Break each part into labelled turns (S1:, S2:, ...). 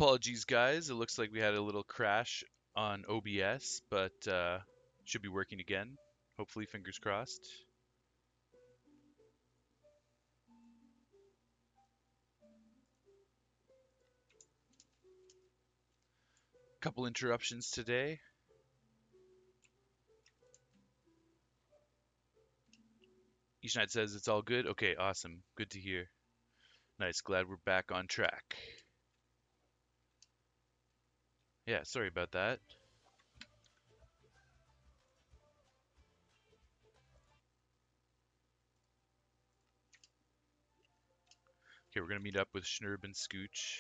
S1: Apologies, guys. It looks like we had a little crash on OBS, but should be working again. Hopefully, fingers crossed. Couple interruptions today. Ishnight says it's all good. Okay, awesome. Good to hear. Nice. Glad we're back on track. Yeah, sorry about that. Okay, we're gonna meet up with Schnurb and Scooch,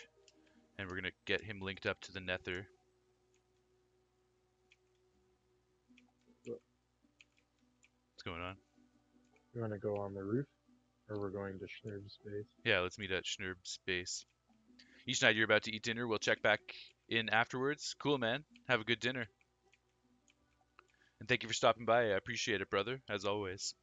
S1: and we're gonna get him linked up to the Nether. What's going on?
S2: You want to go on the roof, or we're going to Schnerb's base?
S1: Yeah, let's meet at Schnurb's base. Ishnight, you're about to eat dinner. We'll check back in afterwards. Cool, man. Have a good dinner. And thank you for stopping by. I appreciate it, brother, as always.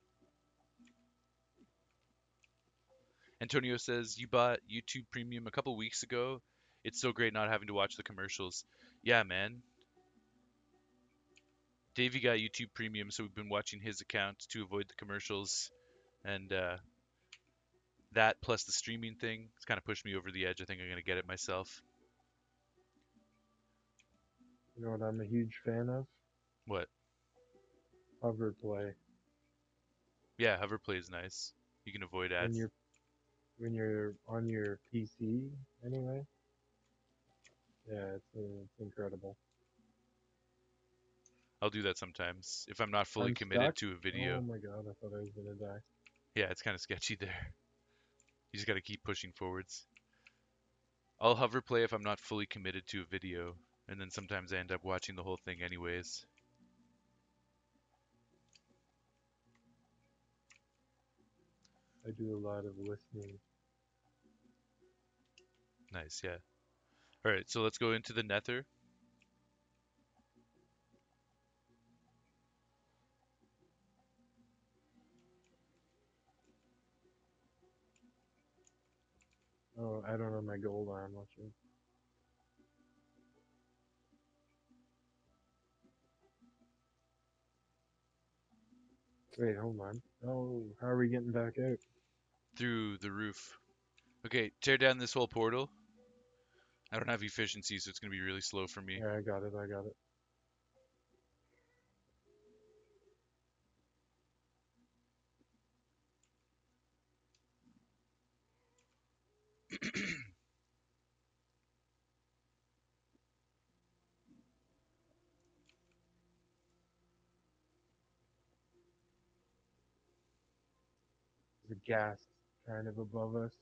S1: Antonio says, you bought YouTube Premium a couple weeks ago. It's so great not having to watch the commercials. Yeah, man. Davey got YouTube Premium, so we've been watching his account to avoid the commercials. And that plus the streaming thing, it's kind of pushed me over the edge. I think I'm going to get it myself.
S2: You know what I'm a huge fan of?
S1: What?
S2: Hoverplay.
S1: Yeah, Hoverplay is nice. You can avoid
S2: When
S1: ads.
S2: you're on your PC anyway. Yeah, it's incredible.
S1: I'll do that sometimes if I'm not fully
S2: I'm
S1: committed
S2: stuck.
S1: to a
S2: Oh
S1: video.
S2: my god, I thought I was gonna die.
S1: Yeah, it's kind of sketchy there. You just got to keep pushing forwards. I'll Hoverplay if I'm not fully committed to a video, and then sometimes I end up watching the whole thing anyways.
S2: I do a lot of listening.
S1: Nice, yeah. Alright, so let's go into the Nether.
S2: Oh, I don't have my gold on. Watch it. Wait, hold on. Oh, how are we getting back out?
S1: Through the roof. Okay, tear down this whole portal. I don't have efficiency, so it's going to be really slow for me.
S2: Yeah, I got it. I got it. There's a gas kind of above us.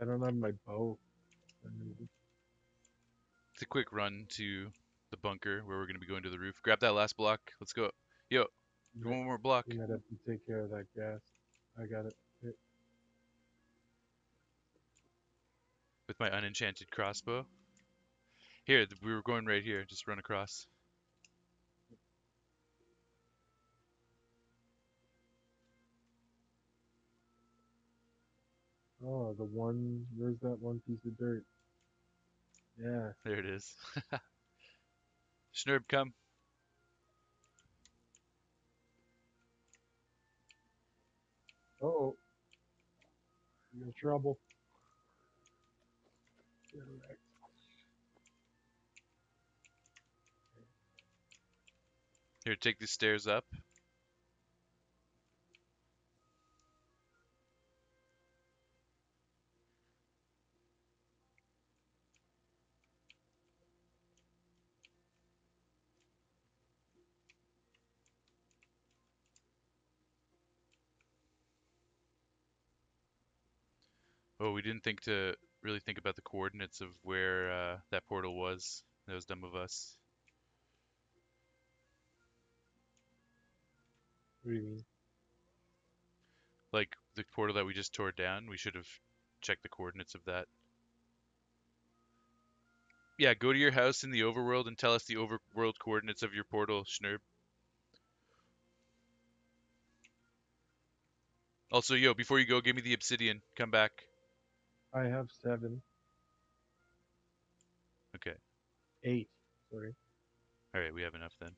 S2: I don't have my bow.
S1: It's a quick run to the bunker where we're going to be going to the roof. Grab that last block. Let's go. Yo, one more block.
S2: You might have to take care of that gas. I got it.
S1: With my unenchanted crossbow. Here, we were going right here. Just run across.
S2: Oh, the one. Where's that one piece of dirt? Yeah.
S1: There it is. Schnurb, come.
S2: Oh, you got trouble. Get wrecked.
S1: Here, take these stairs up. Oh, we didn't really think about the coordinates of where that portal was. That was dumb of us.
S2: What do you mean?
S1: Like the portal that we just tore down, we should have checked the coordinates of that. Yeah, go to your house in the overworld and tell us the overworld coordinates of your portal, Schnurb. Also, yo, before you go, give me the obsidian. Come back.
S2: I have 7,
S1: Okay.
S2: 8. Sorry.
S1: All right, we have enough then.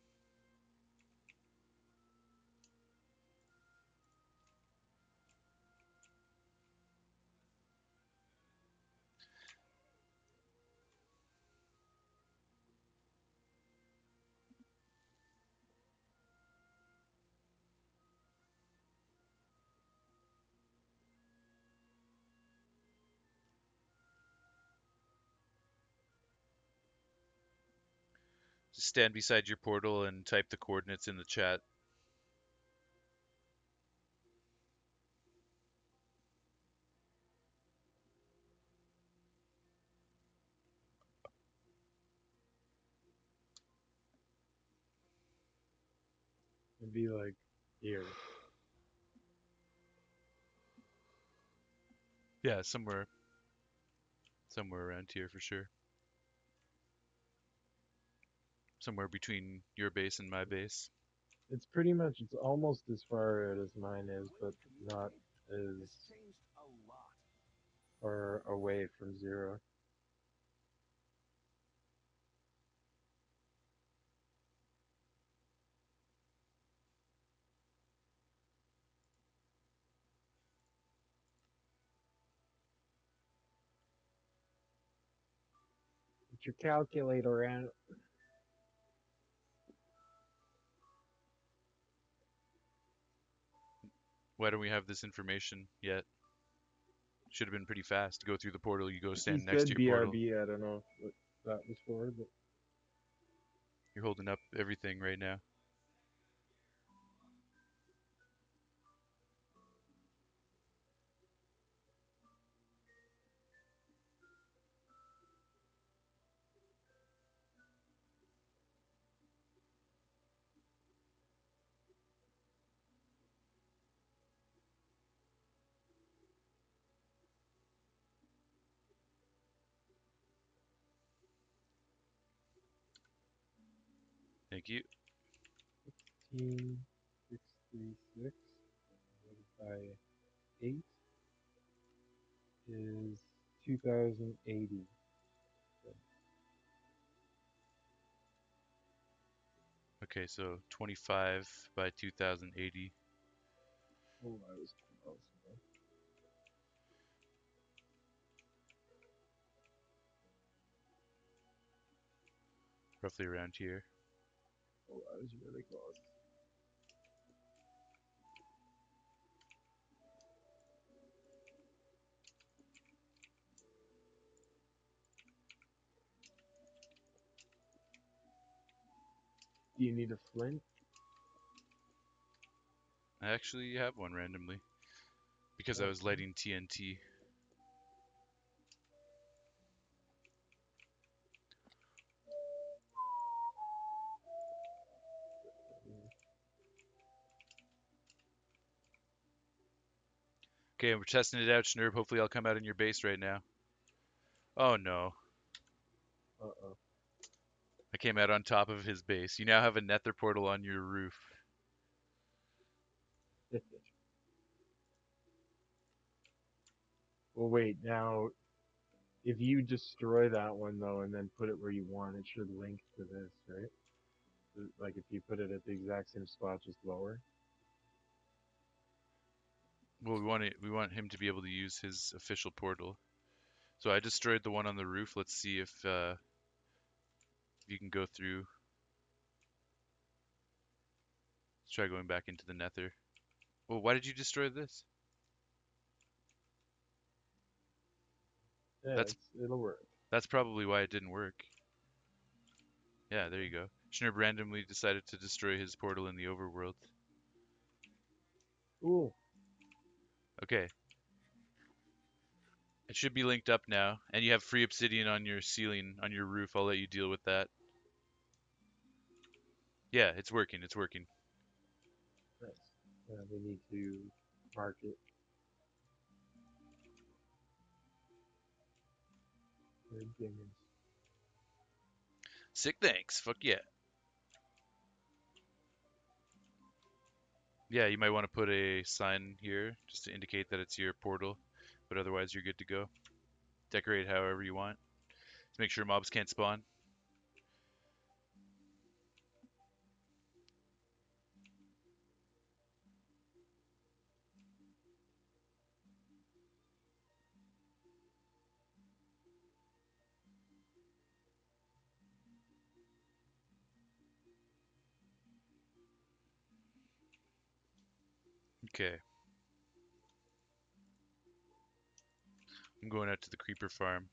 S1: Just stand beside your portal and type the coordinates in the chat.
S2: It'd be like here.
S1: Yeah, somewhere around here for sure. Somewhere between your base and my base.
S2: It's pretty much, it's almost as far out as mine is, but not as far away from 0. Put your calculator out.
S1: Why don't we have this information yet? Should have been pretty fast. Go through the portal, you go
S2: He
S1: stand next to
S2: said
S1: your portal.
S2: BRB. I don't know what that was for, but
S1: You're holding up everything right now. Thank you.
S2: 16636 divided by 8 is 2080.
S1: Okay, so 25 by 2080,
S2: Oh, I was close.
S1: roughly around here.
S2: Oh, I was really close. Do you need a flint?
S1: I actually have one randomly because I was
S2: Okay.
S1: lighting TNT. Okay, we're testing it out, Schnurb. Hopefully I'll come out in your base right now. Oh no,
S2: Uh-oh.
S1: I came out on top of his base. You now have a nether portal on your roof.
S2: Well, wait, now, if you destroy that one, though, and then put it where you want, it should link to this, right? Like, if you put it at the exact same spot, just lower.
S1: Well, we want him to be able to use his official portal. So I destroyed the one on the roof. Let's see if you can go through. Let's try going back into the nether. Well, why did you destroy this?
S2: Yeah,
S1: That's
S2: it'll work.
S1: that's probably why it didn't work. Yeah, there you go. Schnurb randomly decided to destroy his portal in the overworld.
S2: Cool.
S1: Okay, it should be linked up now, and you have free obsidian on your ceiling, on your roof. I'll let you deal with that. Yeah, it's working. It's working.
S2: Nice. We need to mark it. Where dingers.
S1: Sick thanks. Fuck yeah. Yeah, you might want to put a sign here just to indicate that it's your portal, but otherwise you're good to go. Decorate however you want to make sure mobs can't spawn. Okay, I'm going out to the creeper farm.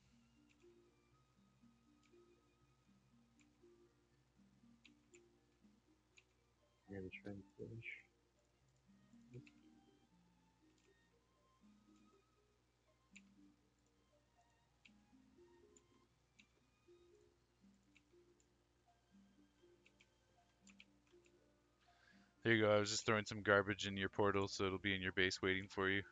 S2: I'm gonna try and finish.
S1: There you go. I was just throwing some garbage in your portal, so it'll be in your base waiting for you.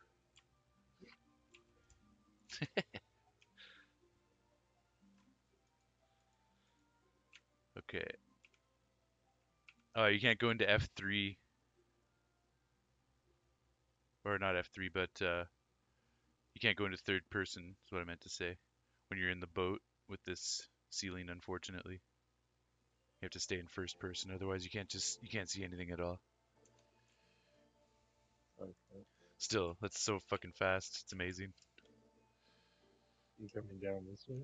S1: Okay. Oh, you can't go into F3, or not F3, but you can't go into third person, is what I meant to say. When you're in the boat with this ceiling, unfortunately. You have to stay in first person, otherwise you can't see anything at all.
S2: Okay.
S1: Still, that's so fucking fast. It's amazing.
S2: You coming down this way?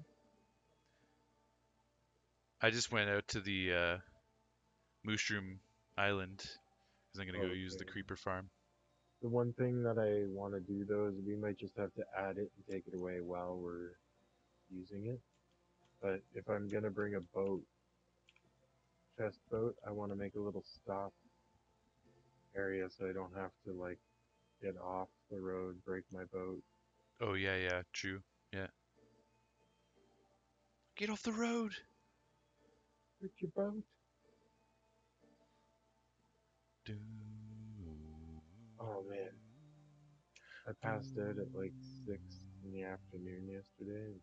S1: I just went out to the Mushroom Island because I'm gonna go use the
S2: Okay.
S1: creeper farm.
S2: The one thing that I want to do though is we might just have to add it and take it away while we're using it. But if I'm gonna bring a boat, chest boat, I want to make a little stop area so I don't have to like get off the road, break my boat.
S1: Oh yeah, yeah, true. Yeah. Get off the road.
S2: Break your boat. Oh man, I passed out at like 6 in the afternoon yesterday.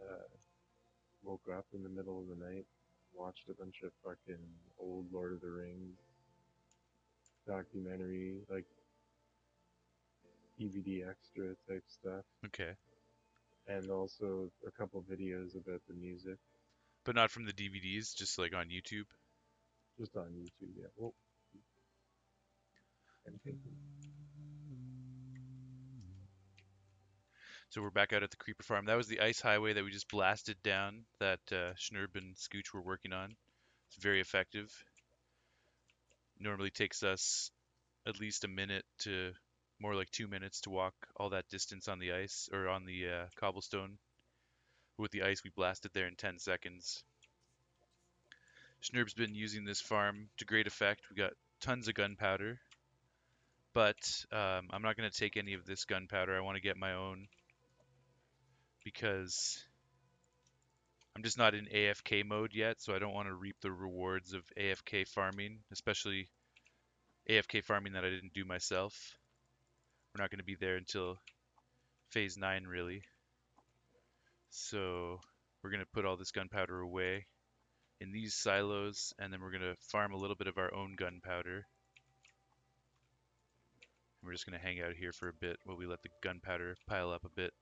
S2: Uh, Woke up in the middle of the night, watched a bunch of fucking old Lord of the Rings documentary, like DVD extra type stuff,
S1: Okay,
S2: and also a couple videos about the music
S1: but not from the DVDs, just like on YouTube.
S2: just on YouTube. Yeah, well, I'm thinking
S1: So we're back out at the creeper farm. That was the ice highway that we just blasted down that Schnurb and Scooch were working on. It's very effective. Normally takes us at least a minute to more like 2 minutes to walk all that distance on the ice or on the cobblestone. With the ice, we blasted there in 10 seconds. Schnurb's been using this farm to great effect. We got tons of gunpowder, but I'm not going to take any of this gunpowder. I want to get my own because I'm just not in AFK mode yet, so I don't want to reap the rewards of AFK farming, especially AFK farming that I didn't do myself. We're not going to be there until phase 9, really. So we're going to put all this gunpowder away in these silos, and then we're going to farm a little bit of our own gunpowder. We're just going to hang out here for a bit while we let the gunpowder pile up a bit.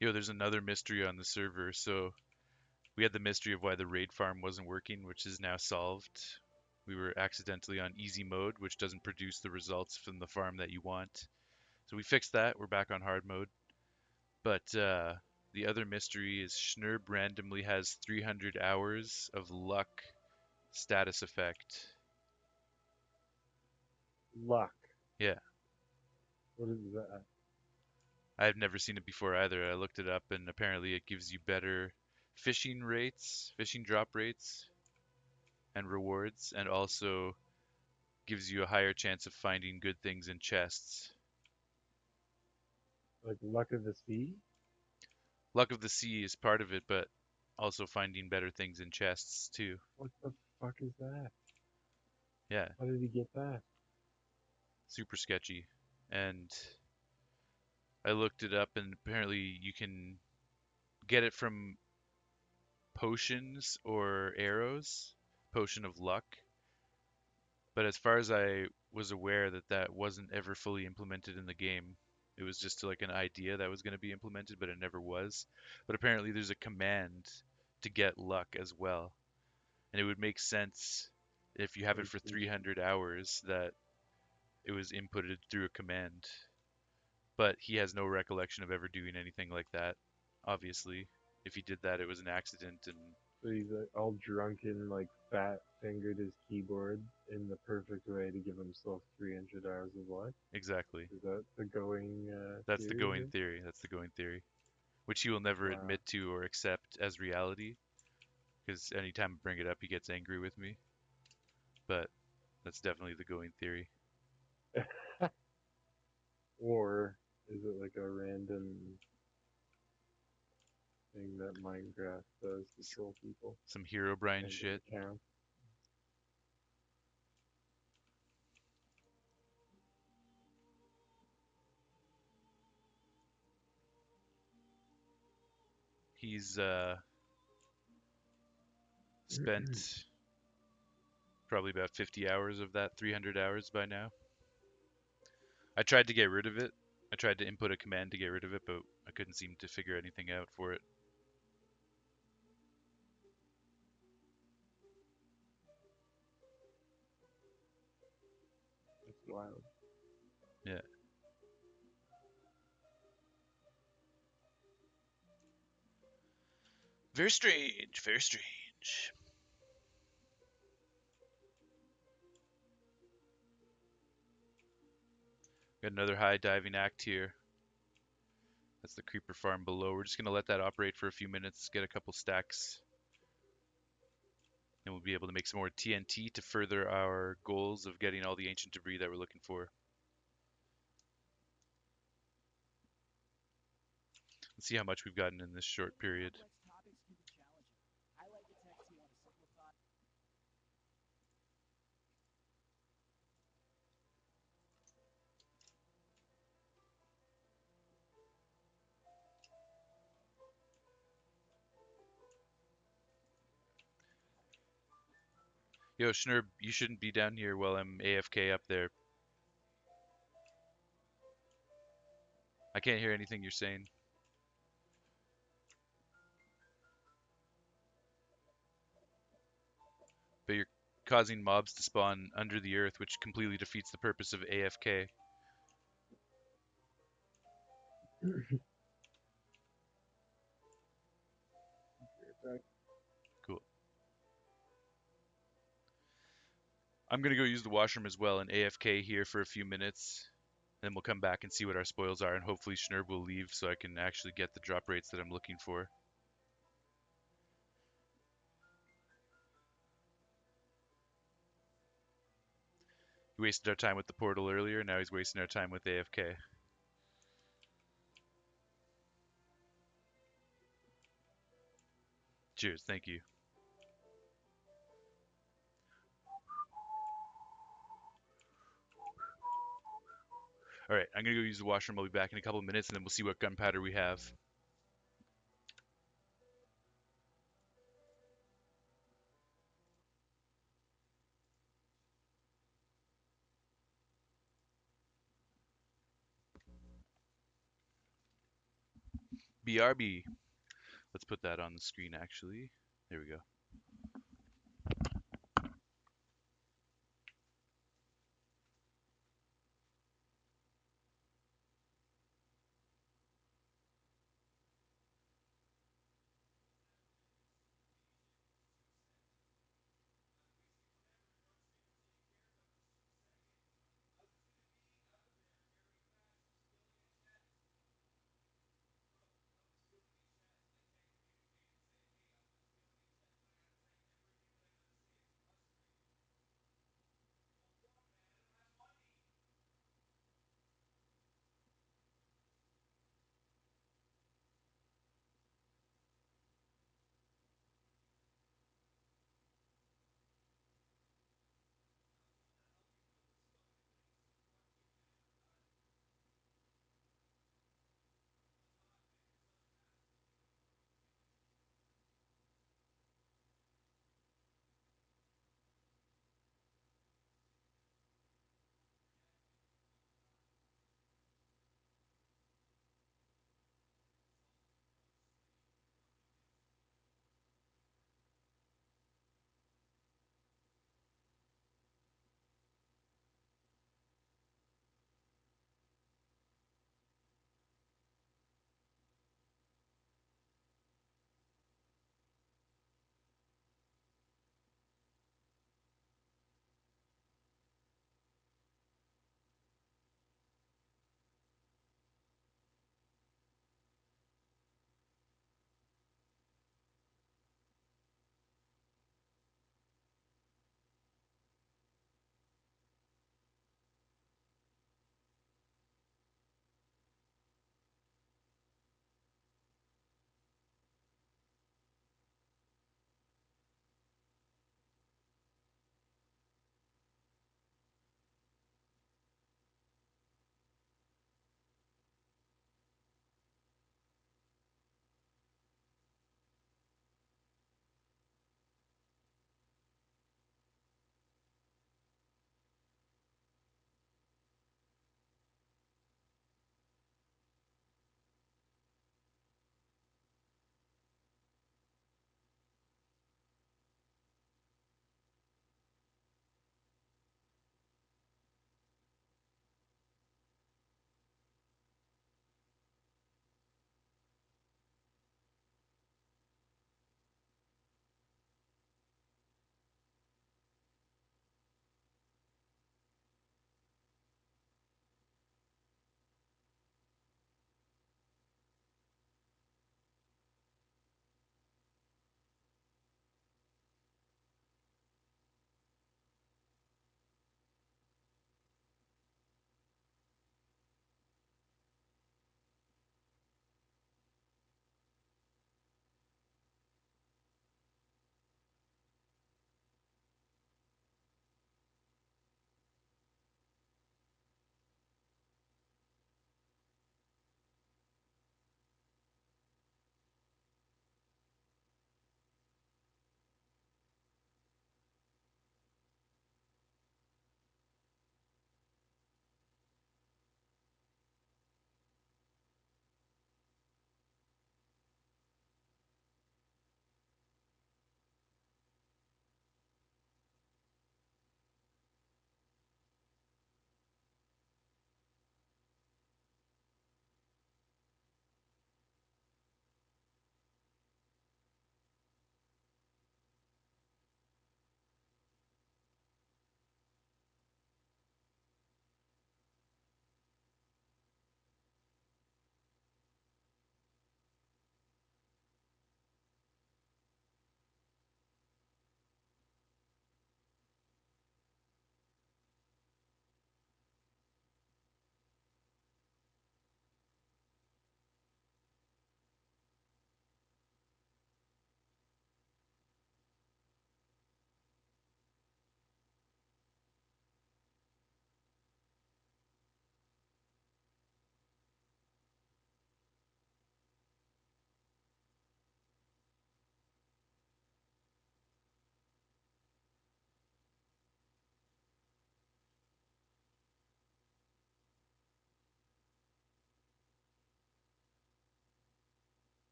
S1: Yo, there's another mystery on the server. So we had the mystery of why the raid farm wasn't working, which is now solved. We were accidentally on easy mode, which doesn't produce the results from the farm that you want. So we fixed that. We're back on hard mode. But the other mystery is Schnurb randomly has 300 hours of luck status effect.
S2: luck.
S1: Yeah,
S2: What is that?
S1: I've never seen it before either. I looked it up, and apparently it gives you better fishing rates, fishing drop rates, and rewards, and also gives you a higher chance of finding good things in chests.
S2: Like luck of the sea?
S1: Luck of the Sea is part of it, but also finding better things in chests too.
S2: What the fuck is that?
S1: Yeah,
S2: How did he get that?
S1: super sketchy. And I looked it up, and apparently you can get it from potions or arrows, potion of luck. But as far as I was aware, that wasn't ever fully implemented in the game. It was just like an idea that was going to be implemented, but it never was. But apparently there's a command to get luck as well. And it would make sense if you have it for
S2: PlayStation.
S1: 300 hours that it was inputted through a command. But he has no recollection of ever doing anything like that, obviously. If he did that, it was an accident, and
S2: So he's all drunken, like fat fingered his keyboard in the perfect way to give himself 300 hours of luck.
S1: exactly.
S2: Is that the going
S1: That's the
S2: theory
S1: going
S2: here?
S1: theory. That's the going theory, which he will never
S2: Wow.
S1: admit to or accept as reality, because anytime I bring it up, he gets angry with me. But that's definitely the going theory.
S2: Or is it like a random thing that Minecraft does to troll people
S1: Some Hero Brian
S2: and
S1: shit.
S2: accounts?
S1: He's spent probably about 50 hours of that 300 hours by now. I tried to get rid of it. I tried to input a command to get rid of it, but I couldn't seem to figure anything out for it.
S2: That's wild.
S1: Yeah. Very strange. Very strange. Got another high diving act here. That's the creeper farm below. We're just going to let that operate for a few minutes, get a couple stacks, and we'll be able to make some more TNT to further our goals of getting all the ancient debris that we're looking for. Let's see how much we've gotten in this short period. Yo, Schnurb, you shouldn't be down here while I'm AFK up there. I can't hear anything you're saying, but you're causing mobs to spawn under the earth, which completely defeats the purpose of AFK. Cool. I'm gonna go use the washroom as well and AFK here for a few minutes. Then we'll come back and see what our spoils are, and hopefully Schnurb will leave so I can actually get the drop rates that I'm looking for. He wasted our time with the portal earlier, now he's wasting our time with AFK. Cheers, thank you. Alright, I'm gonna go use the washroom. I'll be back in a couple of minutes and then we'll see what gunpowder we have. BRB. Let's put that on the screen actually. There we go.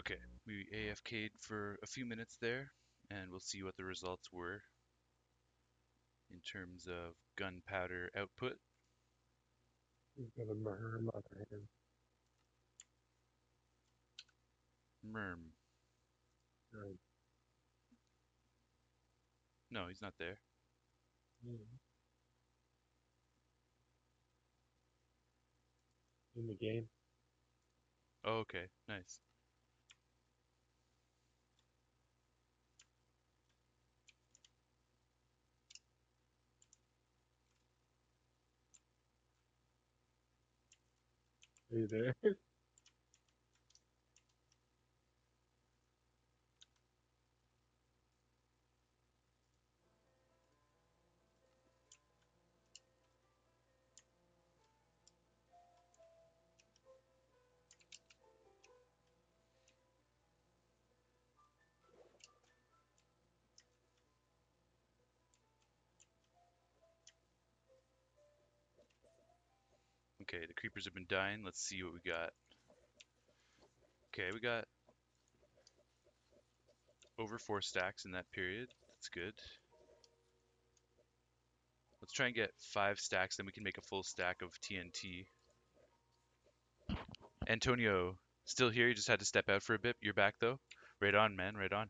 S1: Okay, we AFK'd for a few minutes there, and we'll see what the results were in terms of gunpowder output.
S2: We've got a merm on our hands.
S1: Merm.
S2: Right.
S1: No, he's not there.
S2: In the game.
S1: Oh, okay, nice.
S2: Are you there?
S1: Okay, the creepers have been dying. Let's see what we got. Okay, we got over 4 stacks in that period. That's good. Let's try and get 5 stacks, then we can make a full stack of TNT. Antonio, still here? You just had to step out for a bit. You're back though. Right on, man. Right on.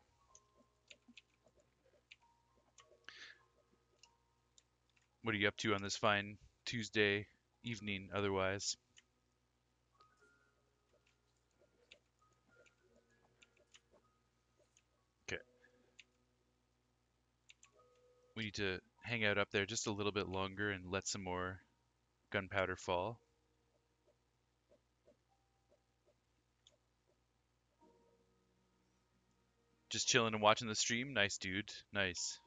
S1: What are you up to on this fine Tuesday evening? Otherwise, okay. We need to hang out up there just a little bit longer and let some more gunpowder fall. Just chilling and watching the stream. Nice, dude. Nice.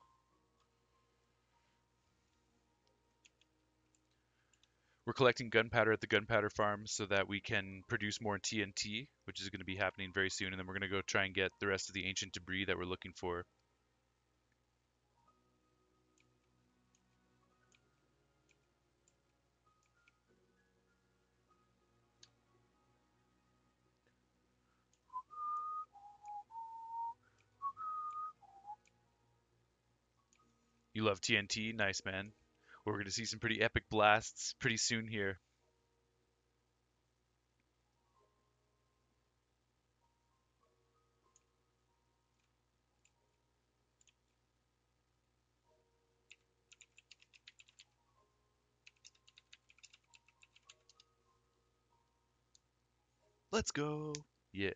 S1: We're collecting gunpowder at the gunpowder farm so that we can produce more TNT, which is going to be happening very soon. And then we're going to go try and get the rest of the ancient debris that we're looking for. You love TNT? Nice, man. We're going to see some pretty epic blasts pretty soon here. Let's go. Yeah.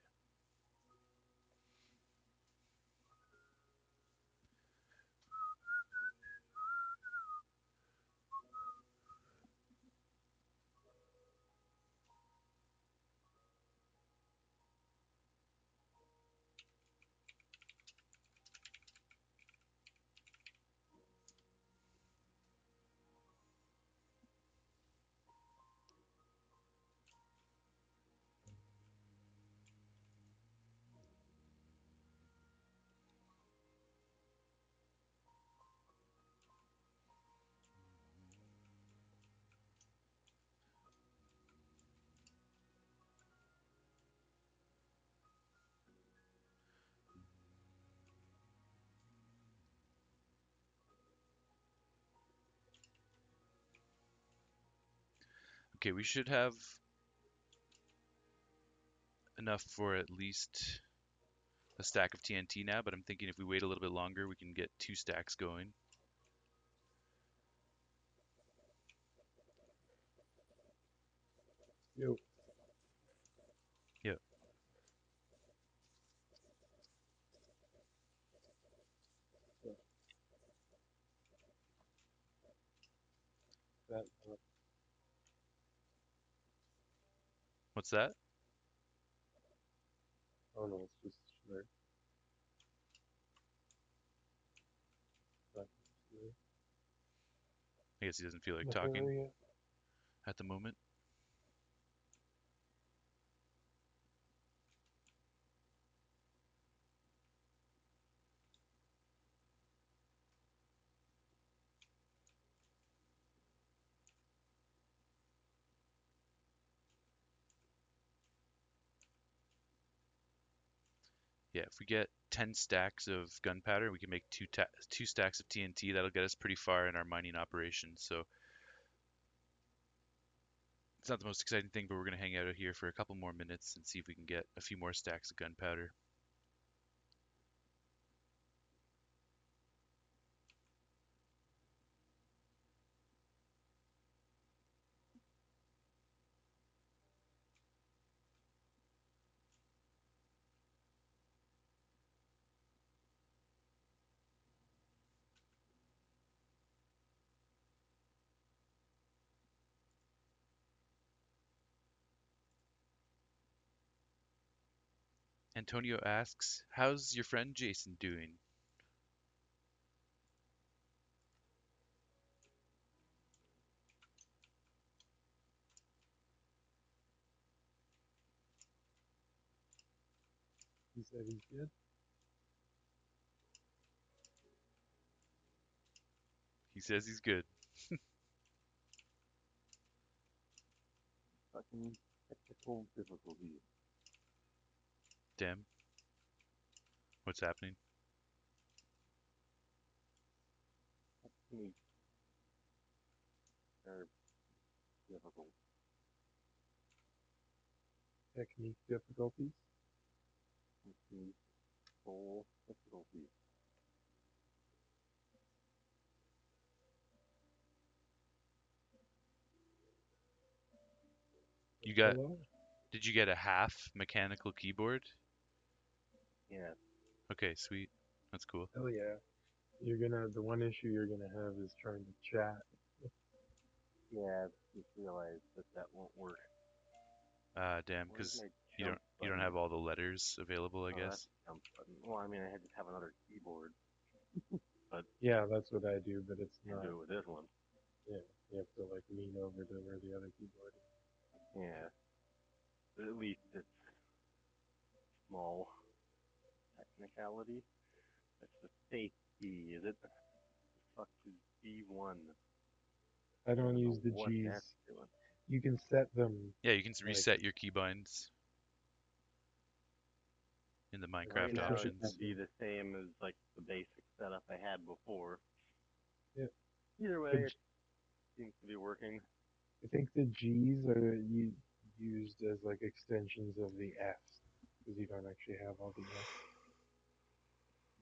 S1: Okay, we should have enough for at least a stack of TNT now, but I'm thinking if we wait a little bit longer, we can get 2 stacks going.
S2: Yo.
S1: Yeah.
S2: That.
S1: What's that?
S2: Oh no, it's just Schmerz. That.
S1: I guess he doesn't feel like talking
S2: Nefarious.
S1: at the moment. Yeah, if we get 10 stacks of gunpowder, we can make two stacks of TNT. That'll get us pretty far in our mining operation. So it's not the most exciting thing, but we're gonna hang out here for a couple more minutes and see if we can get a few more stacks of gunpowder. Antonio asks, "How's your friend Jason doing?"
S2: He said he's good.
S1: He says he's good.
S3: Fucking technical difficulties.
S1: Damn, what's happening?
S3: Techniques are difficult.
S2: Technique difficulties.
S3: Techniques full difficulties.
S1: You got?
S2: Hello.
S1: Did you get a half mechanical keyboard?
S3: Yeah,
S1: Okay, sweet. That's cool.
S2: Oh yeah. The one issue you're gonna have is trying to chat.
S3: yeah, just realized that that won't work.
S1: Damn,
S3: Where's
S1: 'cause
S3: my
S1: you
S3: jump
S1: don't
S3: button?
S1: have all the letters available, I
S3: Oh, that's
S1: guess.
S3: the jump button. Well, I mean, I had to have another keyboard, but
S2: Yeah, that's what I do, but it's
S3: I can
S2: not.
S3: do it with this one.
S2: Yeah, you have to like lean over to where the other keyboard is.
S3: Yeah, but at least it's small technicality. That's the safe key, is it? The fuck is B1?
S2: I
S3: I
S2: don't
S3: don't
S2: use
S3: know
S2: the
S3: what
S2: G's.
S3: that's doing.
S2: You can set them
S1: Yeah, you can
S2: like
S1: reset your keybinds in the
S3: Right
S1: Minecraft
S3: now, it
S1: options.
S3: should be
S2: efficiency.
S3: the same as like the basic setup I had before.
S2: Yeah,
S3: Either
S2: the,
S3: way, it seems to be working.
S2: I think the G's are used as like extensions of the F's because you don't actually have all the F's.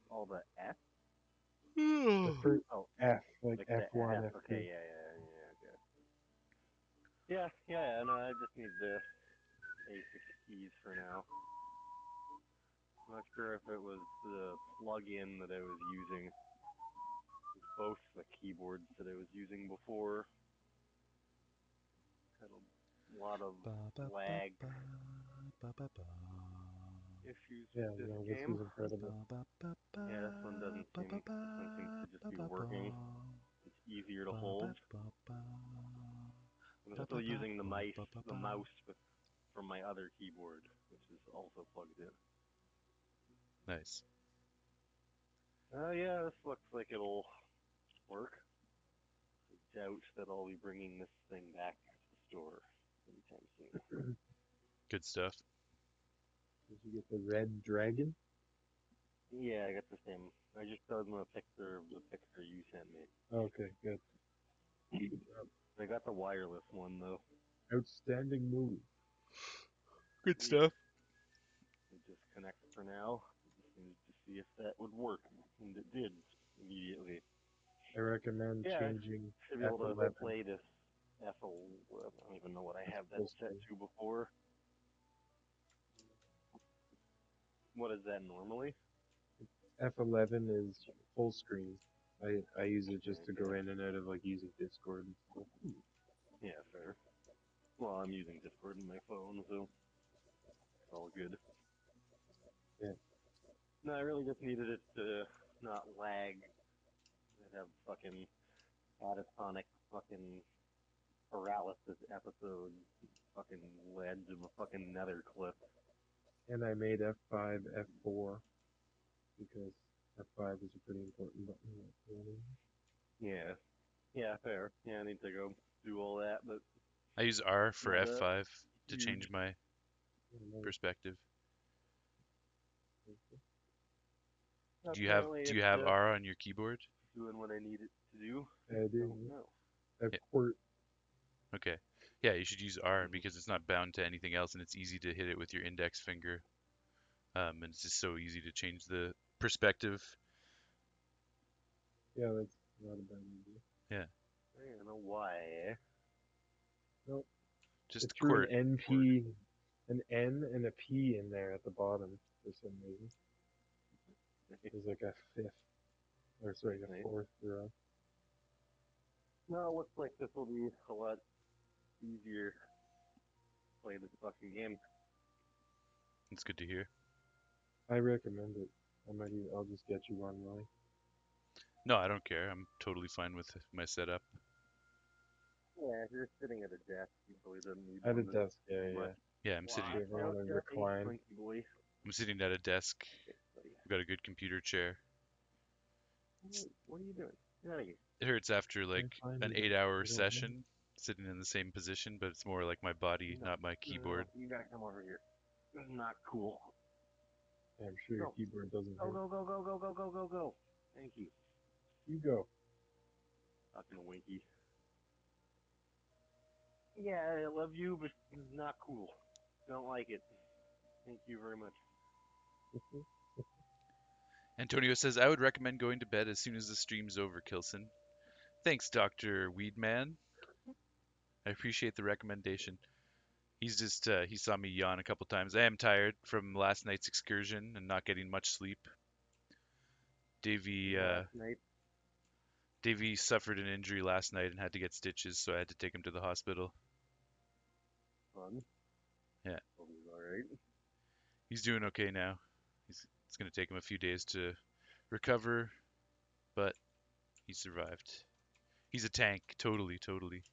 S3: All the F.
S2: The first
S3: Oh,
S2: F, like
S3: like the
S2: F1,
S3: F.
S2: F2.
S3: Okay, yeah, okay. Yeah. No, I just need the basic keys for now. I'm not sure if it was the plug-in that I was using, both the keyboards that I was using before. Had a lot of
S1: Ba ba ba
S3: lag
S1: ba ba ba ba.
S3: issues with
S2: Yeah,
S3: this
S2: no, this
S3: game.
S2: is incredible.
S1: Ba ba ba ba
S3: Yeah, this one doesn't
S1: ba ba
S3: seem.
S1: ba
S3: This one seems to just
S1: ba
S3: be
S1: ba ba.
S3: working. It's easier to
S1: Ba ba
S3: hold.
S1: ba ba.
S3: I'm
S1: Ba ba
S3: still
S1: ba
S3: using
S1: ba ba ba
S3: the
S1: ba.
S3: mouse from my other keyboard, which is also plugged in.
S1: Nice.
S3: Yeah, this looks like it'll work. I doubt that I'll be bringing this thing back to the store anytime soon.
S1: Good stuff.
S2: Did you get the red dragon?
S3: Yeah, I got the same. I just showed them a picture of the picture you sent me.
S2: Okay, good. Good job.
S3: I got the wireless one though.
S2: Outstanding move.
S1: Good
S3: Sweet.
S1: stuff.
S3: It just connects for now. Just needed to see if that would work, and it did immediately.
S2: I recommend
S3: Yeah, I
S2: changing
S3: should be able to
S2: F11
S3: play this FL. I don't even know what I have that
S2: full
S3: set
S2: screen.
S3: to before. What is that normally?
S2: F11 is full screen. I use it just to go
S3: Okay.
S2: in and out of like using Discord and stuff.
S3: Yeah, fair. Well, I'm using Discord on my phone, so it's all good.
S2: Yeah.
S3: No, I really just needed it to not lag. I have fucking catatonic fucking paralysis episodes. Fucking led to a fucking nether clip.
S2: And I made F5 F4 because F5 is a pretty important button.
S3: Yeah. Yeah, fair. Yeah, I need to go do all that, but
S1: I use R for
S3: not a
S1: F5 to
S3: huge.
S1: change my
S2: Yeah,
S1: perspective.
S3: Apparently
S1: do you
S3: it's
S1: have R on your keyboard?
S3: doing what I need it to do.
S2: I do.
S3: Don't know.
S2: I have
S1: Yeah,
S2: port.
S1: okay. Yeah, you should use R
S3: Mm-hmm.
S1: because it's not bound to anything else and it's easy to hit it with your index finger. And it's just so easy to change the perspective.
S2: Yeah, that's not a bad idea.
S1: Yeah,
S3: I don't know why.
S2: Nope. It
S1: just
S2: threw an
S1: QWERT.
S2: NP, an N and a P in there at the bottom for some reason. There's like a fifth, or sorry, a
S3: Nice.
S2: fourth row.
S3: No, it looks like this will be a lot easier to play this fucking game.
S1: It's good to hear.
S2: I recommend it. I'll just get you one, Willie.
S1: No, I don't care. I'm totally fine with my setup.
S3: Yeah, if you're sitting at a desk, you probably don't need
S2: At a
S3: one that's
S2: desk, yeah,
S3: too
S2: yeah.
S3: much.
S1: Yeah, I'm
S3: Watch
S1: sitting.
S2: If you ever
S3: out,
S2: want to
S3: Jesse,
S2: recline,
S3: Twinkie boy.
S1: I'm sitting at a desk.
S3: Okay, buddy.
S1: I've got a good computer chair.
S3: What are you doing? Get out of here.
S1: It hurts after like
S2: I'm fine
S1: an
S2: with it.
S1: 8-hour
S2: I don't mind.
S1: session, sitting in the same position, but it's more like my body,
S3: No,
S1: not my
S3: no,
S1: keyboard.
S3: you gotta come over here. This is not cool.
S2: I'm sure your
S3: Go.
S2: keyboard doesn't
S3: Go,
S2: hurt.
S3: go, go, go, go, go, go, go, go. Thank you.
S2: You go.
S3: Fucking Winky. Yeah, I love you, but this is not cool. Don't like it. Thank you very much.
S1: Antonio says, I would recommend going to bed as soon as the stream's over, Kilson. Thanks, Dr. Weedman. I appreciate the recommendation. He's just, he saw me yawn a couple times. I am tired from last night's excursion and not getting much sleep. Davey,
S3: Last night,
S1: Davey suffered an injury last night and had to get stitches, so I had to take him to the hospital.
S3: fun.
S1: Yeah,
S3: Hope he's alright.
S1: he's doing okay now. It's going to take him a few days to recover, but he survived. He's a tank, totally, totally.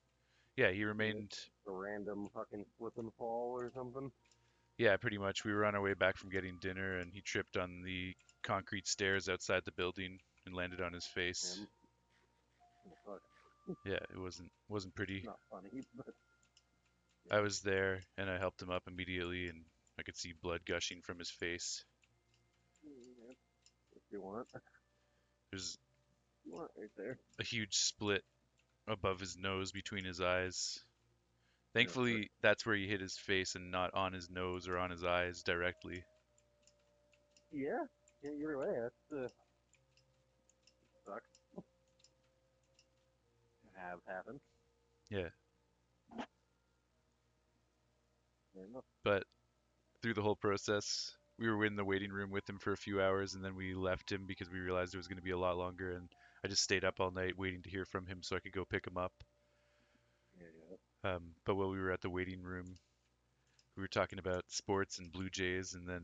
S1: Yeah, he
S3: Yeah,
S1: remained.
S3: a random fucking slip and fall or something.
S1: Yeah, pretty much. We were on our way back from getting dinner, and he tripped on the concrete stairs outside the building and landed on his face.
S3: Him. Oh, fuck.
S1: Yeah, it wasn't pretty.
S3: Not funny, but
S1: I was there, and I helped him up immediately, and I could see blood gushing from his face.
S3: yeah, if you want.
S1: There's
S3: You want right there.
S1: a huge split above his nose between his eyes.
S3: Yeah, fuck.
S1: Thankfully, that's where he hit his face and not on his nose or on his eyes directly.
S3: Yeah, either way, that's sucks. Have happened.
S1: Yeah,
S3: Fair enough.
S1: but through the whole process, we were in the waiting room with him for a few hours, and then we left him because we realized it was going to be a lot longer. And I just stayed up all night waiting to hear from him so I could go pick him up.
S3: Yeah, yeah.
S1: But while we were at the waiting room, we were talking about sports and Blue Jays, and then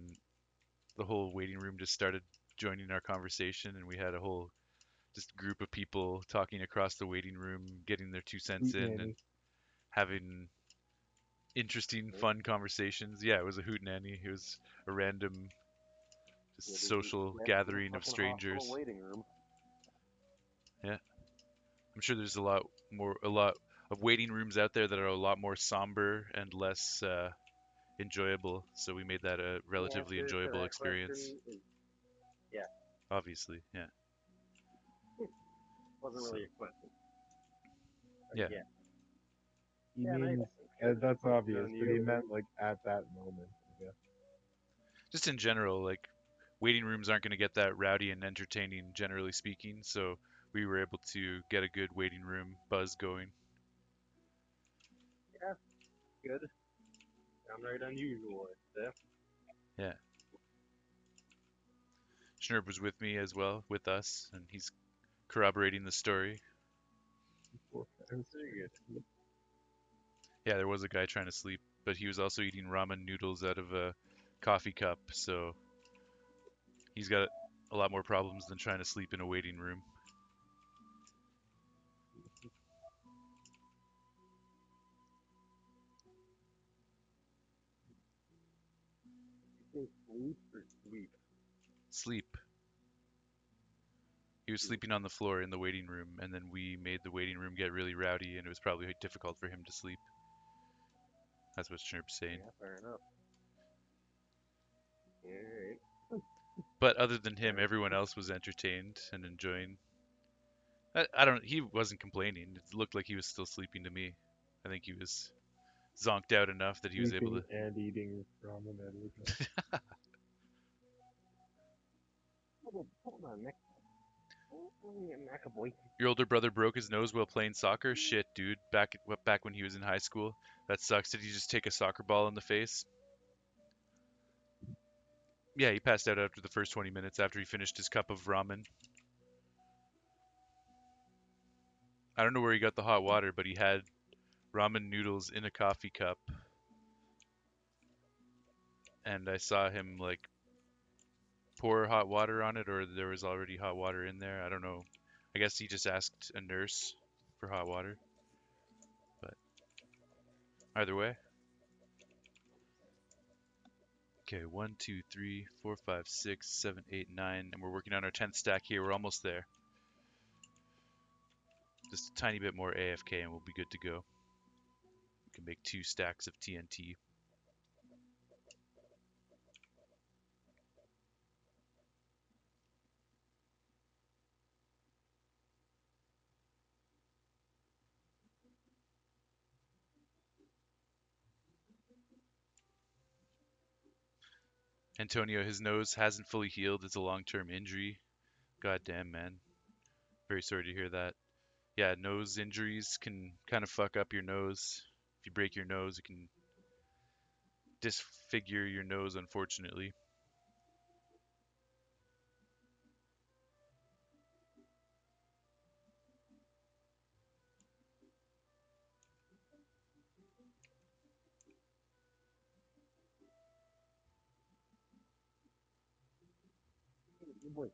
S1: the whole waiting room just started joining our conversation, and we had a whole just group of people talking across the waiting room, getting their 2 cents
S2: Sweet
S1: in, and
S2: nanny.
S1: having interesting,
S3: Right?
S1: fun conversations. Yeah, it was a hootenanny. It was a random,
S3: Yeah,
S1: just
S3: there's
S1: social
S3: a
S1: gathering of
S3: fucking hospital
S1: strangers.
S3: waiting room.
S1: Yeah, I'm sure there's a lot of waiting rooms out there that are a lot more somber and less enjoyable. So we made that a
S3: The
S1: relatively
S3: answer to
S1: enjoyable
S3: that
S1: experience.
S3: question is yes.
S1: Obviously, yeah.
S3: Wasn't
S1: So
S3: really a question.
S1: yeah,
S3: Yeah.
S2: He
S3: Yeah, nice.
S2: means
S3: Good.
S2: that's obvious,
S3: Knowing
S2: but he
S3: you.
S2: meant like at that moment. I guess.
S1: just in general, like waiting rooms aren't going to get that rowdy and entertaining, generally speaking. So we were able to get a good waiting room buzz going.
S3: Yeah, good. Downright unusual, I'd say.
S1: Yeah. Schnurb was with me as well, with us, and he's corroborating the story.
S3: Very good.
S1: Yeah, there was a guy trying to sleep, but he was also eating ramen noodles out of a coffee cup, so he's got a lot more problems than trying to sleep in a waiting room.
S3: You say sleep or sleep?
S1: Sleep. He was sleeping on the floor in the waiting room, and then we made the waiting room get really rowdy, and it was probably difficult for him to sleep. That's what Schnurp's saying.
S3: Yeah, fair enough. Alright.
S1: But other than him,
S2: Yeah.
S1: everyone else was entertained and enjoying. I don't. He wasn't complaining. It looked like he was still sleeping to me. I think he was zonked out enough that he was able
S2: Sleeping
S1: to.
S2: and eating ramen at a time.
S3: Hold on, Nick. McAvoy.
S1: Your older brother broke his nose while playing soccer. Shit, dude. Back when he was in high school. That sucks. Did he just take a soccer ball in the face? Yeah, he passed out after the first 20 minutes after he finished his cup of ramen. I don't know where he got the hot water, but he had ramen noodles in a coffee cup, and I saw him like pour hot water on it, or there was already hot water in there. I don't know. I guess he just asked a nurse for hot water, but either way. Okay, 1, 2, 3, 4, 5, 6, 7, 8, 9, and we're working on our 10th stack here. We're almost there. Just a tiny bit more AFK and we'll be good to go. We can make 2 stacks of TNT. Antonio, his nose hasn't fully healed. It's a long-term injury. God damn, man. Very sorry to hear that. Yeah, nose injuries can kind of fuck up your nose. If you break your nose, it can disfigure your nose, unfortunately.
S3: Good boy.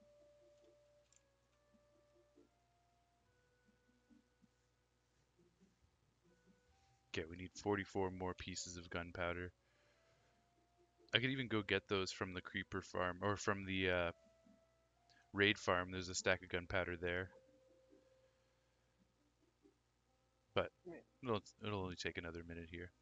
S1: Okay, we need 44 more pieces of gunpowder. I could even go get those from the creeper farm, or from the raid farm. There's a stack of gunpowder there. But it'll only take another minute here.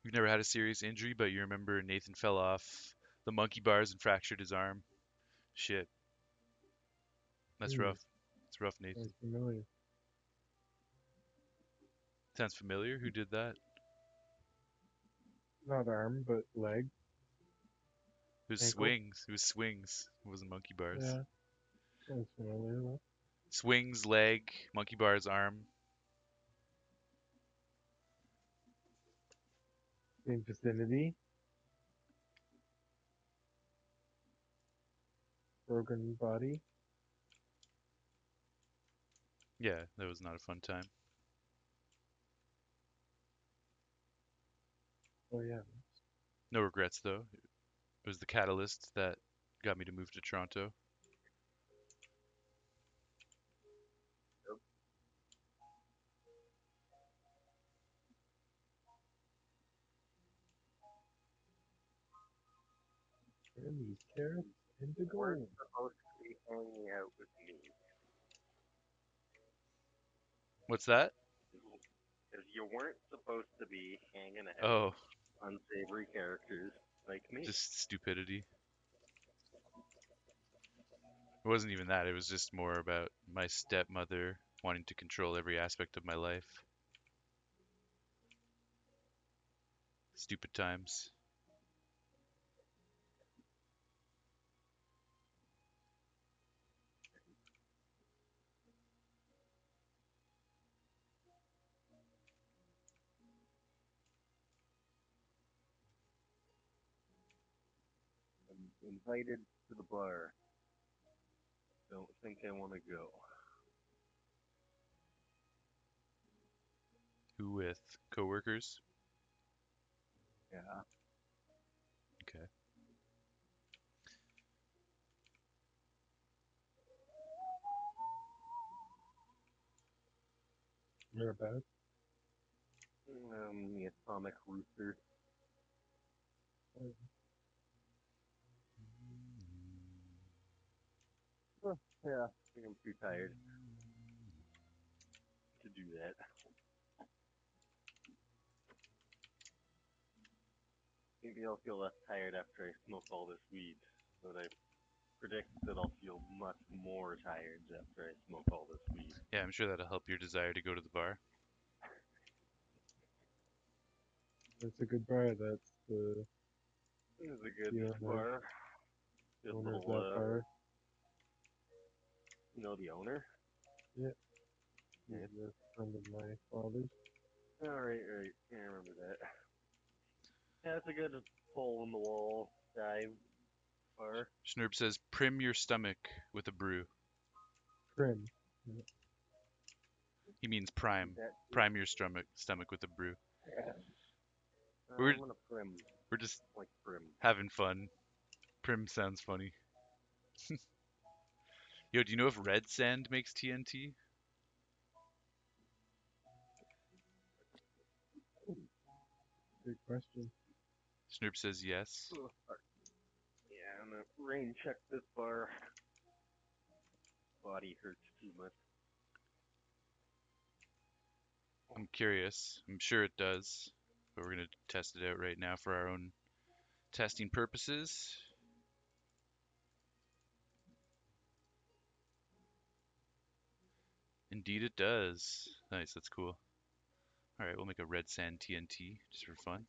S1: You've never had a serious injury, but you remember Nathan fell off the monkey bars and fractured his arm. Shit, that's
S2: Hmm,
S1: rough. It's rough, Nathan.
S2: sounds familiar.
S1: Sounds familiar. Who did that?
S2: Not arm, but leg,
S1: It was
S2: ankle.
S1: swings. It was swings. It wasn't monkey bars.
S2: Yeah, sounds familiar. Though.
S1: Swings, leg, monkey bars, arm.
S2: Same vicinity. Broken body.
S1: Yeah, that was not a fun time.
S2: Oh yeah.
S1: No regrets though. It was the catalyst that got me to move to Toronto.
S2: Turn these carrots into
S3: We're
S2: gold.
S3: supposed to be hanging out with me.
S1: What's that?
S3: Because you weren't supposed to be hanging out with
S1: Oh,
S3: unsavory characters like me.
S1: just stupidity. It wasn't even that. It was just more about my stepmother wanting to control every aspect of my life. Stupid times.
S3: I'm invited to the bar. Don't think I want to go.
S1: Who with? Coworkers?
S3: Yeah.
S1: Okay.
S2: Whereabouts?
S3: The atomic rooster. Yeah, I think I'm too tired to do that. Maybe I'll feel less tired after I smoke all this weed, but I predict that I'll feel much more tired after I smoke all this weed.
S1: Yeah, I'm sure that'll help your desire to go to the bar.
S2: That's a good bar. That's the
S3: This is a good
S2: owner,
S3: bar. Good
S2: owner of
S3: little,
S2: that bar.
S3: you know the owner?
S2: Yeah, he's
S3: Yeah.
S2: a friend of my father's.
S3: Alright, right. Yeah, I remember that. Yeah, it's a good hole in the wall dive bar.
S1: Schnurb says, prim your stomach with a brew.
S2: Prim. Yeah.
S1: He means
S3: Eat
S1: prime.
S3: that shit.
S1: Prime your stomach with a brew.
S3: Yeah.
S1: We're
S3: I'm gonna prim,
S1: we're just
S3: like prim.
S1: having fun. Prim sounds funny. Yo, do you know if red sand makes TNT?
S2: Good question.
S1: Schnurb says yes.
S3: Ugh. Yeah, I'm gonna rain check this bar. Body hurts too much.
S1: I'm curious. I'm sure it does. But we're gonna test it out right now for our own testing purposes. Indeed it does. Nice, that's cool. Alright, we'll make a red sand TNT just for fun.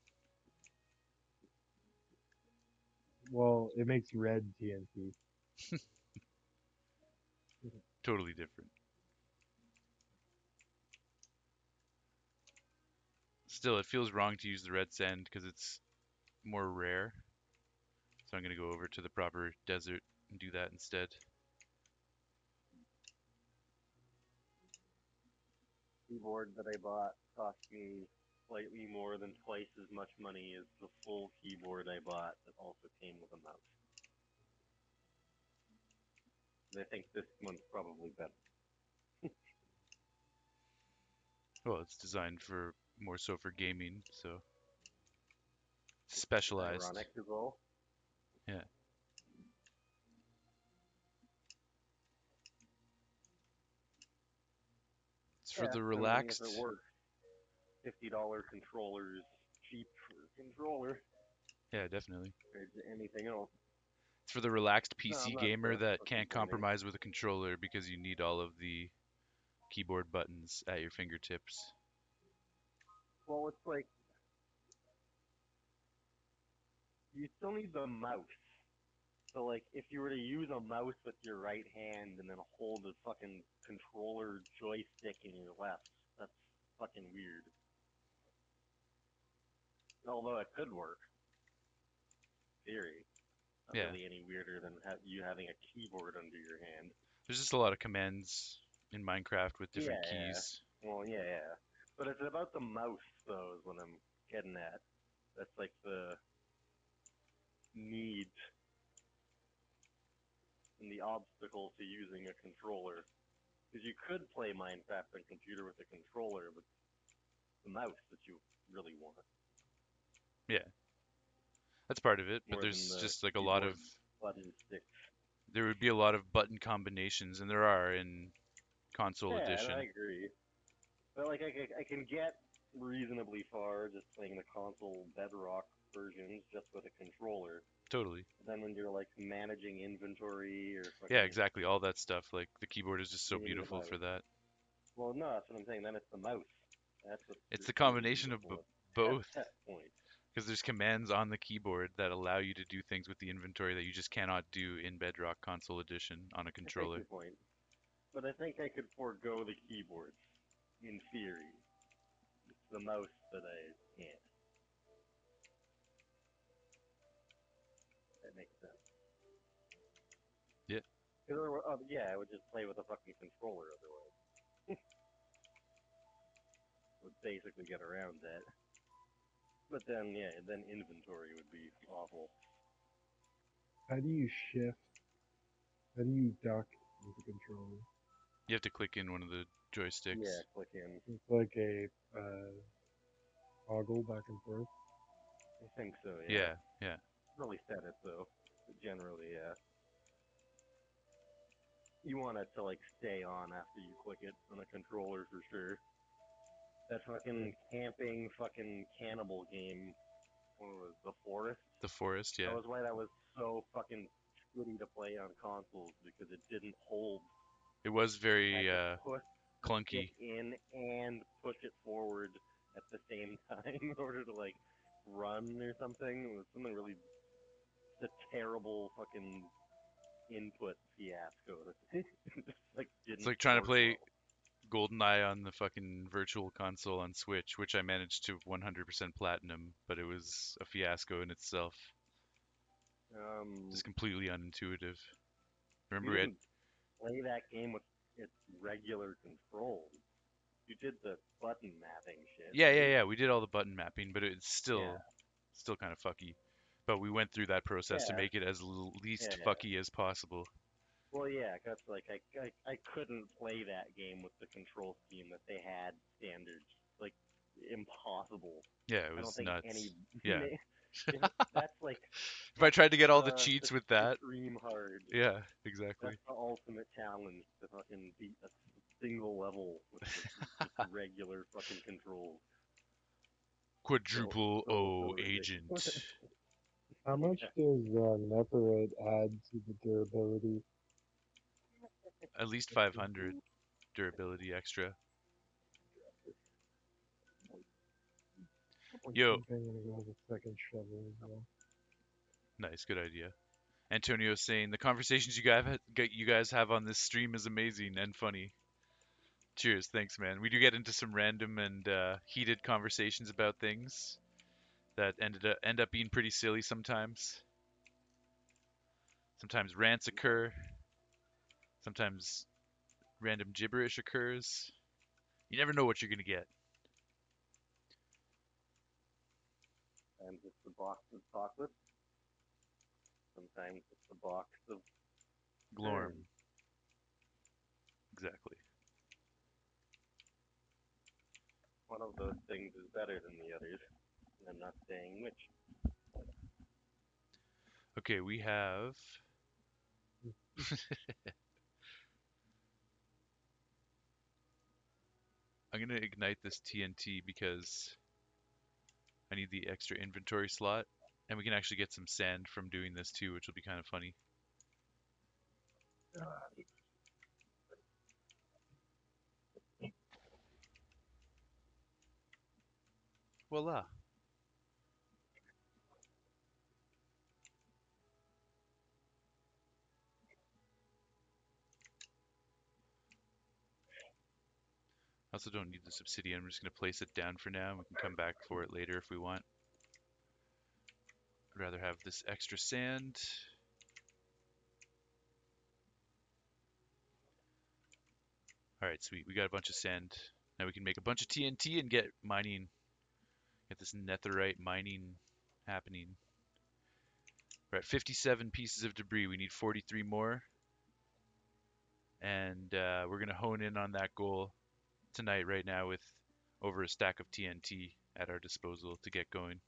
S2: Well, it makes red TNT.
S1: Totally different. Still, it feels wrong to use the red sand because it's more rare. So I'm gonna go over to the proper desert and do that instead.
S3: Keyboard that I bought cost me slightly more than twice as much money as the full keyboard I bought that also came with a mouse. And I think this one's probably better.
S1: Well, it's designed for more so for gaming, so specialized.
S3: Ironic as well.
S1: Yeah. It's for
S3: Yeah,
S1: the
S3: I mean, if it
S1: relaxed.
S3: works, $50 controller is cheap for a controller
S1: Yeah, definitely.
S3: compared to anything else.
S1: It's for the relaxed
S3: No, I'm
S1: PC
S3: not
S1: gamer that can't
S3: complaining.
S1: compromise with a controller because you need all of the keyboard buttons at your fingertips.
S3: Well, it's like you still need the mouse. So like, if you were to use a mouse with your right hand and then hold the fucking controller joystick in your left, that's fucking weird. Although it could work, in theory. Not
S1: Yeah.
S3: really any weirder than you having a keyboard under your hand.
S1: There's just a lot of commands in Minecraft with
S3: Yeah,
S1: different
S3: yeah.
S1: keys.
S3: Well, yeah, yeah. But it's about the mouse, though, is what I'm getting at. That's like the need and the obstacle to using a controller. Because you could play Minecraft on computer with a controller, but the mouse that you really want
S1: Yeah, that's part of it, but
S3: more than
S1: there's
S3: the
S1: just like a lot of
S3: keyboard button stick.
S1: there would be a lot of button combinations, and there are in console
S3: Yeah, and I
S1: edition.
S3: agree. But like, I can get reasonably far just playing the console Bedrock versions just with a controller.
S1: Totally.
S3: But then when you're like managing inventory or
S1: Yeah,
S3: fucking,
S1: exactly. All that stuff. Like the keyboard is just so
S3: you need a
S1: beautiful
S3: mouse.
S1: for that.
S3: Well, no, that's what I'm saying. Then it's the mouse. That's what's
S1: It's the
S3: really
S1: combination of
S3: beautiful at
S1: both.
S3: that point.
S1: Because there's commands on the keyboard that allow you to do things with the inventory that you just cannot do in Bedrock Console Edition on a
S3: I take
S1: controller.
S3: your point, but I think I could forego the keyboard in theory. It's the mouse that I can't. That makes sense.
S1: Yeah,
S3: Cause yeah, I would just play with a fucking controller otherwise. Would basically get around that. But then, yeah, then inventory would be awful.
S2: How do you shift? How do you duck with the controller?
S1: you have to click in one of the
S3: Yeah,
S1: joysticks.
S3: click in.
S2: It's like a toggle back and forth.
S3: I think so, yeah.
S1: Yeah, yeah.
S3: Really set it though. But generally, yeah. you want it to like stay on after you click it on a controller for sure. That fucking camping fucking cannibal game, what was it, the forest?
S1: The forest,
S3: That
S1: yeah.
S3: was why that was so fucking shitty to play on consoles because it didn't hold.
S1: It was
S3: You had
S1: very
S3: to push the stick
S1: clunky.
S3: in and push it forward at the same time in order to like run or something. It was something really a terrible fucking input fiasco. It just like
S1: It's
S3: didn't
S1: like trying to
S3: work
S1: play
S3: well.
S1: GoldenEye on the fucking virtual console on Switch, which I managed to 100% platinum, but it was a fiasco in itself.
S3: Um,
S1: Just completely unintuitive.
S3: you
S1: Remember it?
S3: didn't play that game with its regular controls. You did the button mapping shit,
S1: Yeah, yeah,
S3: right?
S1: yeah. We did all the button mapping, but it's
S3: Yeah,
S1: still kind of fucky. But we went through that process to
S3: yeah,
S1: make it as least
S3: yeah.
S1: fucky as possible.
S3: Well, yeah, 'cause like I couldn't play that game with the control scheme that they had standard. Like impossible.
S1: Yeah, it
S3: I don't
S1: was
S3: think any.
S1: nuts. Yeah.
S3: That's like
S1: If I tried to get all the
S3: extra
S1: cheats with that,
S3: supreme hard.
S1: yeah, exactly.
S3: That's the ultimate challenge to fucking beat a single level with just regular fucking controls. So
S1: Quadruple
S3: so
S1: O
S3: ridiculous.
S1: agent.
S2: How much
S3: Yeah,
S2: does netherite add to the durability?
S1: At least 500 durability extra.
S2: I
S1: Yo,
S2: think I'm gonna go with a second shovel as well.
S1: nice, good idea. Antonio saying the conversations you guys have on this stream is amazing and funny. Cheers, thanks, man. We do get into some random and heated conversations about things that end up being pretty silly sometimes. Sometimes rants occur. Sometimes random gibberish occurs. You never know what you're gonna get.
S3: sometimes it's the box of chocolate. Sometimes it's the box of turn.
S1: Glorm, exactly.
S3: One of those things is better than the others. I'm not saying which.
S1: Okay, we have. I'm gonna ignite this TNT because I need the extra inventory slot, and we can actually get some sand from doing this too, which will be kind of funny. Voila. I also don't need this obsidian. I'm just gonna place it down for now, and we can come back for it later if we want. I'd rather have this extra sand. All right, sweet. We got a bunch of sand. Now we can make a bunch of TNT and get mining. Get this netherite mining happening. We're at 57 pieces of debris. We need 43 more, and we're gonna hone in on that goal tonight right now with over a stack of TNT at our disposal to get going.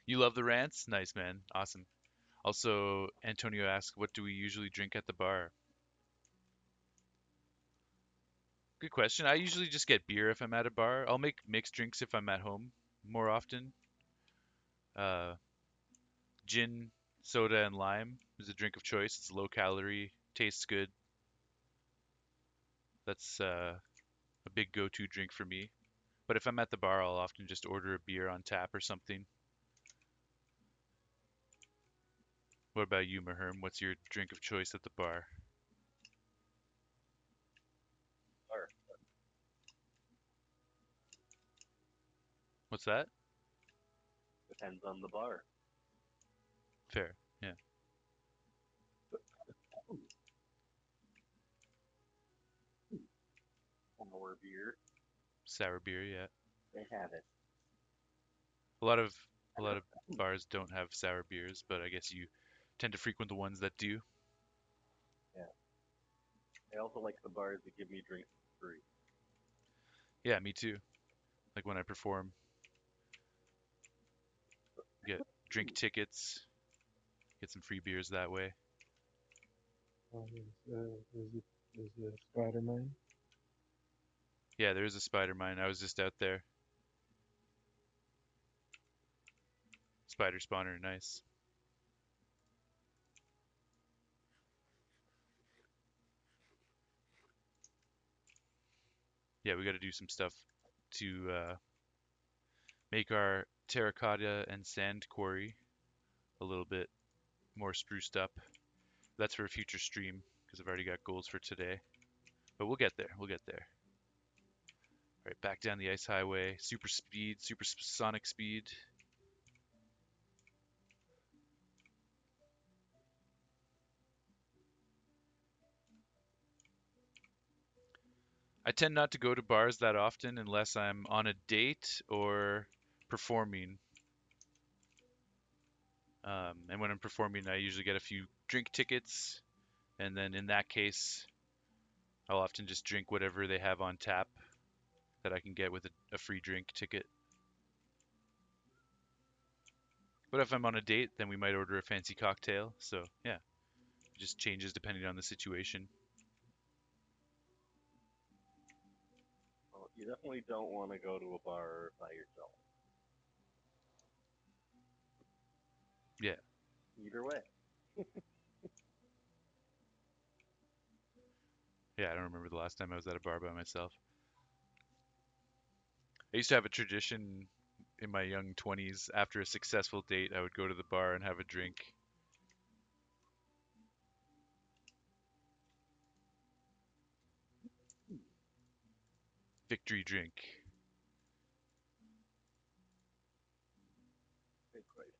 S1: You love the rants? Nice, man. Awesome. Also, Antonio asked, what do we usually drink at the bar? Good question. I usually just get beer if I'm at a bar. I'll make mixed drinks if I'm at home more often. Uh, Gin, soda, and lime is a drink of choice. It's low calorie, tastes good. That's a big go-to drink for me. But if I'm at the bar, I'll often just order a beer on tap or something. What about you, Maherm? What's your drink of choice at the bar?
S3: Or
S1: What's that?
S3: depends on the bar.
S1: Fair. Yeah.
S3: Sour beer,
S1: Sour beer, yeah.
S3: they have it.
S1: A lot of a
S3: I
S1: lot
S3: know.
S1: of bars don't have sour beers, but I guess you tend to frequent the ones that do.
S3: Yeah. I also like the bars that give me drinks for free.
S1: Yeah, me too. Like when I perform, get drink tickets, get some free beers that way.
S2: Is the spider mine?
S1: Yeah, there is a spider mine. I was just out there. Spider spawner, nice. Yeah, we got to do some stuff to make our terracotta and sand quarry a little bit more spruced up. That's for a future stream because I've already got goals for today. But we'll get there. We'll get there. All right, back down the ice highway. Super speed, supersonic speed. I tend not to go to bars that often unless I'm on a date or performing. And when I'm performing, I usually get a few drink tickets, and then in that case, I'll often just drink whatever they have on tap that I can get with a free drink ticket. But if I'm on a date, then we might order a fancy cocktail. So yeah, it just changes depending on the situation.
S3: Well, you definitely don't want to go to a bar by yourself.
S1: Yeah,
S3: Either way.
S1: yeah. I don't remember the last time I was at a bar by myself. I used to have a tradition in my young 20s. After a successful date, I would go to the bar and have a drink. Victory drink.
S3: Good question.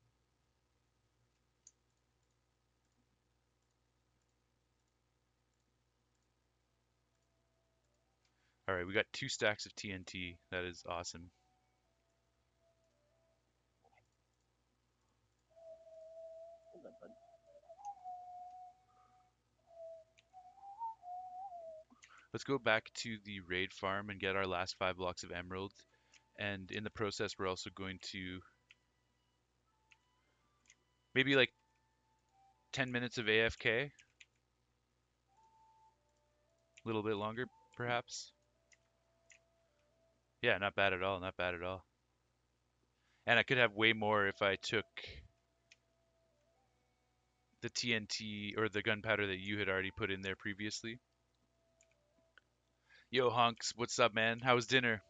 S1: All right, we got 2 stacks of TNT. That is awesome.
S3: Hold on, bud.
S1: Let's go back to the raid farm and get our last 5 blocks of emerald. And in the process, we're also going to maybe like 10 minutes of AFK, a little bit longer, perhaps. Yeah, not bad at all. Not bad at all. And I could have way more if I took the TNT or the gunpowder that you had already put in there previously. Yo, Hunks, what's up, man? How was dinner?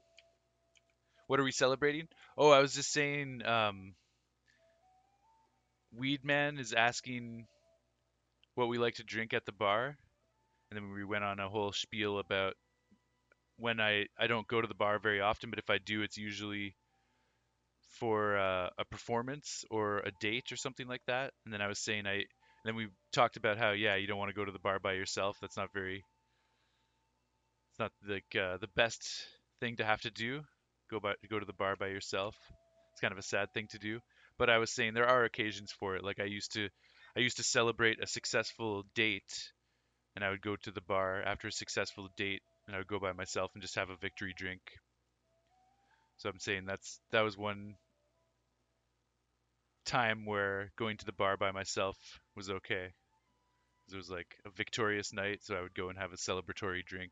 S1: What are we celebrating? Oh, I was just saying, Weed Man is asking what we like to drink at the bar, and then we went on a whole spiel about when I don't go to the bar very often, but if I do, it's usually for a performance or a date or something like that. And then I was saying then we talked about how yeah, you don't want to go to the bar by yourself. That's not very, it's not like the best thing to have to do. Go to the bar by yourself. It's kind of a sad thing to do. But I was saying there are occasions for it. Like I used to celebrate a successful date, and I would go to the bar after a successful date, and I would go by myself and just have a victory drink. So I'm saying that was one time where going to the bar by myself was okay. 'Cause it was like a victorious night, so I would go and have a celebratory drink.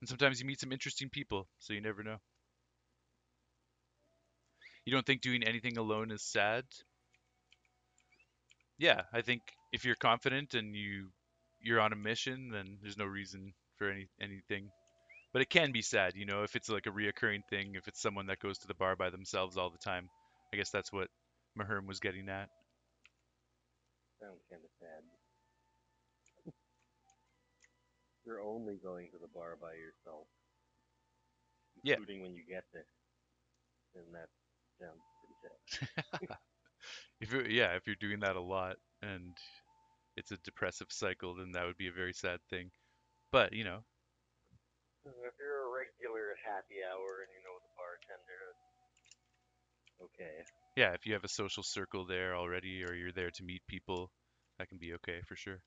S1: And sometimes you meet some interesting people, so you never know. You don't think doing anything alone is sad? Yeah, I think if you're confident and you're on a mission, then there's no reason for anything. But it can be sad, if it's like a reoccurring thing, if it's someone that goes to the bar by themselves all the time. I guess that's what Maherm was getting at.
S3: Sounds kind of sad. You're only going to the bar by yourself,
S1: Yeah,
S3: including when you get there. And that sounds pretty sad.
S1: if you're doing that a lot and it's a depressive cycle, then that would be a very sad thing. But
S3: If you're a regular at happy hour and you know the bartender, okay.
S1: yeah, if you have a social circle there already, or you're there to meet people, that can be okay for sure.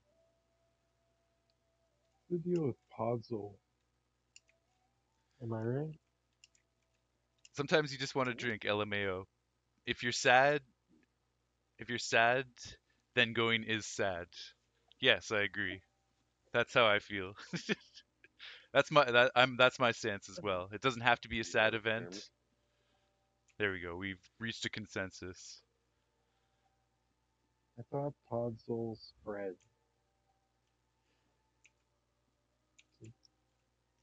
S2: The deal with Podzol? Am I right?
S1: Sometimes you just want to drink LMAO. If you're sad, if you're sad, then going is sad. Yes, I agree. That's how I feel. That's my stance as well. It doesn't have to be a sad
S3: those
S1: event.
S3: terms.
S1: There we go. We've reached a consensus.
S2: I thought Podzol spread.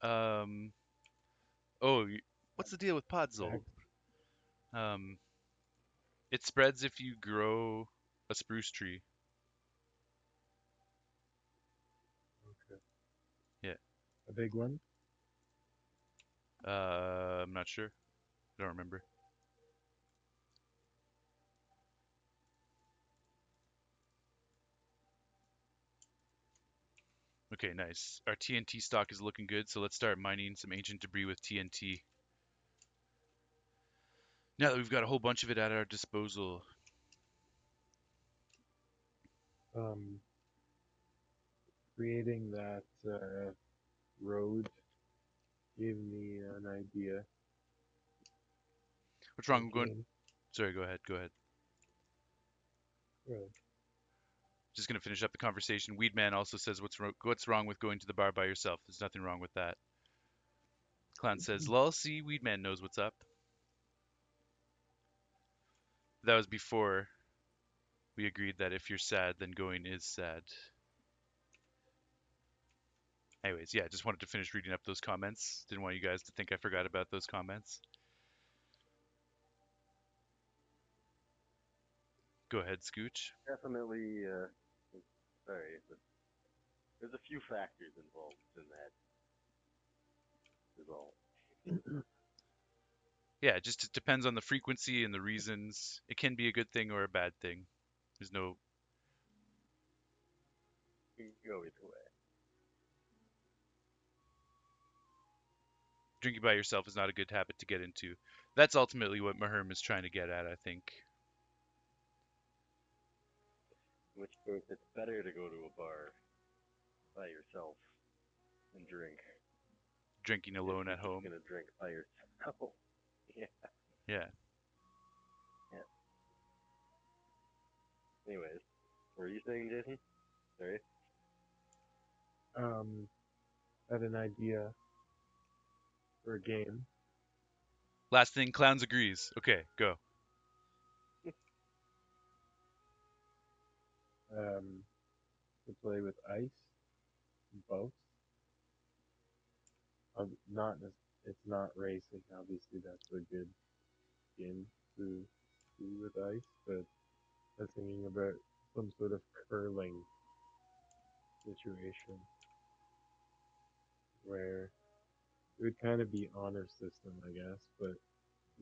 S1: Um. Oh, what's the deal with Podzol?
S2: Back.
S1: Um. It spreads if you grow a spruce tree.
S2: Okay.
S1: Yeah.
S2: A big one?
S1: I'm not sure. I don't remember. Okay, nice. Our TNT stock is looking good, so let's start mining some ancient debris with TNT. Now that we've got a whole bunch of it at our disposal.
S2: Um, Creating that road gave me an idea
S1: What's
S2: for a
S1: wrong with going?
S2: game.
S1: Sorry, go ahead. Go ahead.
S2: Well,
S1: Just gonna finish up the conversation. Weedman also says, what's wrong with going to the bar by yourself? There's nothing wrong with that. Clown says, lol, see, Weedman knows what's up. That was before we agreed that if you're sad, then going is sad. Anyways, yeah, just wanted to finish reading up those comments. Didn't want you guys to think I forgot about those comments. Go ahead, Scooch.
S3: Definitely, sorry, but there's a few factors involved in that. Is all.
S1: Yeah, just it depends on the frequency and the reasons. It can be a good thing or a bad thing. There's no
S3: You can go either way.
S1: drinking by yourself is not a good habit to get into. That's ultimately what Maherm is trying to get at, I think.
S3: In which case, it's better to go to a bar by yourself and drink
S1: Drinking
S3: if
S1: alone
S3: you're
S1: at
S3: just
S1: home.
S3: gonna drink by yourself. Yeah.
S1: Yeah.
S3: Yeah. Anyways, what were you saying, Jason? Sorry.
S2: had an idea for a game.
S1: Last thing, Clowns agrees. Okay, go.
S2: Um, to play with ice, boats. Not it's not racing. Obviously, that's a good game to do with ice. But I was thinking about some sort of curling situation where it would kind of be honor system, I guess. But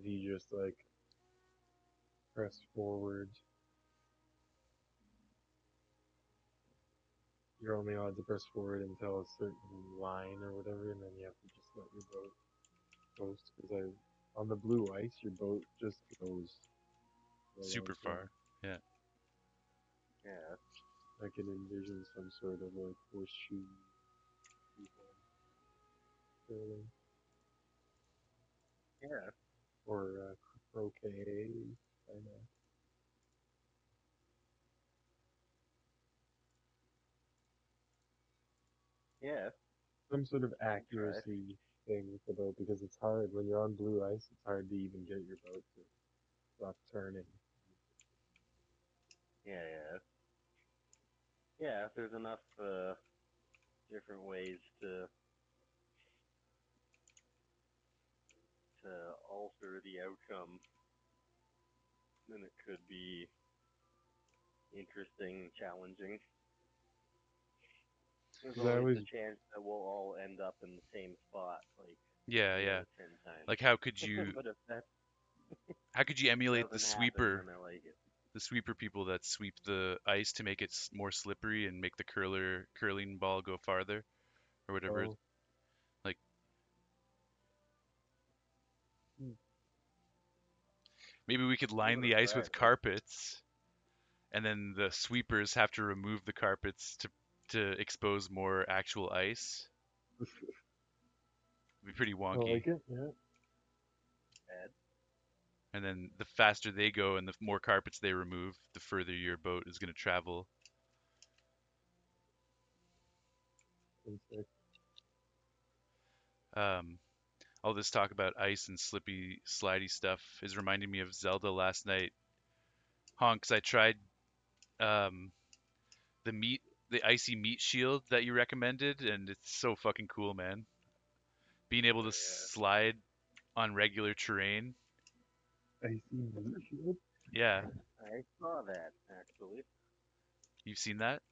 S2: you just like press forward. You're only allowed to press forward until a certain line or whatever, and then you have to just let your boat coast. Because on the blue ice, your boat just goes for a long
S1: Super
S2: time.
S1: far. Yeah.
S3: Yeah.
S2: I can envision some sort of like horseshoe curling
S3: Yeah.
S2: or croquet. I know.
S3: Yeah.
S2: Some sort of
S3: You can try.
S2: accuracy thing with the boat because it's hard when you're on blue ice. It's hard to even get your boat to stop turning.
S3: Yeah. Yeah. Yeah. If there's enough different ways to alter the outcome, then it could be interesting, challenging. There's
S2: 'Cause I
S3: always
S2: always
S3: the chance that we'll all end up in the same spot, like
S1: Yeah,
S3: 8 out
S1: yeah.
S3: of 10 times.
S1: Like how could you
S3: But if that
S1: emulate
S3: doesn't happen, then I like it.
S1: the sweeper people that sweep the ice to make it more slippery and make the curling ball go farther or whatever.
S2: oh
S1: Like
S2: hmm,
S1: maybe we could
S3: Give
S1: line
S3: it a
S1: the ice
S3: try,
S1: with
S3: man.
S1: carpets and then the sweepers have to remove the carpets to expose more actual ice. Be pretty
S2: I
S1: wonky.
S2: like it. Yeah.
S3: Bad.
S1: And then the faster they go and the more carpets they remove, the further your boat is going to travel.
S2: It's like,
S1: Um, all this talk about ice and slippy, slidey stuff is reminding me of Zelda last night. Honks, I tried um, the meat, the icy meat shield that you recommended, and it's so fucking cool, man. Being able
S3: Oh
S1: to
S3: yeah.
S1: slide on regular terrain.
S2: icy meat shield.
S1: Yeah,
S3: I saw that actually.
S1: you've seen that?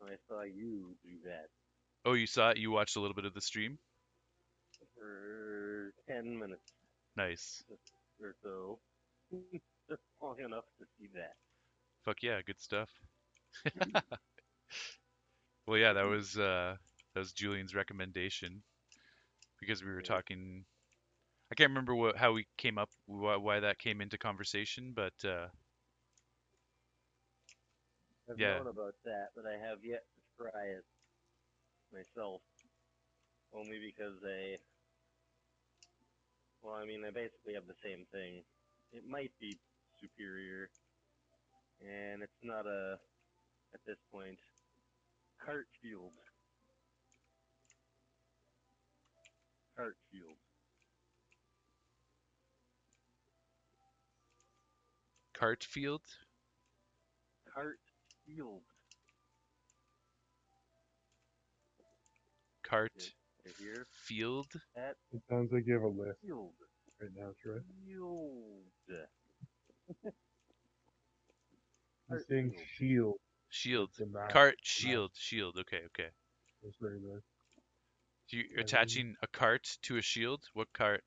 S3: I saw you do that
S1: Oh, you saw it? You watched a little bit of the stream?
S3: for 10 minutes
S1: Nice.
S3: or so. Just long enough to see that.
S1: Fuck yeah, good stuff. Well, yeah, that was Julian's recommendation because we were
S3: Yeah.
S1: talking. I can't remember how we came up, why that came into conversation, but
S3: I've
S1: yeah,
S3: known about that, but I have yet to try it myself. Only because well, I mean, I basically have the same thing. It might be superior, and it's not at this point, cart fueled. Cart fueled.
S1: Cartfield,
S3: Cart fueled.
S1: Cart
S3: You hear
S1: Field.
S3: that?
S2: It sounds like you have a list
S3: Fueled.
S2: right now, Troy.
S3: Fueled.
S2: He's
S3: Cart
S2: saying
S3: fueled.
S2: shield, like
S1: Shield.
S2: the map.
S1: Cart
S2: Map.
S1: Shield. Shield. Okay, okay.
S2: That's very nice.
S1: So you're
S2: I mean,
S1: attaching a cart to a shield? What cart?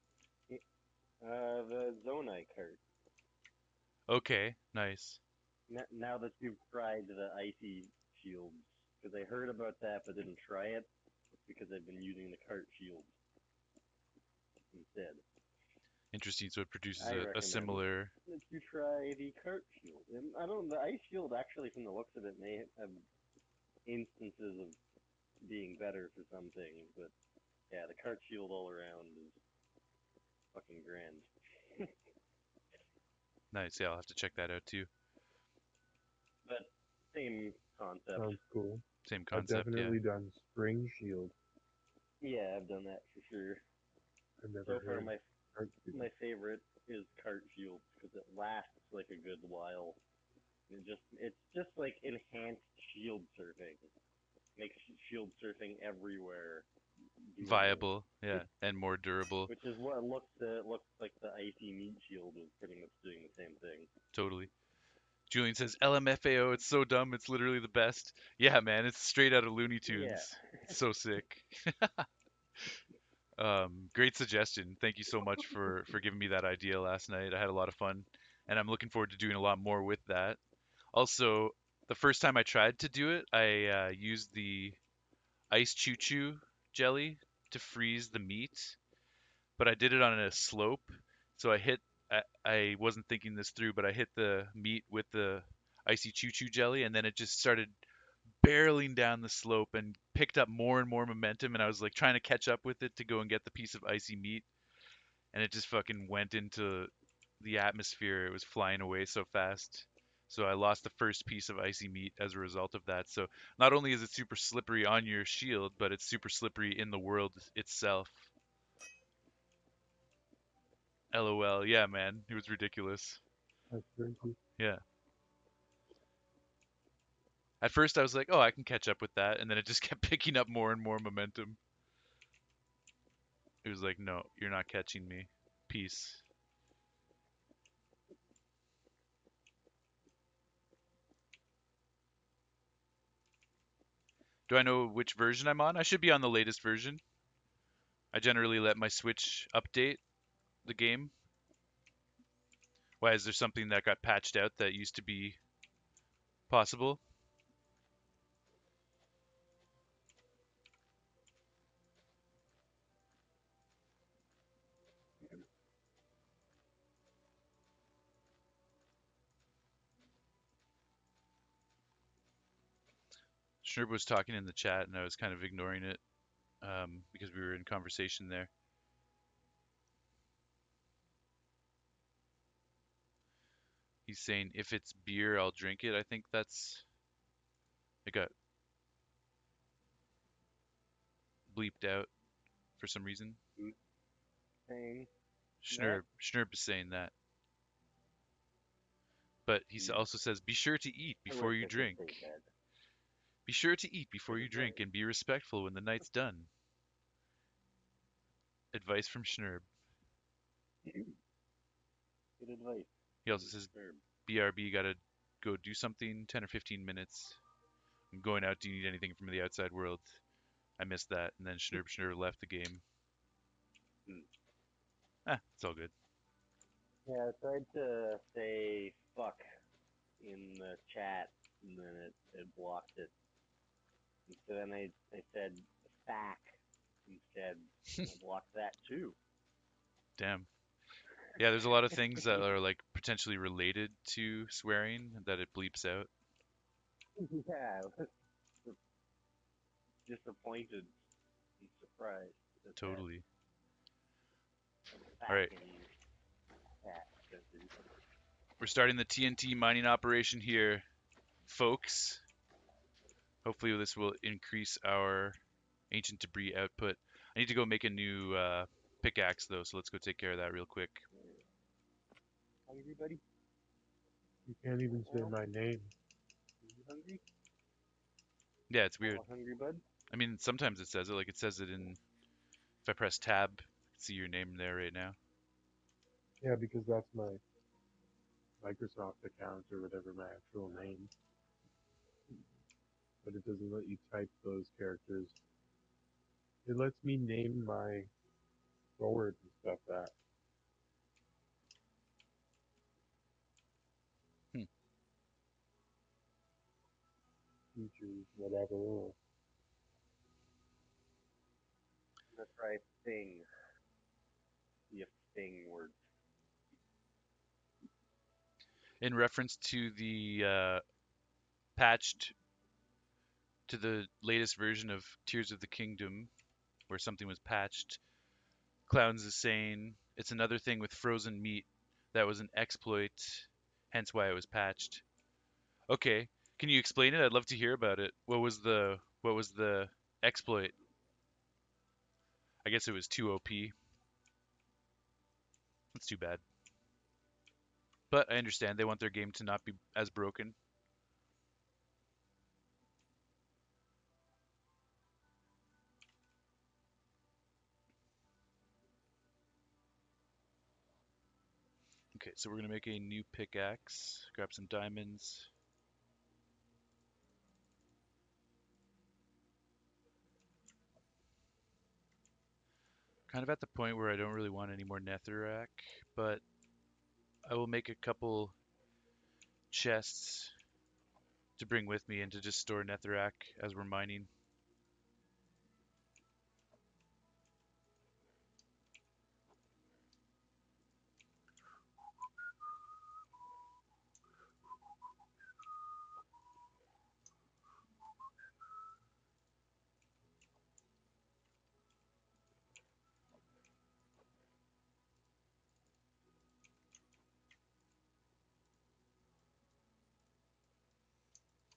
S3: The Zonai cart.
S1: Okay, nice.
S3: Now that you've tried the icy shields, because I heard about that but didn't try it, it's because I've been using the cart shield instead.
S1: Interesting. So it produces
S3: I
S1: a
S3: recommend
S1: similar.
S3: that you try the cart shield. And I don't. The ice shield actually, from the looks of it, may have instances of being better for some things, but yeah, the cart shield all around is fucking grand.
S1: Nice. Yeah, I'll have to check that out too.
S3: But same concept.
S2: sounds cool.
S1: Same
S2: I've
S1: concept. Yeah.
S2: definitely done spring shield.
S3: Yeah, I've done that for sure.
S2: I've never
S3: So far,
S2: heard art shield.
S3: my favorite is cart shield because it lasts like a good while. It's just like enhanced shield surfing. Makes shield surfing everywhere doable.
S1: Viable. Yeah, and more durable.
S3: Which is what looks like the icy meat shield is pretty much doing the same thing.
S1: Totally. Julian says LMFAO. It's so dumb. It's literally the best. Yeah, man. It's straight out of Looney
S3: Yeah.
S1: Tunes. It's so sick. Great suggestion. Thank you so much for giving me that idea last night. I had a lot of fun, and I'm looking forward to doing a lot more with that. Also, the first time I tried to do it, I used the ice choo choo jelly to freeze the meat, but I did it on a slope. So I wasn't thinking this through, but I hit the meat with the icy choo choo jelly, and then it just started barreling down the slope and picked up more and more momentum. And I was like trying to catch up with it to go and get the piece of icy meat, and it just fucking went into the atmosphere. It was flying away so fast. So I lost the first piece of icy meat as a result of that. So not only is it super slippery on your shield, but it's super slippery in the world itself. LOL. Yeah, man. It was ridiculous.
S2: That's very cool.
S1: Yeah. At first I was like, "Oh, I can catch up with that." And then it just kept picking up more and more momentum. It was like, "No, you're not catching me. Peace." Do I know which version I'm on? I should be on the latest version. I generally let my Switch update the game. Why is there something that got patched out that used to be possible? Sherb was talking in the chat and I was kind of ignoring it. because we were in conversation there. He's saying if it's beer, I'll drink it. I think that's it got bleeped out for some reason.
S3: Who's saying that?
S1: Schnurb is saying that, but he
S3: Hmm.
S1: also says be sure to eat
S3: I
S1: before
S3: wish
S1: you
S3: I could
S1: drink.
S3: say that.
S1: Be sure to eat before
S3: Good
S1: you drink
S3: advice.
S1: and be respectful when the night's done. Advice from Schnurb.
S3: Good advice.
S1: He also says
S3: Verb.
S1: BRB gotta go do something 10 or 15 minutes. I'm going out. Do you need anything from the outside world? I missed that. And then Schnurb left the game.
S3: Hmm.
S1: It's all good.
S3: Yeah, I tried to say fuck in the chat, and then it blocked it. And so then I said fack instead, and it blocked that too.
S1: Damn. Yeah, there's a lot of things that are like potentially related to swearing that it bleeps out.
S3: Yeah, I was disappointed and surprised at that.
S1: Totally. All
S3: Fack
S1: right.
S3: in chat.
S1: We're starting the TNT mining operation here, folks. Hopefully this will increase our ancient debris output. I need to go make a new pickaxe though, so let's go take care of that real quick.
S3: Hungry, buddy?
S2: You can't even say
S3: Well,
S2: my name.
S3: you hungry?
S1: Yeah, it's weird.
S3: Oh, hungry, bud?
S1: I mean, sometimes it says it, like it says it in, if I press tab, I can see your name there right now.
S2: Yeah, because that's my Microsoft account or whatever my actual name. But it doesn't let you type those characters. It lets me name my sword and stuff that
S1: Hmm.
S2: features, whatever.
S3: Let's try thing. See if thing works.
S1: In reference to the patched, to the latest version of Tears of the Kingdom, where something was patched, Clowns is saying it's another thing with frozen meat that was an exploit, hence why it was patched. Okay, can you explain it? I'd love to hear about it. What was the exploit? I guess it was too OP. That's too bad. But I understand they want their game to not be as broken. Okay, so we're gonna make a new pickaxe. Grab some diamonds. Kind of at the point where I don't really want any more netherrack, but I will make a couple chests to bring with me and to just store netherrack as we're mining.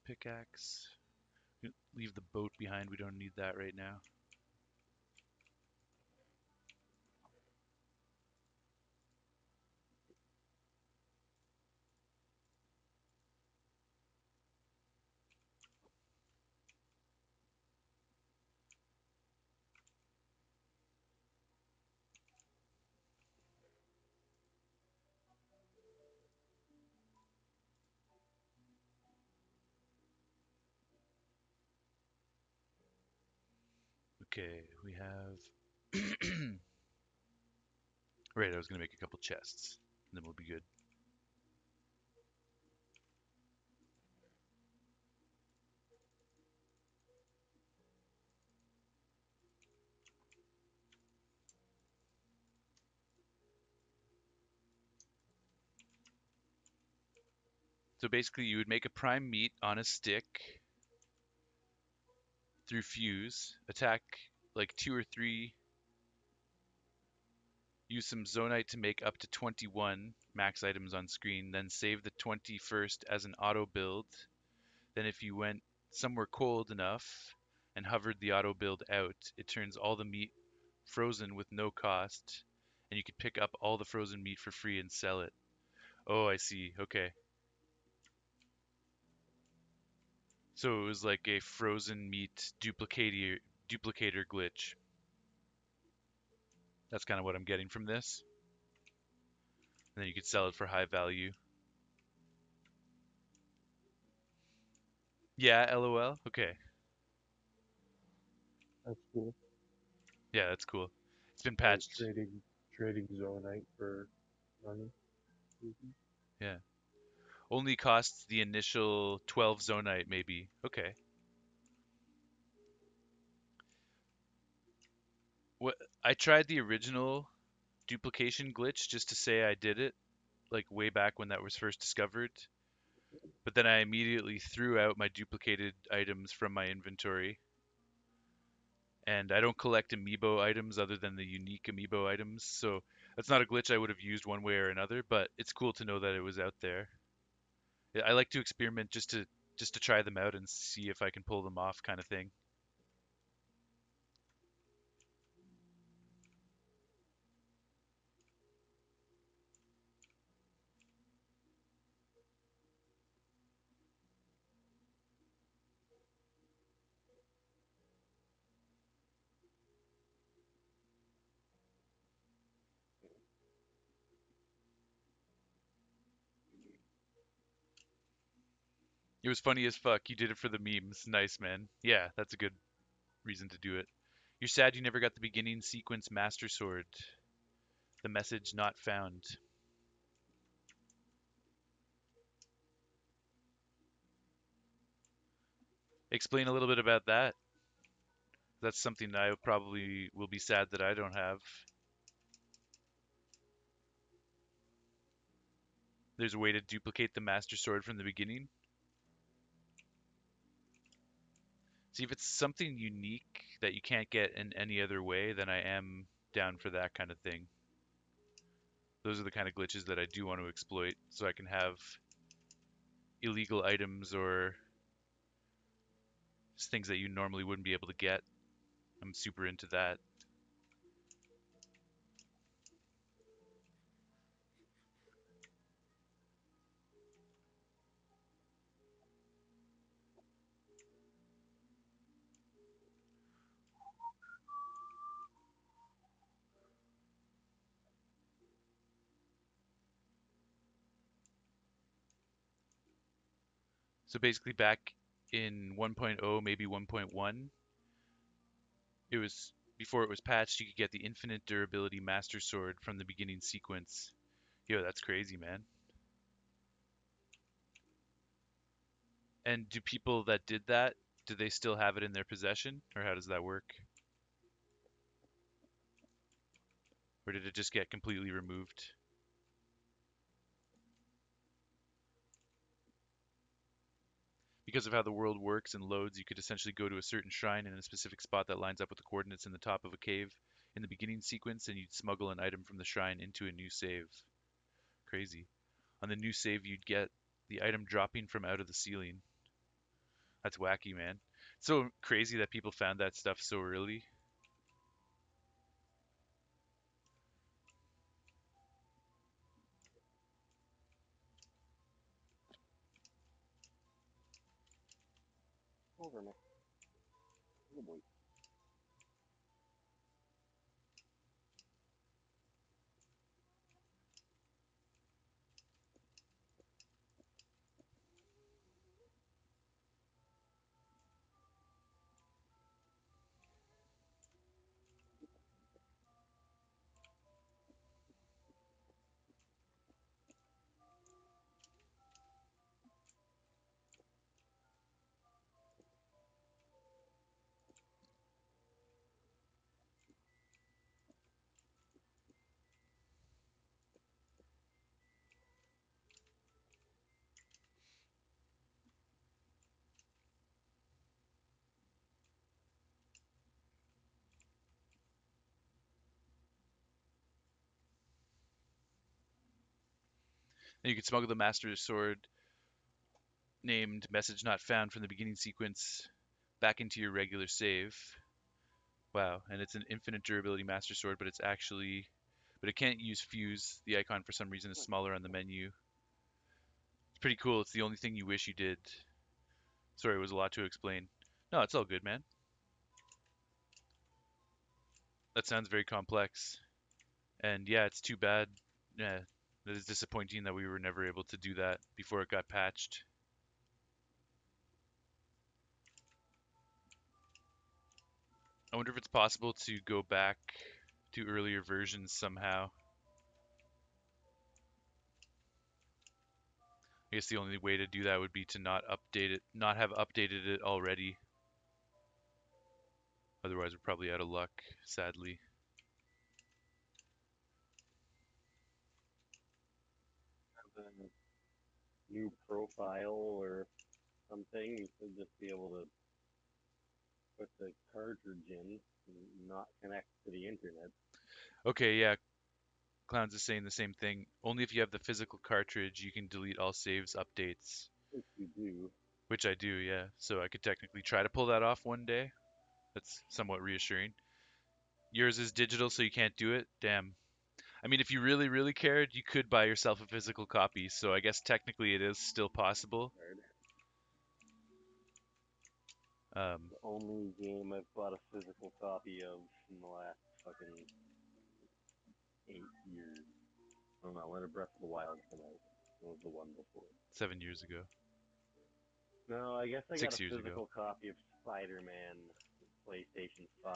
S1: Pickaxe. Leave the boat behind. We don't need that right now. Okay, we have. Right, I was gonna make a couple chests, and then we'll be good. So basically, you would make a prime meat on a stick through fuse, attack like 2 or 3. Use some zonite to make up to 21 max items on screen, then save the 21st as an auto build. Then if you went somewhere cold enough and hovered the auto build out, it turns all the meat frozen with no cost, and you could pick up all the frozen meat for free and sell it. Oh, I see. Okay. So it was like a frozen meat duplicator glitch. That's kind of what I'm getting from this. And then you could sell it for high value. Yeah, LOL. Okay.
S2: That's cool.
S1: Yeah, that's cool. It's been
S2: Like
S1: patched.
S2: trading zonite for money. Mhm.
S1: Yeah. Only costs the initial 12 zonite, maybe. Okay. What I tried the original duplication glitch just to say I did it, like way back when that was first discovered. But then I immediately threw out my duplicated items from my inventory. And I don't collect amiibo items other than the unique amiibo items, so that's not a glitch I would have used one way or another, but it's cool to know that it was out there. I like to experiment just to try them out and see if I can pull them off kind of thing. It was funny as fuck. You did it for the memes. Nice, man. Yeah, that's a good reason to do it. You're sad you never got the beginning sequence Master Sword. The message not found. Explain a little bit about that. That's something I probably will be sad that I don't have. There's a way to duplicate the Master Sword from the beginning. See, if it's something unique that you can't get in any other way, then I am down for that kind of thing. Those are the kind of glitches that I do want to exploit, so I can have illegal items or things that you normally wouldn't be able to get. I'm super into that. So basically, back in 1.0, maybe 1.1, it was before it was patched. You could get the infinite durability Master Sword from the beginning sequence. Yo, that's crazy, man. And do people that did that, do they still have it in their possession, or how does that work? Or did it just get completely removed? Because of how the world works and loads, you could essentially go to a certain shrine in a specific spot that lines up with the coordinates in the top of a cave in the beginning sequence, and you'd smuggle an item from the shrine into a new save. Crazy. On the new save, you'd get the item dropping from out of the ceiling. That's wacky, man. It's so crazy that people found that stuff so early.
S3: Over me. Good boy.
S1: And you can smuggle the Master Sword named Message Not Found from the beginning sequence back into your regular save. Wow, and it's an infinite durability Master Sword, but it can't use fuse. The icon for some reason is smaller on the menu. It's pretty cool. It's the only thing you wish you did. Sorry, it was a lot to explain. No, it's all good, man. That sounds very complex. And yeah, it's too bad. Yeah, it is disappointing that we were never able to do that before it got patched. I wonder if it's possible to go back to earlier versions somehow. I guess the only way to do that would be to not have updated it already. Otherwise, we're probably out of luck, sadly.
S3: Have a new profile or something. You should just be able to put the cartridge in and not connect to the internet.
S1: Okay, yeah, Clowns is saying the same thing. Only if you have the physical cartridge, you can delete all saves updates.
S3: If you do,
S1: Which I do, yeah. So I could technically try to pull that off one day. That's somewhat reassuring. Yours is digital, so you can't do it? Damn. I mean, if you really, really cared, you could buy yourself a physical copy, so I guess technically it is still possible.
S3: hard.
S1: Um,
S3: The only game I've bought a physical copy of in the last fucking 8 years. I don't know, when did Breath of the Wild come out? What was the one before?
S1: 7 years ago.
S3: No, I guess I got a
S1: 6 years ago.
S3: physical copy of Spider-Man PlayStation 5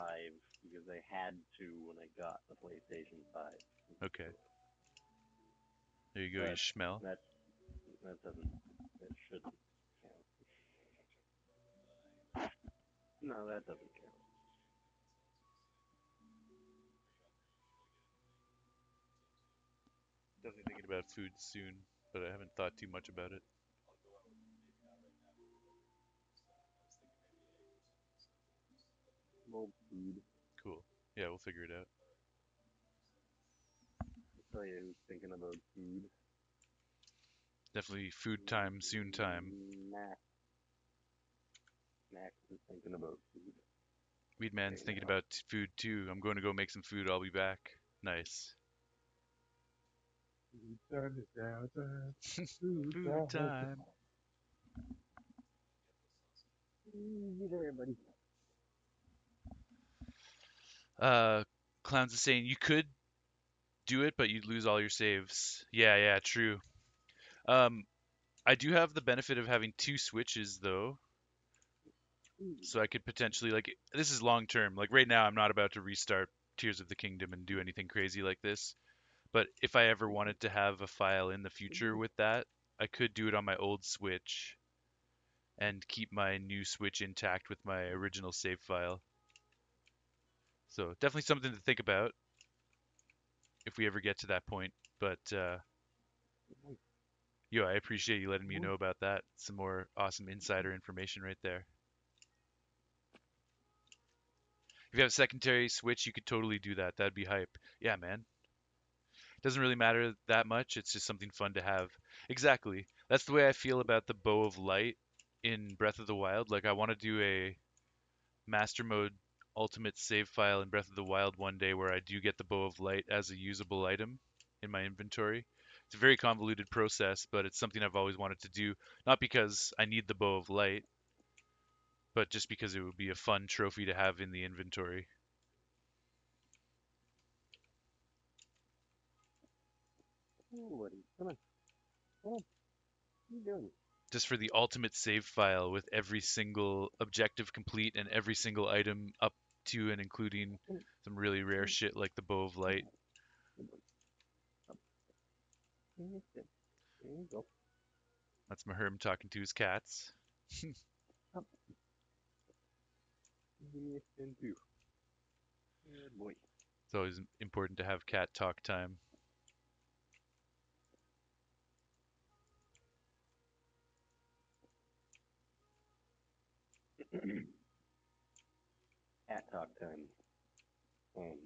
S3: because I had to when I got the PlayStation 5.
S1: Okay. There you go, you
S3: But
S1: schmel.
S3: that doesn't, that shouldn't count. No, that doesn't count.
S1: Definitely thinking about food soon, but I haven't thought too much about it.
S3: Old food.
S1: Cool. Yeah, we'll figure it out.
S3: I'll tell you who's thinking about food.
S1: Definitely food time, soon time.
S3: Max. Max is thinking about food
S1: Weedman's
S3: right
S1: thinking
S3: now.
S1: about food too. I'm going to go make some food. I'll be back. Nice.
S2: Food time is now time. Food
S1: Food
S2: time is
S1: time.
S3: Easy there, buddy.
S1: Uh, Clowns is saying you could do it, but you'd lose all your saves. Yeah, yeah, true. Um, I do have the benefit of having two switches though, so I could potentially like this is long term. Like right now, I'm not about to restart Tears of the Kingdom and do anything crazy like this. But if I ever wanted to have a file in the future with that, I could do it on my old Switch and keep my new Switch intact with my original save file. So definitely something to think about if we ever get to that point. But yo, I appreciate you letting me know about that. Some more awesome insider information right there. If you have a secondary Switch, you could totally do that. That'd be hype. Yeah, man. Doesn't really matter that much. It's just something fun to have. Exactly. That's the way I feel about the Bow of Light in Breath of the Wild. Like I want to do a master mode ultimate save file in Breath of the Wild one day where I do get the Bow of Light as a usable item in my inventory. It's a very convoluted process, but it's something I've always wanted to do, not because I need the Bow of Light, but just because it would be a fun trophy to have in the inventory.
S3: Oh, buddy. Come on. Come on. What are you doing?
S1: Just for the ultimate save file with every single objective complete and every single item up to and including some really rare shit like the Bow of Light.
S3: There you go.
S1: That's Maherm talking to his cats.
S3: Up. Give me a spin too. Good boy.
S1: It's always important to have cat talk time.
S3: Cat talk time. Um,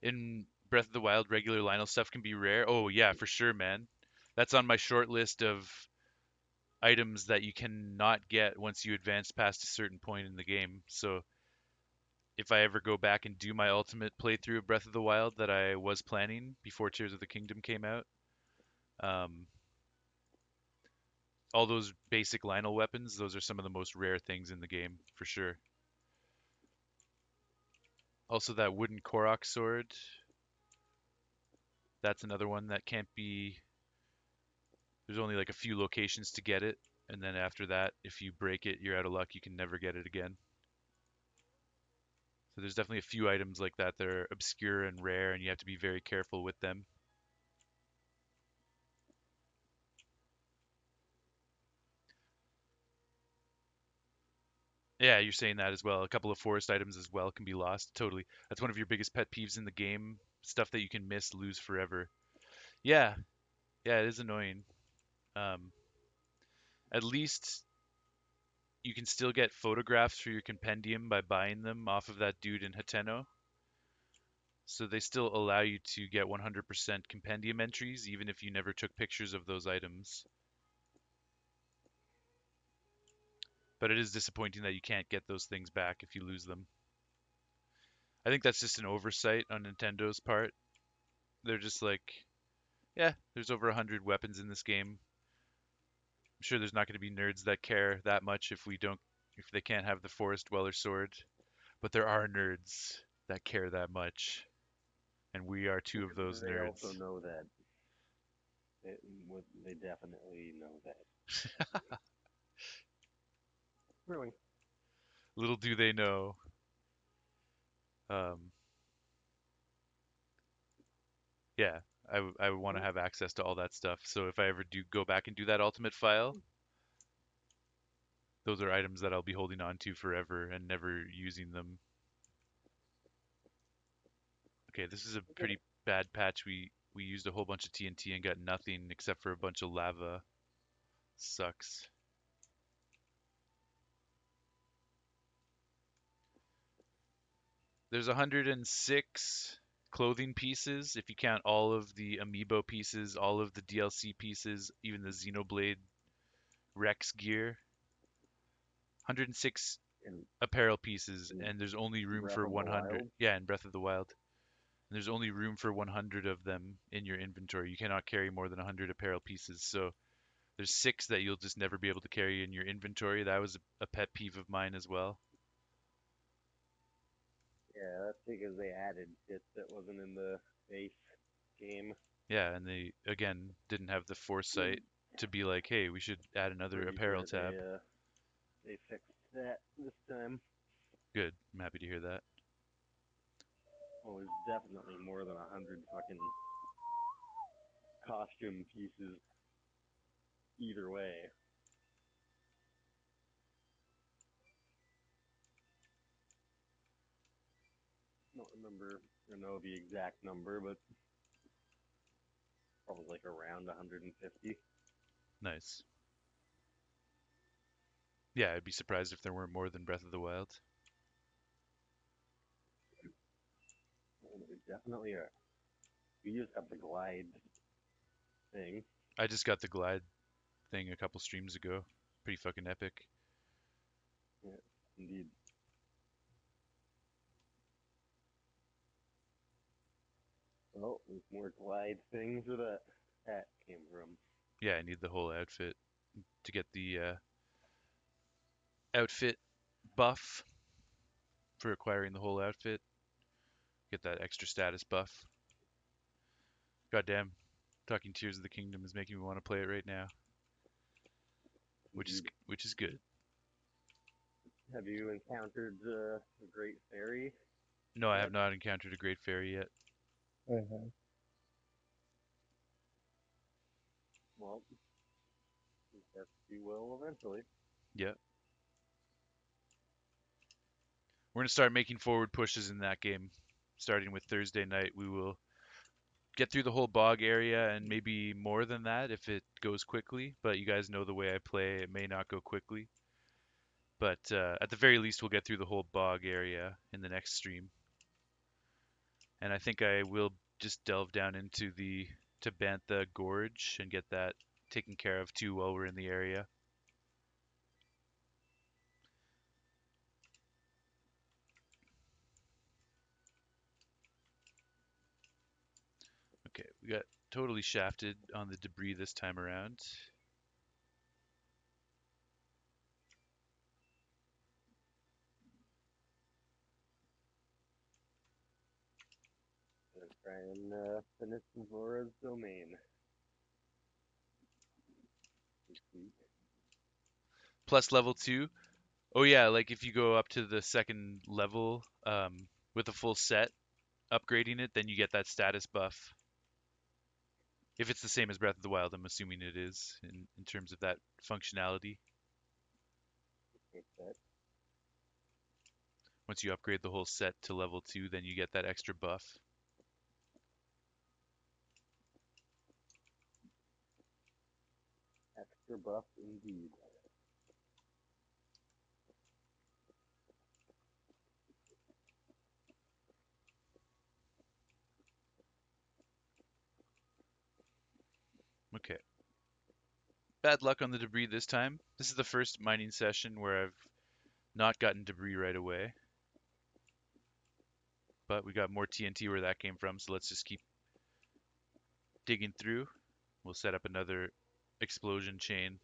S1: In Breath of the Wild regular Lionel stuff can be rare. Oh yeah, for sure, man. That's on my short list of items that you cannot get once you advance past a certain point in the game. So if I ever go back and do my ultimate playthrough of Breath of the Wild that I was planning before Tears of the Kingdom came out, um, all those basic Lionel weapons, those are some of the most rare things in the game for sure. Also, that wooden Korok sword, that's another one that can't be. There's only like a few locations to get it, and then after that, if you break it, you're out of luck. You can never get it again. So there's definitely a few items like that that are obscure and rare, and you have to be very careful with them. Yeah, you're saying that as well. A couple of forest items as well can be lost. Totally. That's one of your biggest pet peeves in the game. Stuff that you can miss, lose forever. Yeah, yeah, it is annoying. Um, at least you can still get photographs for your compendium by buying them off of that dude in Hateno. So they still allow you to get 100% compendium entries, even if you never took pictures of those items. But it is disappointing that you can't get those things back if you lose them. I think that's just an oversight on Nintendo's part. They're just like, yeah, there's over 100 weapons in this game. I'm sure there's not going to be nerds that care that much if they can't have the Forest Dweller sword. But there are nerds that care that much, and we are two of those
S3: They also
S1: nerds.
S3: know that. They definitely know that. Really?
S1: Little do they know. Um, yeah, I would want to
S3: Well,
S1: have access to all that stuff. So if I ever do go back and do that ultimate file, those are items that I'll be holding on to forever and never using them. Okay, this is a
S3: okay.
S1: pretty bad patch. We used a whole bunch of TNT and got nothing except for a bunch of lava. Sucks. There's 106 clothing pieces if you count all of the amiibo pieces, all of the DLC pieces, even the Xenoblade Rex gear. 106
S3: In,
S1: apparel pieces,
S3: in
S1: and there's only room
S3: Breath
S1: for
S3: of the
S1: 100.
S3: Wild,
S1: Yeah, in Breath of the Wild. And there's only room for 100 of them in your inventory. You cannot carry more than 100 apparel pieces. So there's six that you'll just never be able to carry in your inventory. That was a pet peeve of mine as well.
S3: yeah, that's because they added shit that wasn't in the base game.
S1: Yeah, and they again didn't have the foresight to be like, hey, we should add another
S3: Pretty
S1: apparel
S3: sure
S1: tab.
S3: they fixed that this time.
S1: Good. I'm happy to hear that.
S3: Oh, there's definitely more than 100 fucking costume pieces either way. I don't remember or know the exact number, but probably like around 150.
S1: Nice. Yeah, I'd be surprised if there weren't more than Breath of the Wild.
S3: Oh, there definitely are. We just have the glide thing.
S1: I just got the glide thing a couple streams ago. Pretty fucking epic.
S3: Yeah, indeed. Oh, there's more glide things where that came from.
S1: Yeah, I need the whole outfit to get the outfit buff for acquiring the whole outfit. Get that extra status buff. Goddamn, talking Tears of the Kingdom is making me want to play it right now,
S3: Indeed.
S1: which is good.
S3: Have you encountered the Great Fairy
S1: No, I have
S3: yet?
S1: not encountered a Great Fairy yet.
S2: I have.
S3: Well, yes, you will eventually.
S1: Yeah, we're gonna start making forward pushes in that game. Starting with Thursday night, we will get through the whole bog area and maybe more than that if it goes quickly. But you guys know the way I play; it may not go quickly. But at the very least, we'll get through the whole bog area in the next stream. And I think I will just delve down into the to Bantha Gorge and get that taken care of too while we're in the area. Okay, we got totally shafted on the debris this time around.
S3: Gonna try and finish Zora's domain this week.
S1: Plus level 2. Oh yeah, like if you go up to the second level with a full set, upgrading it, then you get that status buff. If it's the same as Breath of the Wild, I'm assuming it is in terms of that functionality.
S3: Take that
S1: Once you upgrade the whole set to level 2, then you get that extra buff.
S3: extra buff indeed.
S1: Okay. Bad luck on the debris this time. This is the first mining session where I've not gotten debris right away. But we got more TNT where that came from, so let's just keep digging through. We'll set up another explosion chain.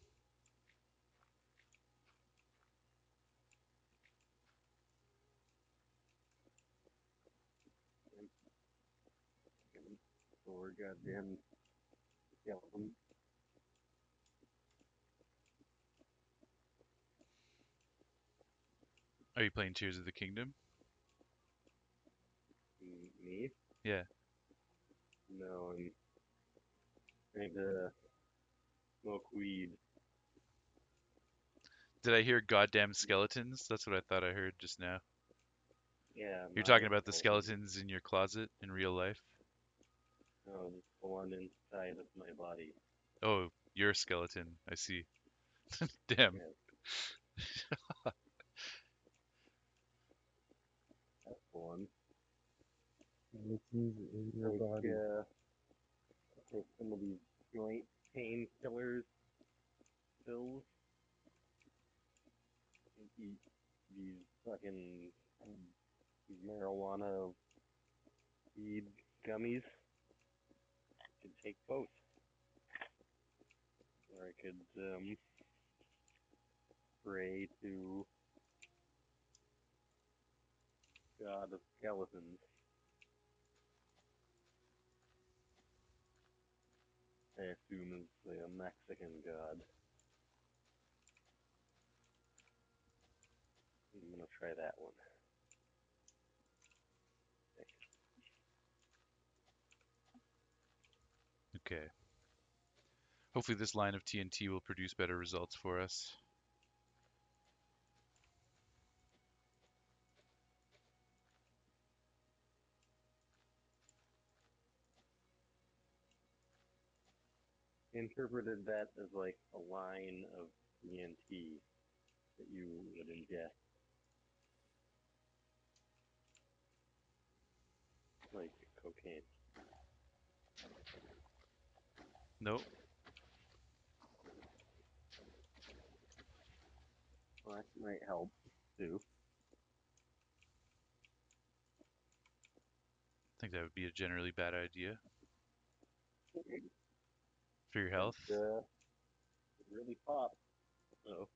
S3: Or goddamn skeleton.
S1: Are you playing Tears of the Kingdom?
S3: Me?
S1: Yeah.
S3: No, I'm trying to smoke weed.
S1: Did I hear goddamn skeletons? That's what I thought I heard just now.
S3: Yeah,
S1: You're
S3: not
S1: talking
S3: a
S1: about the
S3: skeleton.
S1: skeletons in your closet in real life?
S3: No, just the one inside of my body.
S1: Oh, you're a skeleton. I see. Damn.
S3: Yeah, that's the one.
S2: And it's in your
S3: Like,
S2: body.
S3: take some of these joint painkillers, pills, and eat these fucking these marijuana weed gummies. I could take both. Or I could pray to God of Skeletons. I assume is a Mexican god. I'm gonna try that one.
S1: Okay. Hopefully this line of TNT will produce better results for us.
S3: Interpreted that as like a line of TNT that you would ingest, like cocaine.
S1: Nope.
S3: Well, that might help too.
S1: I think that would be a generally bad idea for your
S3: But
S1: health.
S3: it really pops. So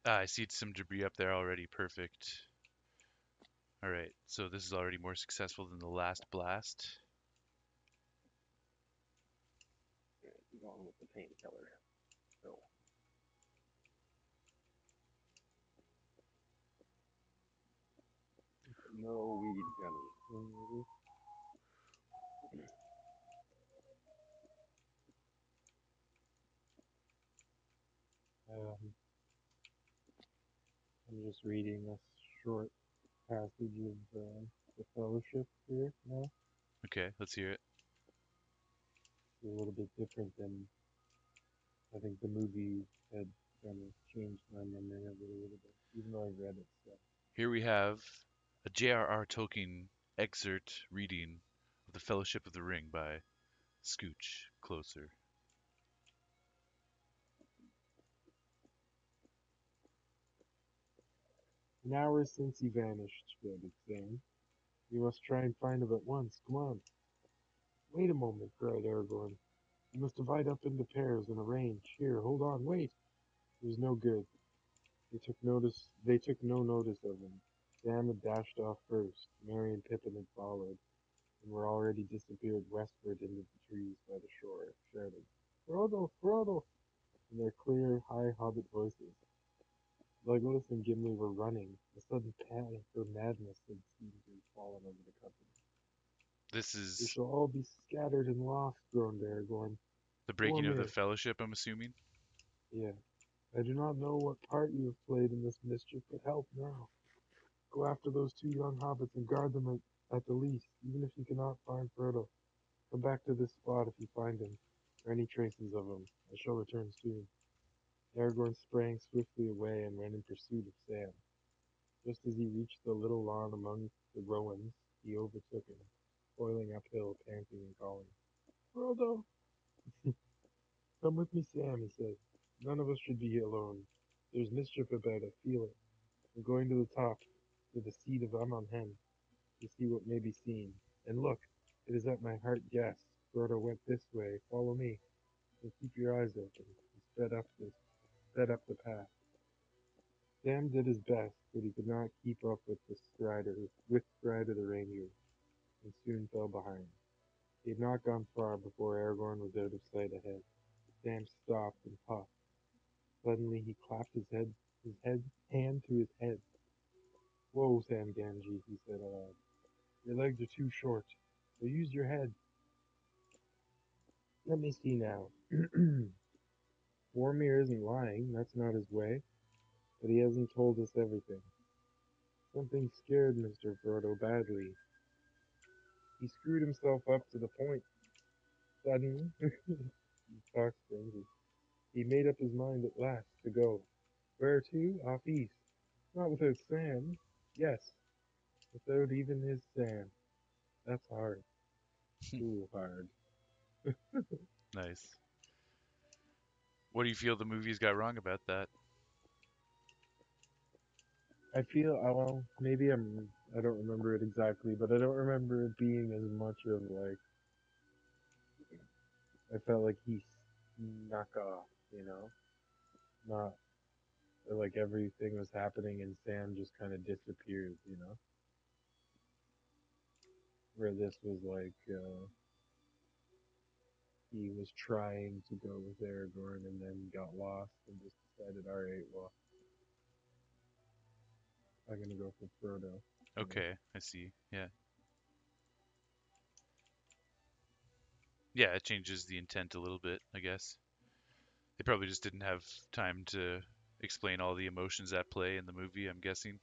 S1: Ah, I see some debris up there already. Perfect. All right, so this is already more successful than the last blast.
S3: I'm going with the painkiller. So no weed gummies.
S2: Um, I'm just reading a short passage of the Fellowship here now.
S1: Okay, let's hear it.
S2: It's a little bit different than I think the movie had kind of changed my memory of it a little bit, even though I've read it. So
S1: Here we have A J.R.R. Tolkien excerpt reading of The Fellowship of the Ring by Scooch Closer.
S2: An hour since he vanished, shouted Sam. We must try and find him at once. Come on. Wait a moment, cried Aragorn. We must divide up into pairs and arrange. Here, hold on, wait. It was no good. They took no notice of him. Sam had dashed off first. Merry and Pippin had followed, and were already disappeared westward into the trees by the shore, shouting, Frodo, Frodo! In their clear, high hobbit voices. Legolas and Gimli were running. A sudden panic or madness had seemed to have fallen over the company.
S1: This
S2: We
S1: is
S2: shall all be scattered and lost, groaned Aragorn.
S1: the breaking of the
S2: Boromir,
S1: Fellowship, I'm assuming.
S2: yeah, I do not know what part you have played in this mischief, but help now. Go after those two young hobbits and guard them at the least, even if you cannot find Frodo. Come back to this spot if you find him, or any traces of him. I shall return soon. Aragorn sprang swiftly away and ran in pursuit of Sam. Just as he reached the little lawn among the rowans, he overtook him, toiling uphill, panting and calling. Frodo! Come with me, Sam, he said. None of us should be here alone. There's mischief about, I feel it. I'm going to the top, to the seat of Amonhen, to see what may be seen. And look, it is at my heart guess. Frodo went this way. Follow me, and keep your eyes open. He sped up the path. Sam did his best, but he could not keep up with Strider the Ranger, and soon fell behind. He had not gone far before Aragorn was out of sight ahead. Sam stopped and puffed. Suddenly he clapped his hand to his head. Whoa, Sam Gamgee, he said aloud. Your legs are too short, so use your head. Let me see now. Boromir isn't lying, that's not his way, but he hasn't told us everything. Something scared Mr. Frodo badly. He screwed himself up to the point. Suddenly, he talked strangely. He made up his mind at last to go. Where to? Off east. Not without Sam. Yes, without even his Sam. That's hard. Ooh, hard.
S1: Nice. What do you feel the movies got wrong about that?
S2: I feel, well, I don't remember it exactly, but I don't remember it being as much of like, I felt like he snuck off, you know? Not like everything was happening and Sam just kind of disappeared, you know? Where this was like, he was trying to go with Aragorn and then got lost and just decided, alright, well, I'm gonna go for Frodo, you know?
S1: Okay, I see. Yeah. Yeah, it changes the intent a little bit, I guess. They probably just didn't have time to explain all the emotions at play in the movie, I'm guessing.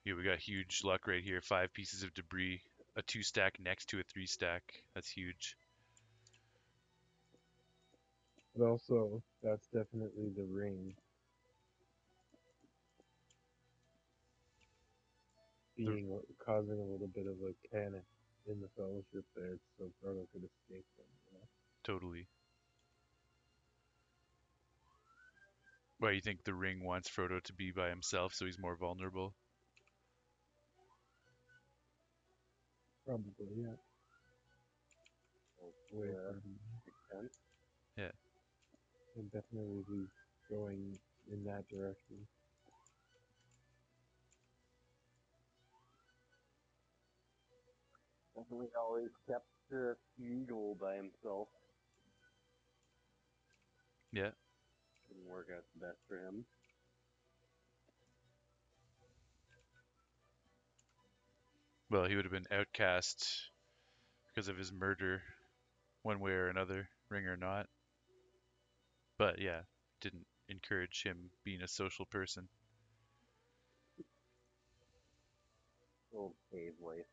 S1: Yeah, we got huge luck right here. 5 pieces of debris, a 2 stack next to a 3 stack. That's huge.
S2: But also, that's definitely the ring
S1: The,
S2: being causing a little bit of like panic in the Fellowship there, so Frodo could escape them. You know?
S1: totally. Why, you think the ring wants Frodo to be by himself so he's more vulnerable?
S2: Probably, yeah. Away
S3: Yeah,
S2: from,
S3: makes sense.
S1: Yeah,
S2: and definitely he's going in that direction.
S3: Definitely always kept Smeagol by himself.
S1: yeah.
S3: Didn't work out the best for him.
S1: Well, he would have been outcast because of his murder, one way or another, ring or not. But yeah, didn't encourage him being a social person.
S3: Old cave life.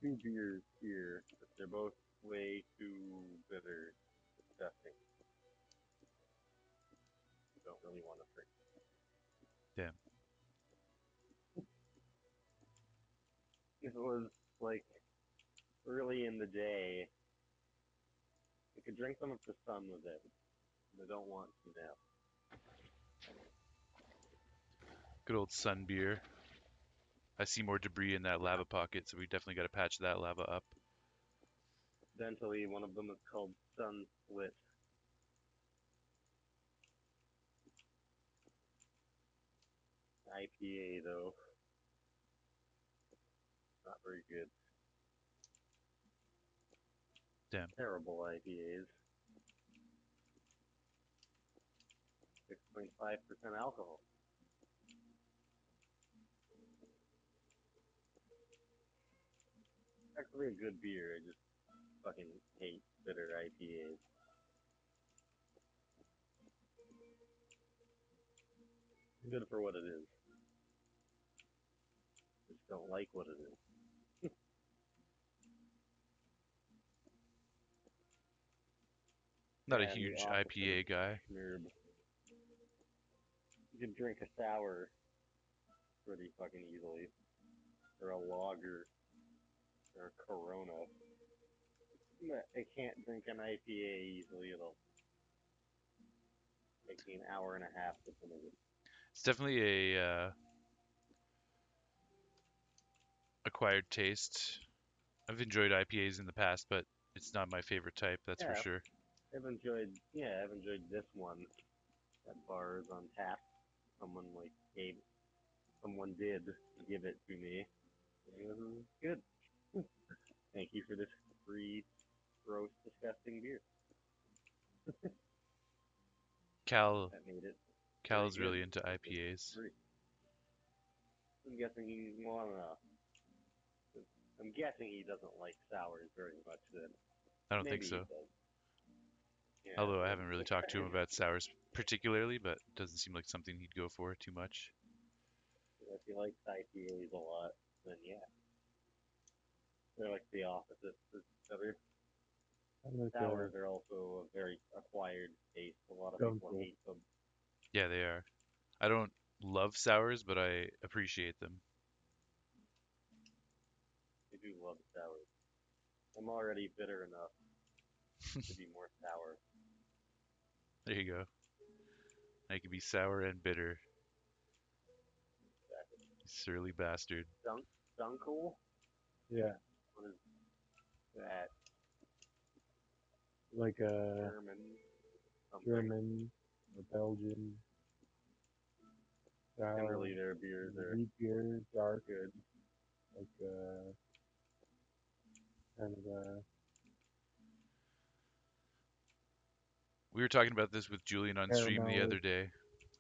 S3: 2 beers here, but they're both way too bitter, disgusting. Don't really want to drink.
S1: Damn.
S3: If it was like early in the day, I could drink them if the sun was out. I don't want to now.
S1: Good old sun beer. I see more debris in that lava pocket, so we definitely got to patch that lava up.
S3: Incidentally, one of them is called Sun Split. IPA though, not very good.
S1: Damn.
S3: Terrible IPAs. 6.5% alcohol. Actually, a good beer. I just fucking hate bitter IPAs. Good for what it is. Just don't like what it is.
S1: Not a
S3: Yeah, the
S1: huge
S3: opposite of
S1: IPA guy.
S3: Schmerb. You can drink a sour pretty fucking easily. Or a lager. Or a Corona. But I can't drink an IPA easily. It'll take me an hour and a half to finish it.
S1: It's definitely a acquired taste. I've enjoyed IPAs in the past, but it's not my favorite type, that's for
S3: Yeah,
S1: sure.
S3: I've enjoyed this one at bars on tap. Someone did give it to me. It was good. Thank you for this free, gross, disgusting beer.
S1: Cal
S3: That made it very
S1: Cal's
S3: good.
S1: really into
S3: It's
S1: IPAs.
S3: free. I'm guessing I'm guessing he doesn't like sours very much. Then
S1: I don't think
S3: maybe he
S1: so.
S3: does. Yeah,
S1: Although I
S3: but
S1: haven't really talked to him about sours particularly, but it doesn't seem like something he'd go for too much.
S3: if he likes IPAs a lot, then yeah, they're like the opposite of each other.
S2: I'm like
S3: Sours are also a very acquired taste. A lot of people
S2: Dunkel.
S3: hate them.
S1: Yeah, they are. I don't love sours, but I appreciate them.
S3: I do love sours. I'm already bitter enough to be more sour.
S1: There you go. I can be sour and bitter. You surly bastard.
S3: Dunkel?
S2: Yeah,
S3: What is that?
S2: like a
S3: German something.
S2: German or Belgian sour
S3: Generally, their beers are
S2: wheat beer, dark,
S3: good.
S2: like kind of
S1: We were talking about this with Julian on stream the
S2: caramel.
S1: other day.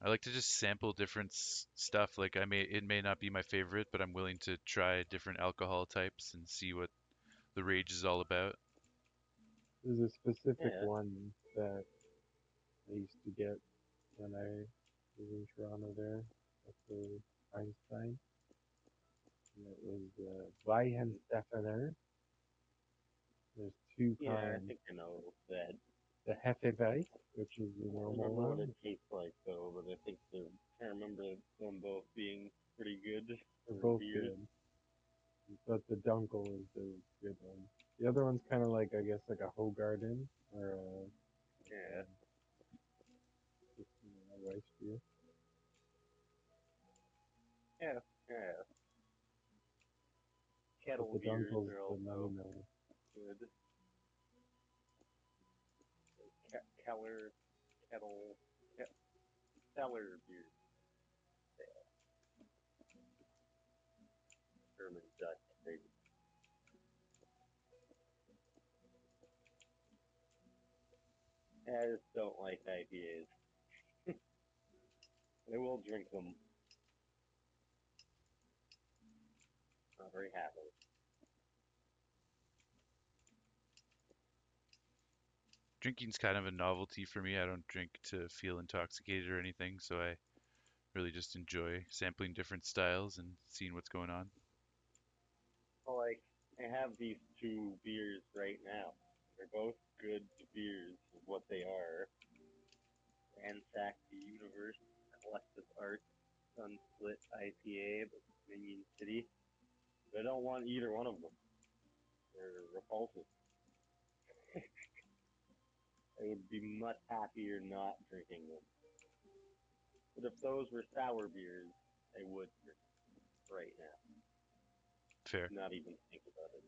S1: I like to just sample different stuff. Like it may not be my favorite, but I'm willing to try different alcohol types and see what the rage is all about.
S2: There's a specific
S3: Yeah,
S2: one that I used to get when I was in Toronto there at the Einstein. And it was Weihenstephaner. There's two
S3: yeah, I
S2: kinds.
S3: think I know that.
S2: The Hefeweiss, which is the
S3: I don't
S2: normal
S3: remember what it
S2: one.
S3: tastes like though, but I remember them both being pretty good
S2: They're
S3: for
S2: both
S3: beers.
S2: good. But the Dunkel is the good one. The other one's kind of like, I guess, like a Hogarden or
S3: Yeah,
S2: just, rice beer.
S3: yeah, yeah.
S2: But
S3: Kettle
S2: the
S3: beers
S2: Dunkel's
S3: are
S2: the money
S3: also
S2: man.
S3: good. Keller, kettle, Keller beers. German Dutch. I just don't like IPAs. I will drink them. Not very happily.
S1: Drinking's kind of a novelty for me. I don't drink to feel intoxicated or anything, so I really just enjoy sampling different styles and seeing what's going on.
S3: Well, like, I have these two beers right now. They're both good beers, is what they are. Ransack the Universe, Alexis Art, Sunsplit IPA, but Minion City. I don't want either one of them. They're repulsive. I would be much happier not drinking them. But if those were sour beers, I would drink right now.
S1: Fair.
S3: Not even think about it.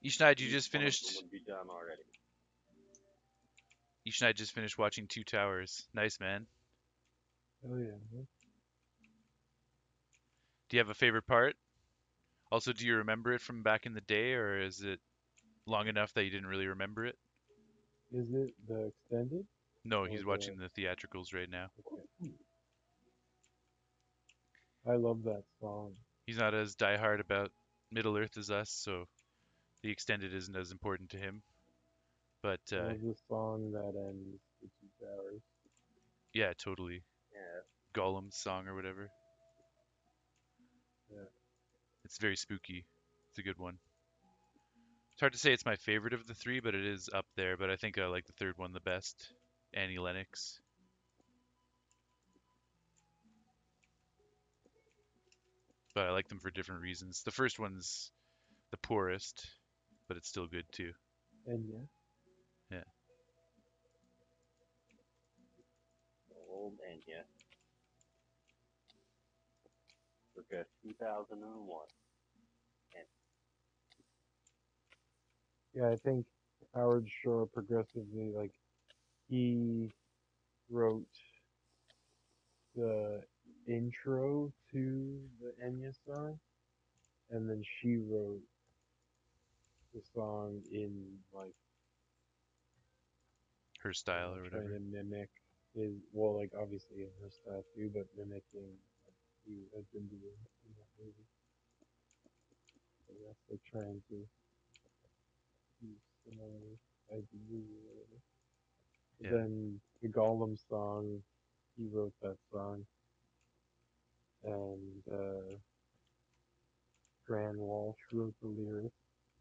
S1: Ishnaid,
S3: At
S1: you
S3: least
S1: just
S3: one of them
S1: finished.
S3: would be done already.
S1: Ishnaid just finished watching Two Towers. Nice, man.
S2: Oh yeah.
S1: Do you have a favorite part? Also, do you remember it from back in the day, or is it long enough that you didn't really remember it?
S2: Is it the extended
S1: No,
S2: or
S1: he's
S2: the?
S1: watching the theatricals right now.
S2: Okay. I love that song.
S1: He's not as diehard about Middle Earth as us, so the extended isn't as important to him. But
S2: I love the song that ends the 2 hours.
S1: yeah, totally.
S3: Yeah,
S1: Gollum's song or whatever.
S2: Yeah.
S1: It's very spooky. It's a good one. It's hard to say it's my favorite of the three, but it is up there. But I think I like the third one the best. Annie Lennox. But I like them for different reasons. The first one's the poorest, but it's still good too.
S2: And yeah.
S1: Yeah.
S3: old Enya. Circa 2001. And
S2: Yeah, I think Howard Shore progressively like he wrote the intro to the Enya song, and then she wrote the song in like
S1: Her style or
S2: trying
S1: whatever.
S2: to mimic his well, like obviously in her style too, but mimicking what he had been doing in that movie. So that's like trying to use similar ideas or whatever. But
S1: Yeah.
S2: then the Gollum song, he wrote that song, and Fran Walsh wrote the lyrics,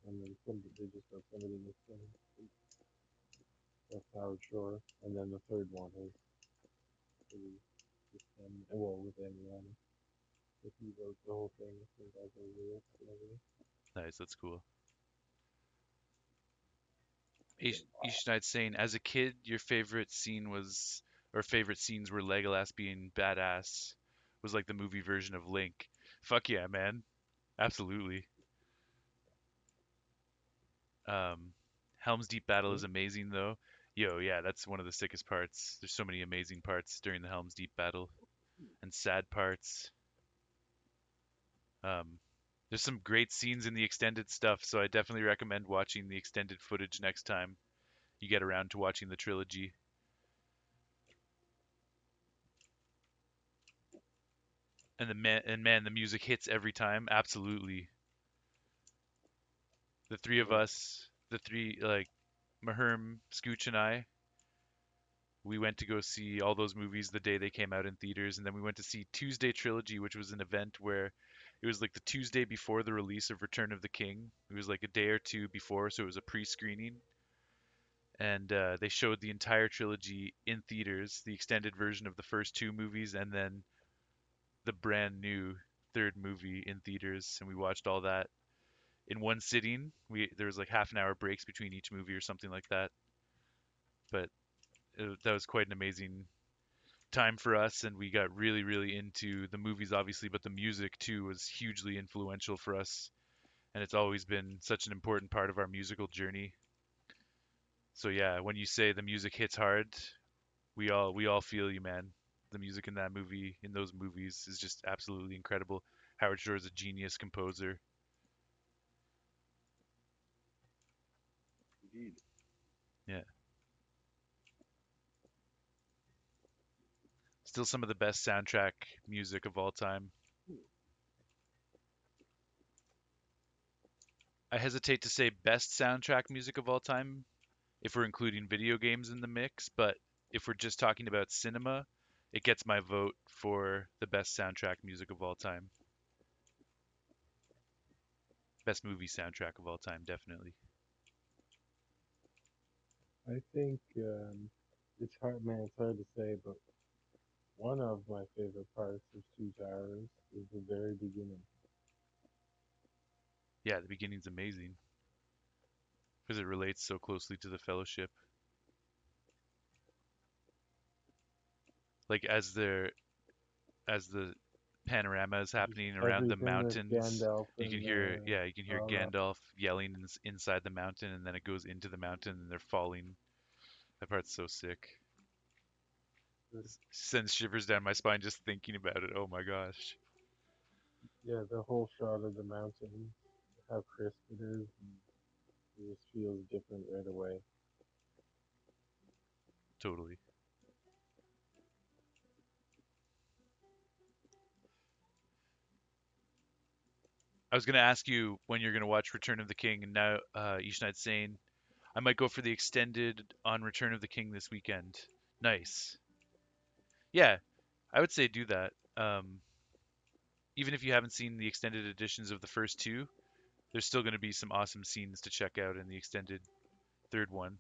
S2: and then somebody they just wrote somebody in the song. That's Howard Shore, and then the third one is with him, well with Amy. But he wrote the whole thing with all the lyrics and everything.
S1: Nice. That's cool. Ishnight's saying, as a kid, your favorite scene was, or favorite scenes were Legolas being badass. Was like the movie version of Link. Fuck yeah, man. Absolutely. Um, Helm's Deep battle is
S2: Really?
S1: amazing though. Yo, yeah, that's one of the sickest parts. There's so many amazing parts during the Helm's Deep battle and sad parts. Um, there's some great scenes in the extended stuff, so I definitely recommend watching the extended footage next time you get around to watching the trilogy. And man, the music hits every time. Absolutely. The three of
S3: mm,
S1: us, the three like Maherm, Scooch, and I, we went to go see all those movies the day they came out in theaters, and then we went to see Tuesday Trilogy, which was an event where it was like the Tuesday before the release of Return of the King. It was like a day or two before, so it was a pre-screening, and they showed the entire trilogy in theaters, the extended version of the first two movies, and then the brand new third movie in theaters, and we watched all that in one sitting. We There was like half an hour breaks between each movie or something like that, but that was quite an amazing time for us, and we got really, really into the movies, obviously, but the music too was hugely influential for us, and it's always been such an important part of our musical journey. So yeah, when you say the music hits hard, we all feel you, man. The music in that movie, in those movies, is just absolutely incredible. Howard Shore is a genius composer.
S3: indeed.
S1: Yeah, still some of the best soundtrack music of all time. I hesitate to say best soundtrack music of all time if we're including video games in the mix, but if we're just talking about cinema, it gets my vote for the best soundtrack music of all time. Best movie soundtrack of all time, definitely.
S2: I think it's hard, man. It's hard to say, but one of my favorite parts of Two Towers is the very beginning.
S1: Yeah, the beginning's amazing because it relates so closely to the Fellowship. Like as the panorama is
S2: Just
S1: happening around the
S2: everything with
S1: mountains,
S2: Gandalf
S1: you can
S2: and
S1: hear yeah, you can hear
S2: Balrog.
S1: Gandalf yelling inside the mountain, and then it goes into the mountain, and they're falling. That part's so sick. Sends shivers down my spine just thinking about it. Oh my gosh.
S2: Yeah, the whole shot of the mountain, how crisp it is, and it just feels different right away.
S1: Totally. I was gonna ask you when you're gonna watch Return of the King, and now Ishnight's saying I might go for the extended on Return of the King this weekend. Nice. Yeah, I would say do that. Even if you haven't seen the extended editions of the first two, there's still going to be some awesome scenes to check out in the extended third one.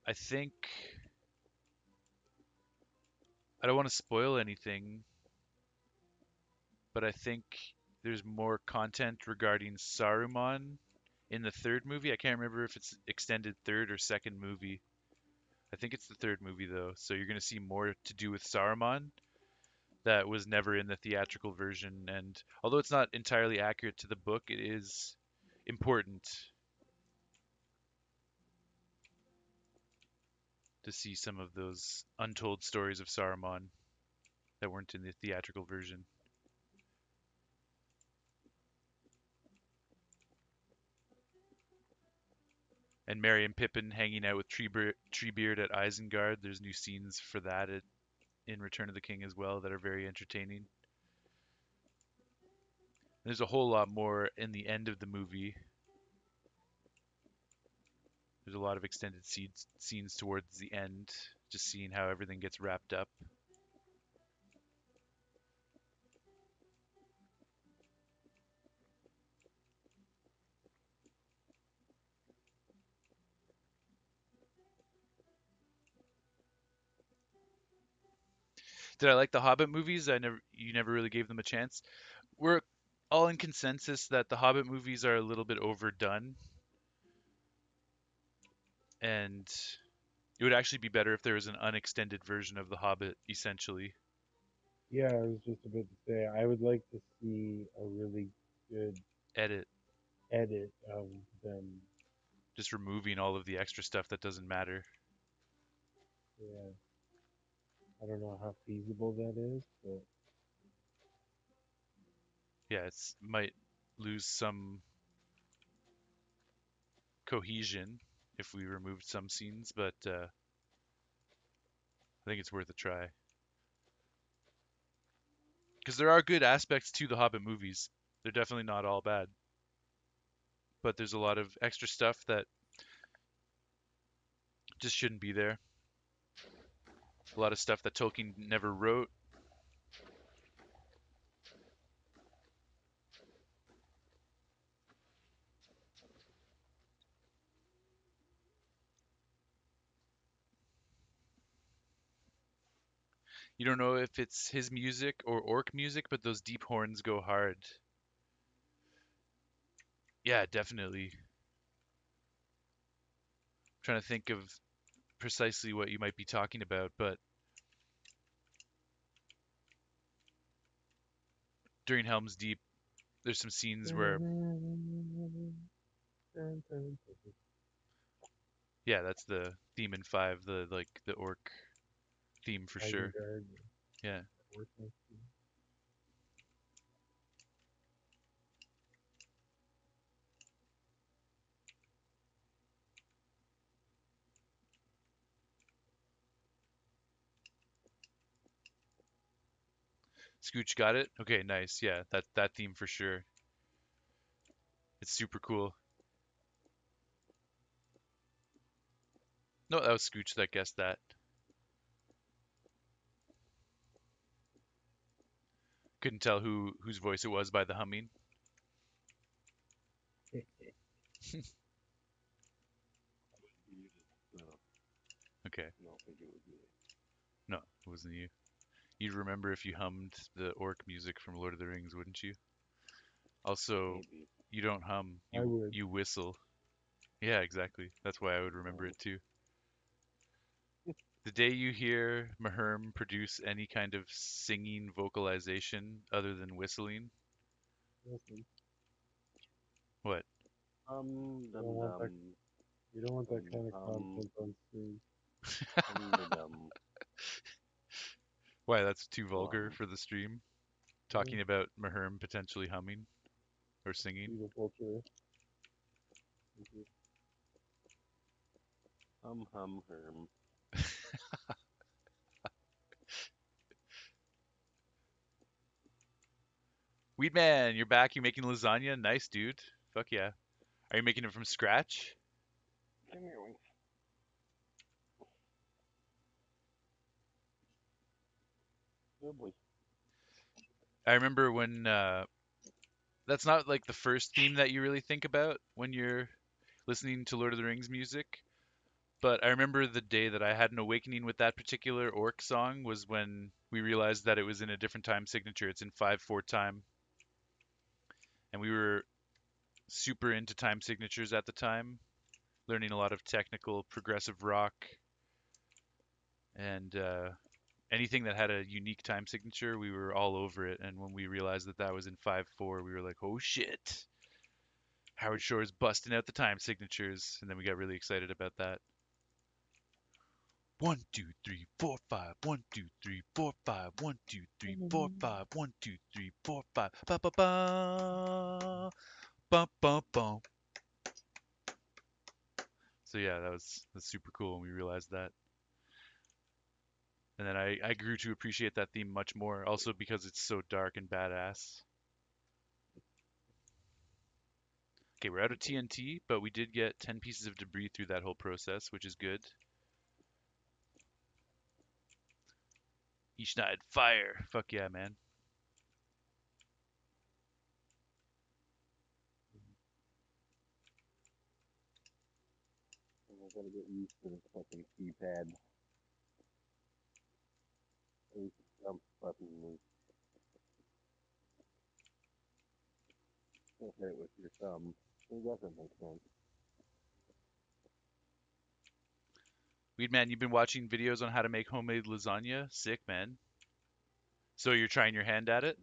S1: I think I don't want to spoil anything, but I think there's more content regarding Saruman in the third movie. I can't remember if it's extended third or second movie. I think it's the third movie though. So you're going to see more to do with Saruman that was never in the theatrical version. And although it's not entirely accurate to the book, it is important to see some of those untold stories of Saruman that weren't in the theatrical version. And Merry and Pippin hanging out with Treebeard at Isengard. There's new scenes for that in Return of the King as well that are very entertaining. And there's a whole lot more in the end of the movie. There's a lot of extended scenes towards the end, just seeing how everything gets wrapped up. Did I like the Hobbit movies? You never really gave them a chance. We're all in consensus that the Hobbit movies are a little bit overdone, and it would actually be better if there was an unextended version of The Hobbit, essentially.
S2: Yeah, I was just about to say I would like to see a really good
S1: Edit,
S2: edit of them.
S1: just removing all of the extra stuff that doesn't matter.
S2: Yeah, I don't know how feasible that is, but
S1: Yeah, it's might lose some cohesion if we removed some scenes, but I think it's worth a try. Because there are good aspects to the Hobbit movies. They're definitely not all bad, but there's a lot of extra stuff that just shouldn't be there. A lot of stuff that Tolkien never wrote. You don't know if it's his music or orc music, but those deep horns go hard. Yeah, definitely. Trying to think of precisely what you might be talking about, but during Helm's Deep, there's some scenes where, yeah, that's the theme in five, the like the orc theme for sure.
S2: Isengard,
S1: Yeah,
S2: working.
S1: Scooch got it. Okay, nice. Yeah, that theme for sure. It's super cool. No, that was Scooch that guessed that. Couldn't tell whose voice it was by the humming.
S3: No,
S1: Okay,
S3: I don't think it would be.
S1: no, it wasn't you. You'd remember if you hummed the orc music from Lord of the Rings, wouldn't you? Also,
S3: Maybe.
S1: you don't hum,
S2: I would.
S1: you whistle. Yeah, exactly. That's why I would remember
S3: Um,
S1: it too. The day you hear Maherm produce any kind of singing vocalization other than whistling,
S2: Listen,
S1: what?
S2: you
S3: dum
S2: don't want
S3: dum,
S2: that. You don't want that kind of
S3: hum,
S2: content on stream.
S3: da dum,
S1: Why, that's too vulgar
S3: glum,
S1: for the stream?
S2: Yeah,
S1: Talking about Maherm potentially humming or singing?
S2: beautiful choice. Thank you.
S3: herm.
S1: Weedman, you're back. You making lasagna? Nice, dude. Fuck yeah. Are you making it from scratch?
S3: Come here, Wink. Oh boy.
S1: I remember when that's not like the first theme that you really think about when you're listening to Lord of the Rings music. But I remember the day that I had an awakening with that particular orc song was when we realized that it was in a different time signature. It's in 5/4 time, and we were super into time signatures at the time, learning a lot of technical progressive rock and anything that had a unique time signature, we were all over it. And when we realized that that was in 5/4, we were like, "Oh shit, Howard Shore's busting out the time signatures!" And then we got really excited about that. 1, 2, 3, 4, 5. 1, 2, 3, 4, 5. 1, 2, 3, 4, 5. 1, 2, 3, 4, 5. Ba ba ba. Bum bum bum. So yeah, that's super cool when we realized that. And then I grew to appreciate that theme much more, also because it's so dark and badass. Okay, we're out of TNT, but we did get 10 pieces of debris through that whole process, which is good. Each fire. Fuck yeah, man.
S3: I gotta get used to this fucking keypad. Ace jump button is can't hit it with your thumb. It doesn't make sense.
S1: Weedman, you've been watching videos on how to make homemade lasagna? Sick, man. So you're trying your hand at it?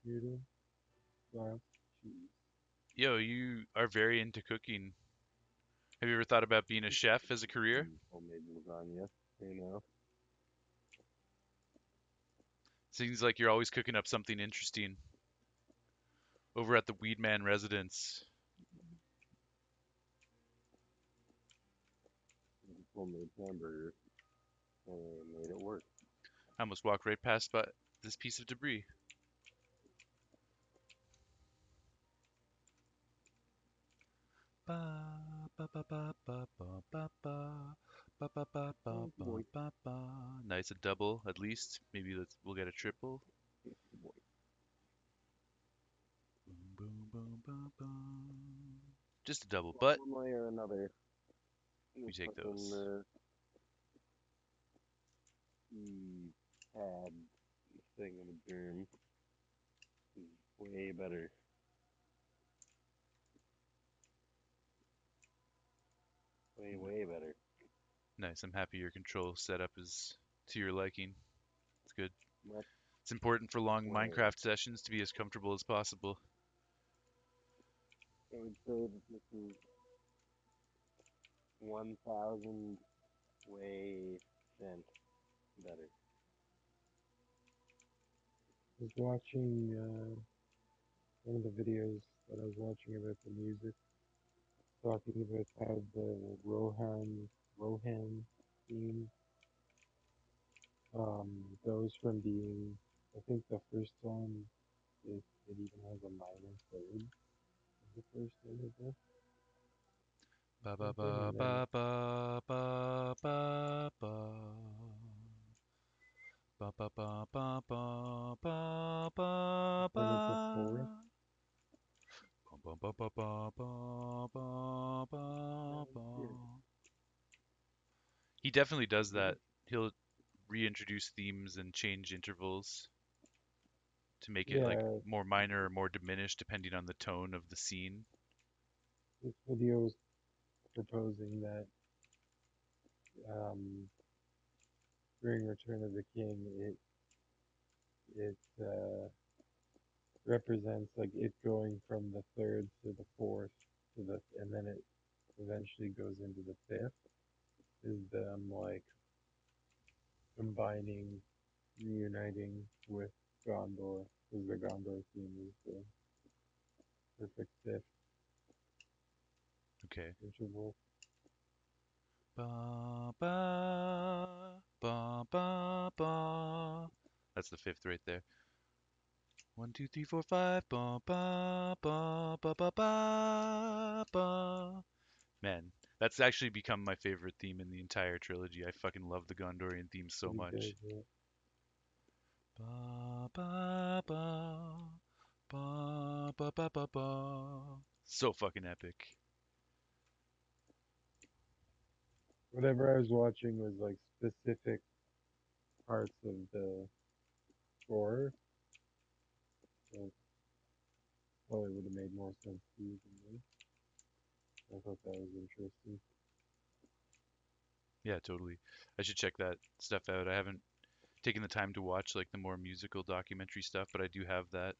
S2: Noodle slash cheese.
S1: Yo, you are very into cooking. Have you ever thought about being a chef as a career?
S3: Homemade lasagna, you know.
S1: Seems like you're always cooking up something interesting over at the Weedman residence.
S3: Homemade hamburger and made it work.
S1: I almost walked right past this piece of debris. Ba ba ba ba ba ba ba ba ba ba ba ba
S3: Oh
S1: ba
S3: boy,
S1: ba ba. Nice, a double at least. Maybe we'll get a triple.
S3: boy.
S1: Boom boom boom boom boom. Just a double,
S3: Well,
S1: but
S3: one way or another,
S1: we
S3: this
S1: take
S3: fucking
S1: those.
S3: keypad thing of a germ is way better. Way better.
S1: Nice. I'm happy your control setup is to your liking. It's good.
S3: Much
S1: It's important for long
S3: way.
S1: Minecraft sessions to be as comfortable as possible.
S3: I would say that this is 1,000 way cent better.
S2: I was watching one of the videos that I was watching about the music, talking about how the Rohan theme goes from being, I think the first time it even has a minor third of the first thing it does
S1: Ba ba ba
S2: something, and
S1: ba
S2: then
S1: ba ba ba ba. Ba ba ba ba ba ba ba
S2: When it's a forest,
S1: ba. Ba ba ba ba ba ba ba
S3: Sounds
S1: ba.
S3: good.
S1: He definitely does
S3: Mhm.
S1: that. He'll reintroduce themes and change intervals to make it like
S2: yeah,
S1: more minor or more diminished depending on the tone of the scene.
S2: this video is proposing that um, during Return of the King, it represents like it going from the third to the fourth to the, and then it eventually goes into the fifth. Is them like combining, reuniting with Gondor, because the Gondor theme is the perfect fifth
S1: Okay.
S2: interval.
S1: Ba ba ba ba ba. That's the fifth right there. 1, 2, 3, 4, 5. Ba ba ba ba ba ba ba. Man, that's actually become my favorite theme in the entire trilogy. I fucking love the Gondorian theme so
S2: Pretty good.
S1: much.
S2: Yeah.
S1: Ba ba ba ba ba ba ba ba. So fucking epic.
S2: Whatever I was watching was like specific parts of the score, so probably would have made more sense to you than me. I thought that was interesting.
S1: Yeah, totally. I should check that stuff out. I haven't taken the time to watch like the more musical documentary stuff, but I do have that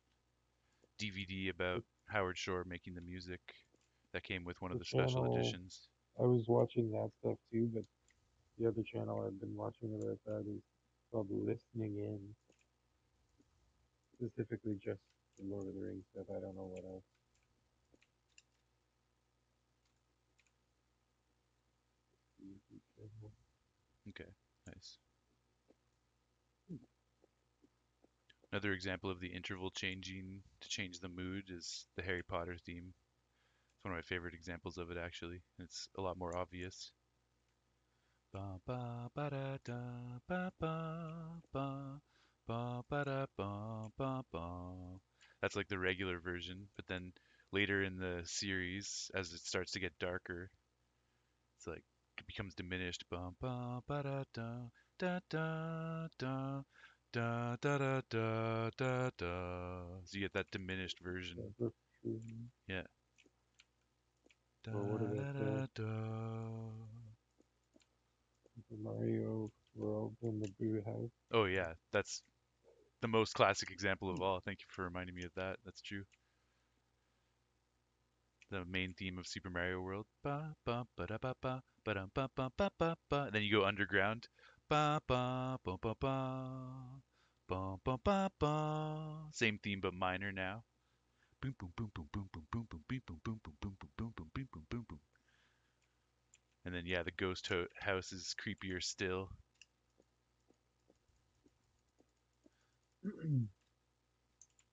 S1: DVD about
S2: The,
S1: Howard Shore making the music that came with one of
S2: the
S1: the special
S2: channel
S1: editions.
S2: I was watching that stuff too, but the other channel I've been watching about that is called Listening In, specifically just the Lord of the Rings stuff. I don't know what else.
S1: Okay, nice. Another example of the interval changing to change the mood is the Harry Potter theme. It's one of my favorite examples of it, actually. It's a lot more obvious. Ba ba ba da da ba ba ba ba ba da ba ba ba. That's like the regular version, but then later in the series, as it starts to get darker, it's like it becomes diminished. Ba ba ba da da da da da da da da da da da. So you get that diminished version.
S2: That's true.
S1: Yeah. Da
S2: Or what about
S1: da
S2: the
S1: da da.
S2: Super Mario World and the Boo House?
S1: Oh yeah, that's the most classic example of all. Thank you for reminding me of that. That's true. The main theme of Super Mario World. Ba ba ba da ba ba ba dum ba ba ba ba ba. Then you go underground. Ba ba ba ba ba ba ba ba ba. Same theme but minor now. Boom boom boom boom boom boom boom boom boom boom boom boom boom boom boom boom boom boom boom boom. And then yeah, the house is creepier still.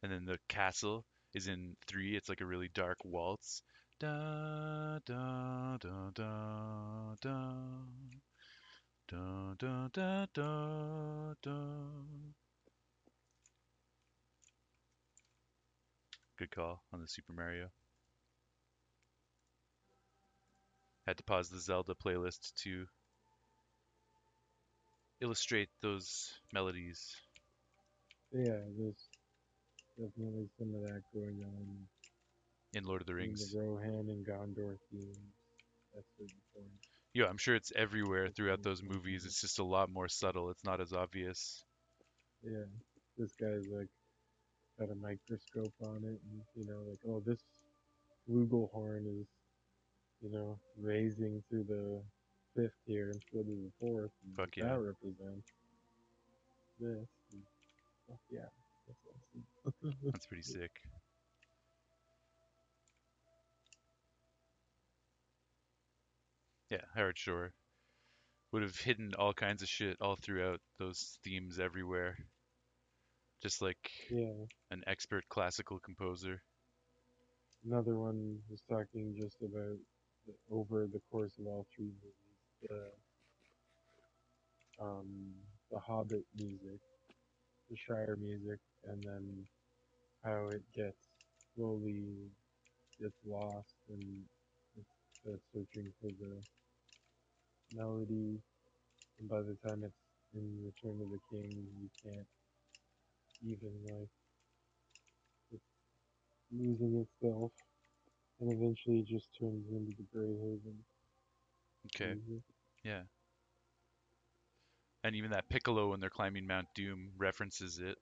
S1: And then the castle is in 3. It's like a really dark waltz. Da da da da da da da da da da. Good call on the Super Mario. Had to pause the Zelda playlist to illustrate those melodies
S2: Yeah, there's definitely some of that going on
S1: in Lord of the
S2: in the
S1: Rings.
S2: Rohan and Gondor themes at certain points.
S1: Yeah, I'm sure it's everywhere
S2: That's
S1: throughout
S2: kind of
S1: those movies.
S2: funky.
S1: It's just a lot more subtle. It's not as obvious.
S2: Yeah, this guy's like got a microscope on it, and like, oh, this flugelhorn is, raising to the fifth here instead of the fourth, and
S1: Fuck
S2: that
S1: yeah,
S2: represents this. And, oh, yeah, that's awesome.
S1: that's pretty sick. Yeah, Howard Shore would have hidden all kinds of shit all throughout those themes everywhere, just like
S2: Yeah,
S1: an expert classical composer.
S2: another one was talking just about over the course of all three movies, the Hobbit music. the Shire music, and then how it gets slowly gets lost and it's searching for the melody. And by the time it's in Return of the King, you can't even like it's losing itself, and eventually it just turns into the Grey Haven
S1: Okay.
S2: music.
S1: Yeah. And even that piccolo when they're climbing Mount Doom references it.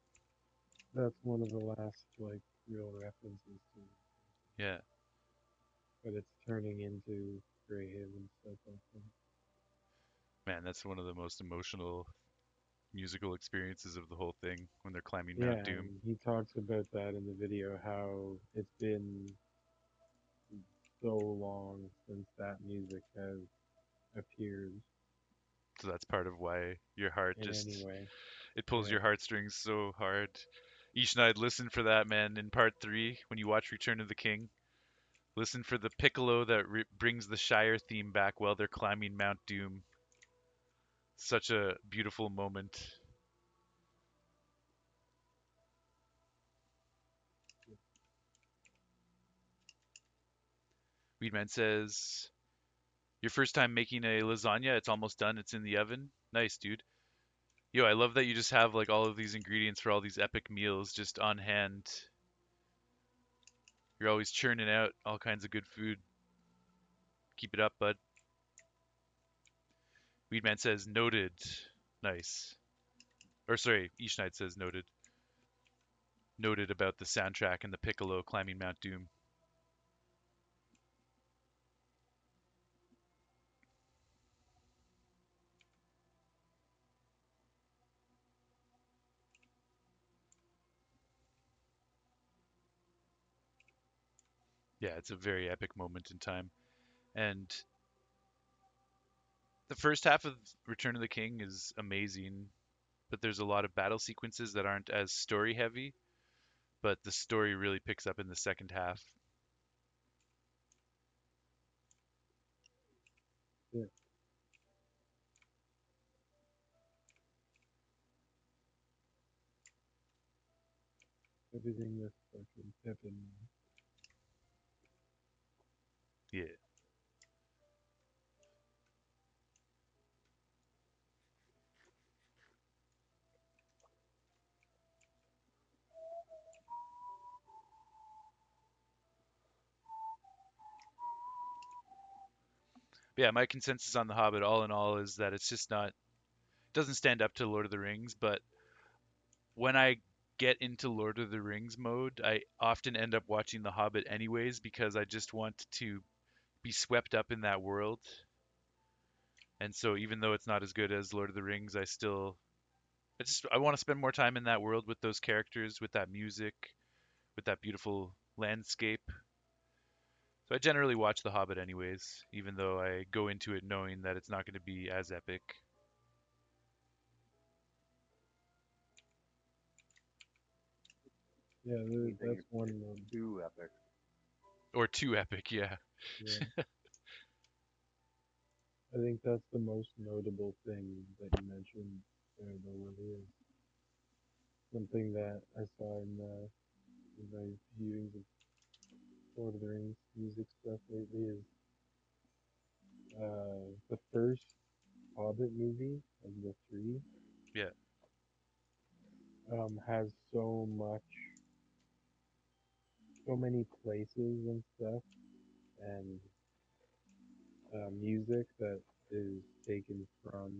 S2: That's one of the last like real references to it,
S1: Yeah.
S2: but it's turning into Grey Haven stuff. I think.
S1: Man, that's one of the most emotional musical experiences of the whole thing when they're climbing
S2: Yeah,
S1: Mount Doom.
S2: and he talks about that in the video how it's been so long since that music has appeared
S1: So that's part of why your heart
S2: in any
S1: just
S2: way.
S1: it pulls
S2: Yeah,
S1: your heartstrings so hard. Ish and I'd listen for that, man, in part 3 when you watch Return of the King. Listen for the piccolo that brings the Shire theme back while they're climbing Mount Doom. Such a beautiful moment. Weedman says, "Your first time making a lasagna, it's almost done. It's in the oven. Nice, dude. Yo, I love that you just have like all of these ingredients for all these epic meals just on hand. You're always churning out all kinds of good food. Keep it up, bud." Weedman says, "Noted. Nice." Or sorry, Ishnight says noted. Noted about the soundtrack and the piccolo climbing Mount Doom. Yeah, it's a very epic moment in time. And the first half of Return of the King is amazing, but there's a lot of battle sequences that aren't as story heavy, but the story really picks up in the second half.
S2: yeah, everything with fucking Pippin.
S1: Yeah. But yeah, my consensus on The Hobbit all in all is that it's just not doesn't stand up to Lord of the Rings, but when I get into Lord of the Rings mode, I often end up watching The Hobbit anyways because I just want to be swept up in that world. And so even though it's not as good as Lord of the Rings, I want to spend more time in that world with those characters, with that music, with that beautiful landscape. So I generally watch The Hobbit anyways, even though I go into it knowing that it's not going to be as epic
S2: Yeah,
S3: Anything
S2: that's
S3: is
S2: one.
S3: too epic.
S1: or too epic. Yeah.
S2: Yeah, I think that's the most notable thing that you mentioned there, though, Willie, is something that I saw in my viewings of Lord of the Rings music stuff lately is the first Hobbit movie of the three
S1: Yeah.
S2: has so many places and stuff and music that is taken from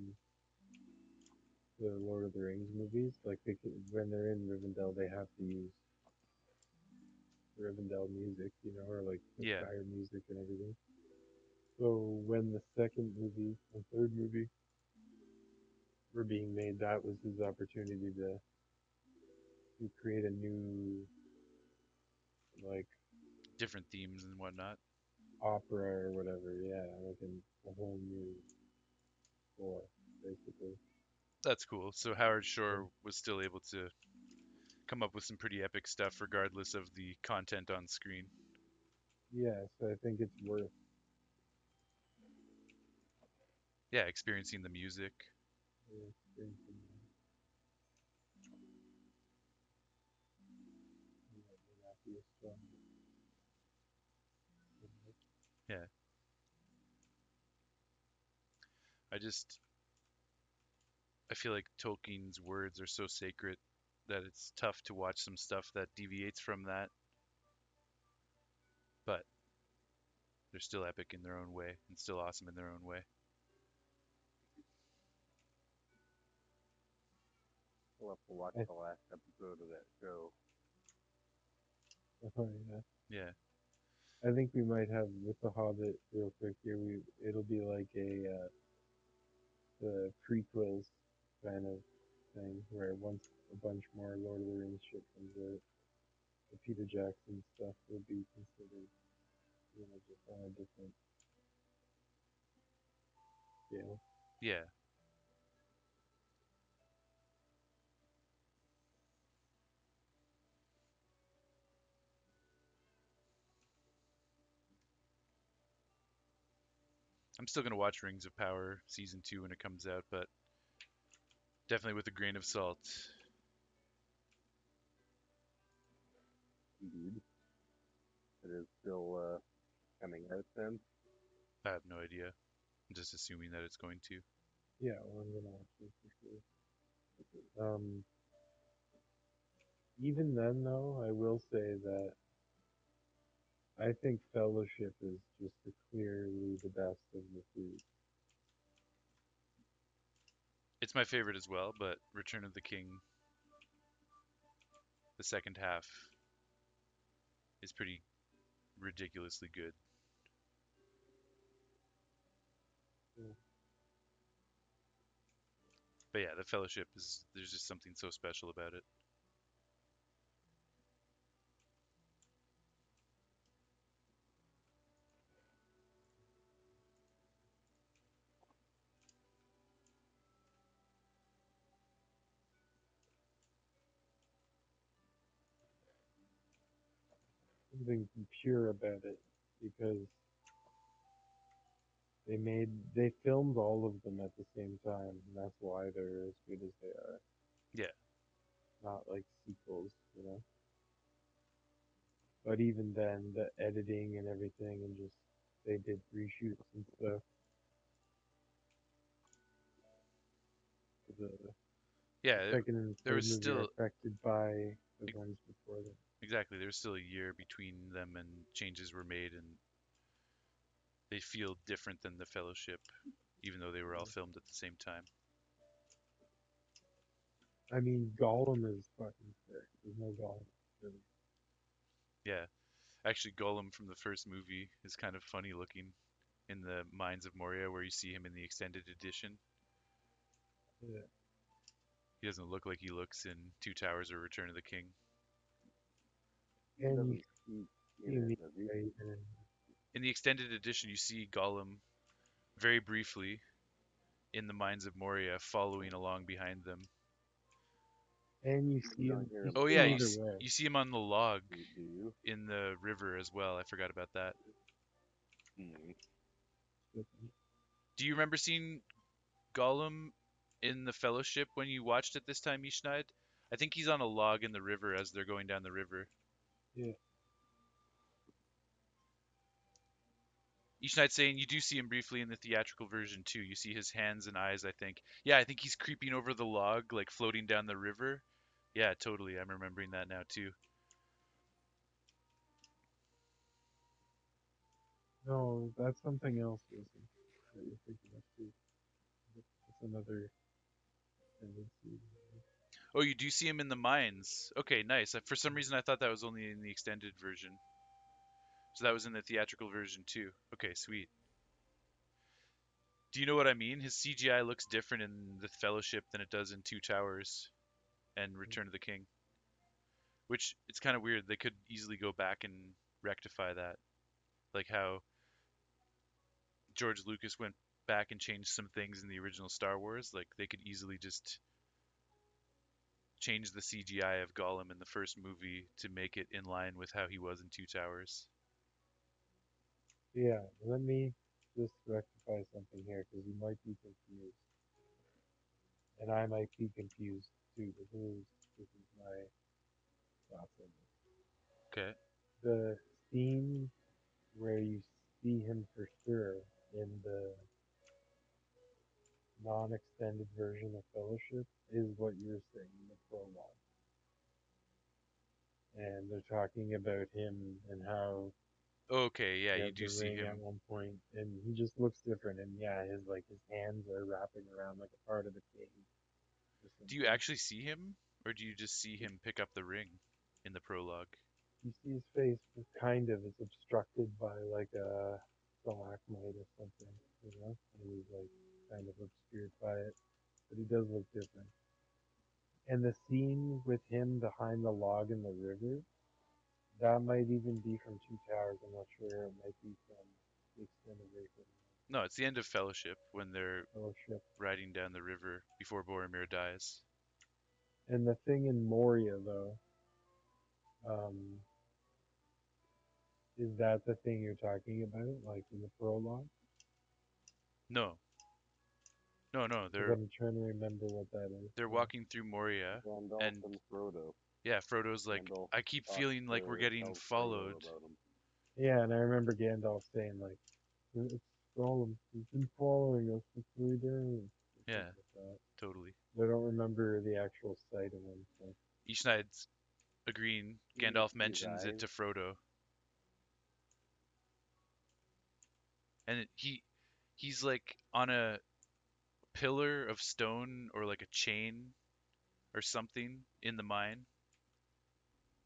S2: the Lord of the Rings movies. Like when they're in Rivendell, they have to use Rivendell music, or like the
S1: Yeah.
S2: Shire music and everything. So when the second movie and third movie were being made, that was his opportunity to create a new like
S1: Different themes and whatnot.
S2: opera or whatever. Yeah, like a whole new score, basically.
S1: That's cool. So Howard
S2: So,
S1: Shore was still able to come up with some pretty epic stuff regardless of the content on screen.
S2: yeah, so I think it's worth.
S1: Yeah, experiencing the music.
S2: Experiencing be a strong.
S1: Yeah. I just I feel like Tolkien's words are so sacred that it's tough to watch some stuff that deviates from that, but they're still epic in their own way and still awesome in their own way.
S3: We'll have to watch
S2: I,
S3: the last episode of that show.
S2: oh, yeah.
S1: Yeah.
S2: I think we might have with the Hobbit real quick here. It'll be like a the prequels kind of thing where once a bunch more Lord of the Rings shit comes out, the Peter Jackson stuff will be considered, just on a different scale.
S1: Yeah. I'm still going to watch Rings of Power season 2 when it comes out, but definitely with a grain of salt.
S3: Indeed. It is still coming out then.
S1: I have no idea. I'm just assuming that it's going to.
S2: Yeah, well, I'm gonna watch it for sure. Even then, though, I will say that I think Fellowship is just clearly the best of the three.
S1: It's my favorite as well, but Return of the King, the second half, is pretty ridiculously good.
S2: Yeah.
S1: But yeah, the Fellowship is there's just something so special about it.
S2: Something pure about it because they filmed all of them at the same time, and that's why they're as good as they are.
S1: Yeah.
S2: Not like sequels. But even then, the editing and everything, and just they did reshoots and stuff. The
S1: Yeah,
S2: second and
S1: there
S2: third
S1: was
S2: movie are
S1: still
S2: affected by the
S1: ex-
S2: ones before them.
S1: exactly, there was still a year between them and changes were made and they feel different than the Fellowship even though they were all filmed at the same time.
S2: I mean, Gollum is fucking sick. There's no Gollum. Really.
S1: Yeah. Actually, Gollum from the first movie is kind of funny looking in the Mines of Moria where you see him in the extended edition.
S2: Yeah.
S1: He doesn't look like he looks in Two Towers or Return of the King.
S3: He
S2: And you
S3: doesn't speak in
S2: see
S3: it,
S2: me
S3: does he?
S2: right, and
S1: In the extended edition, you see Gollum very briefly in the Mines of Moria following along behind them.
S2: you
S3: You
S2: see
S3: don't
S2: him.
S3: hear
S2: You
S3: him
S1: Oh
S2: see
S1: yeah,
S2: him
S3: talk,
S2: either way.
S1: you see him on the log
S3: do you?
S1: in the river as well. I forgot about that.
S3: Hmm.
S1: Do you remember seeing Gollum in the Fellowship when you watched it this time, Yishnaid? I think he's on a log in the river as they're going down the river.
S2: Yeah.
S1: Yishnaid saying you do see him briefly in the theatrical version too. You see his hands and eyes, I think. Yeah, I think he's creeping over the log, like floating down the river. Yeah, totally. I'm remembering that now too.
S2: No, that's something else, Wilson. That you're thinking of too. That's another tendency.
S1: Oh, you do see him in the mines. Okay, nice. For some reason, I thought that was only in the extended version. So that was in the theatrical version too. Okay, sweet. Do you know what I mean? His CGI looks different in the Fellowship than it does in Two Towers and Return of the King, which it's kind of weird. They could easily go back and rectify that, like how George Lucas went back and changed some things in the original Star Wars. Like they could easily just change the CGI of Gollum in the first movie to make it in line with how he was in Two Towers.
S2: Yeah, let me just rectify something here because you might be confused, and I might be confused too. But this is my thoughts on this.
S1: Okay.
S2: The scene where you see him for sure in the non-extended version of Fellowship is what you're saying in the prologue. And they're talking about him and how
S1: Okay, yeah,
S2: he
S1: you
S2: had
S1: do
S2: the
S1: see
S2: ring at
S1: him.
S2: one point, and he just looks different. And yeah, his hands are wrapping around like a part of the cave or
S1: Do you
S2: something.
S1: actually see him, or do you just see him pick up the ring in the prologue?
S2: You see his face kind of is obstructed by like a stalagmite or something, and he's like kind of obscured by it, but he does look different. And the scene with him behind the log in the river, that might even be from Two Towers. I'm not sure. It might be from the extended version
S1: No, it's the end of Fellowship when they're
S2: of Fellowship.
S1: riding down the river before Boromir dies.
S2: And the thing in Moria, though, um, is that the thing you're talking about, like in the prologue?
S1: No, no,
S2: Because I'm trying to remember what that is.
S1: they're
S2: Yeah.
S1: walking through Moria,
S3: Gandalf
S1: and
S3: and Frodo.
S1: yeah, Frodo's like,
S3: Gandalf
S1: I keep
S3: talks
S1: feeling like we're
S3: to
S1: getting
S3: tells Frodo
S1: followed.
S3: about him.
S2: Yeah, and I remember Gandalf saying like, "It's Gollum. He's been following us for 3 days," or
S1: Yeah,
S2: something like that.
S1: totally.
S2: But I don't remember the actual sight of him. So.
S1: Eachnide's agreeing.
S3: You didn't
S1: Gandalf
S3: see his
S1: mentions it
S3: eyes.
S1: to Frodo, and he's like on a pillar of stone or like a chain or something in the mine,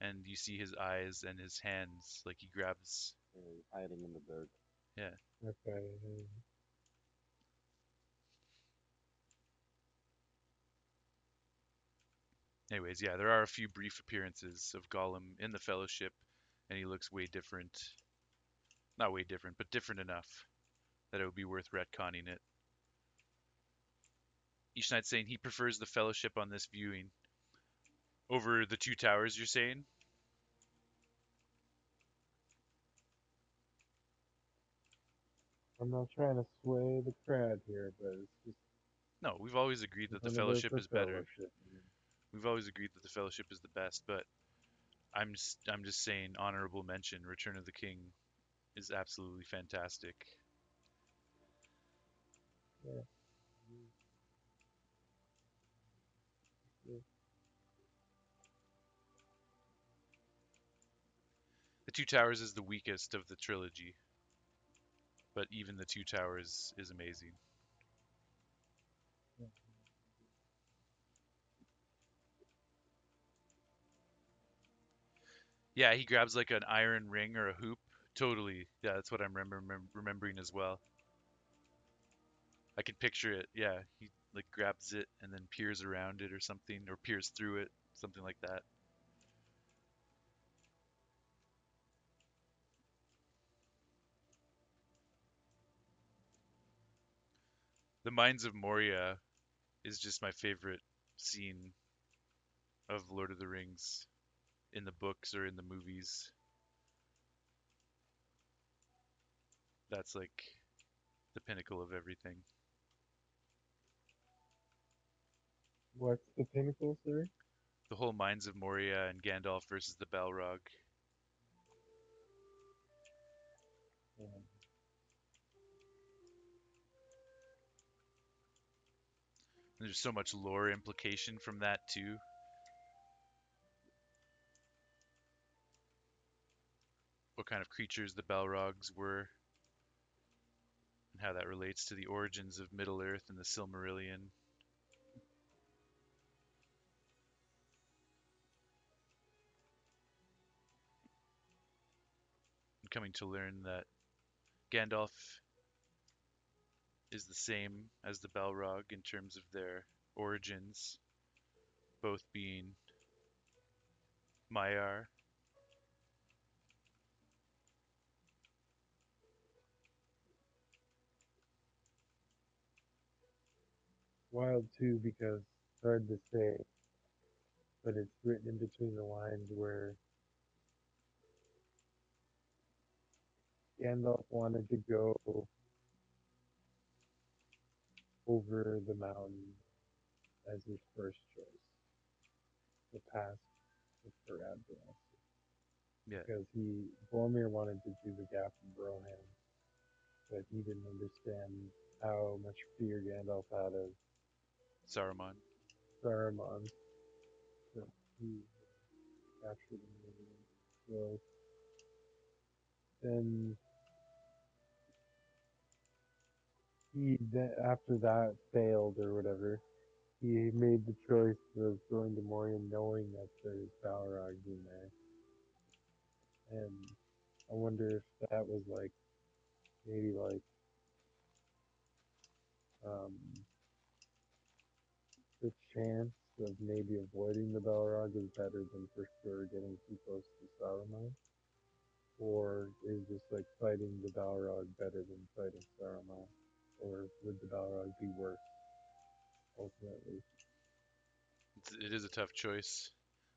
S1: and you see his eyes and his hands like he grabs.
S3: Hiding in the dirt.
S1: Yeah.
S2: Okay.
S1: Anyways, yeah, there are a few brief appearances of Gollum in the Fellowship, and he looks way different. Not way different, but different enough that it would be worth retconning it. Each night saying he prefers the Fellowship on this viewing over the Two Towers. You're saying?
S2: I'm not trying to sway the crowd here, but it's just
S1: No, we've always agreed that the
S2: something about
S1: Fellowship
S2: the
S1: is better.
S2: fellowship.
S1: We've always agreed that the Fellowship is the best, but I'm just saying honorable mention. Return of the King is absolutely fantastic.
S2: Yeah. Yeah.
S1: The Two Towers is the weakest of the trilogy, but even the Two Towers is amazing. Yeah, he grabs like an iron ring or a hoop. Totally. Yeah, that's what I'm remembering as well. I can picture it. Yeah, he like grabs it and then peers around it or something, or peers through it, something like that. The Mines of Moria is just my favorite scene of Lord of the Rings in the books or in the movies. That's like the pinnacle of everything.
S2: What's the pinnacle, sir?
S1: The whole Mines of Moria and Gandalf versus the Balrog.
S2: Yeah.
S1: There's so much lore implication from that too. What kind of creatures the Balrogs were, and how that relates to the origins of Middle Earth and the Silmarillion. And coming to learn that Gandalf is the same as the Balrog in terms of their origins, both being Maiar.
S2: Wild too because it's hard to say, but it's written in between the lines where Gandalf wanted to go over the mountain as his first choice, the pass of Farad'dor.
S1: Yeah,
S2: because Boromir wanted to do the Gap of Rohan, but he didn't understand how much fear Gandalf had of
S1: Saruman.
S2: Saruman, so he captured him. So then after that failed or whatever, he made the choice of going to Moria knowing that there's Balrogs in there. And I wonder if that was like maybe like um, the chance of maybe avoiding the Balrog is better than for sure getting too close to Saruman, or is just like fighting the Balrog better than fighting Saruman, or would the Balrog be worse ultimately?
S1: It is a tough choice,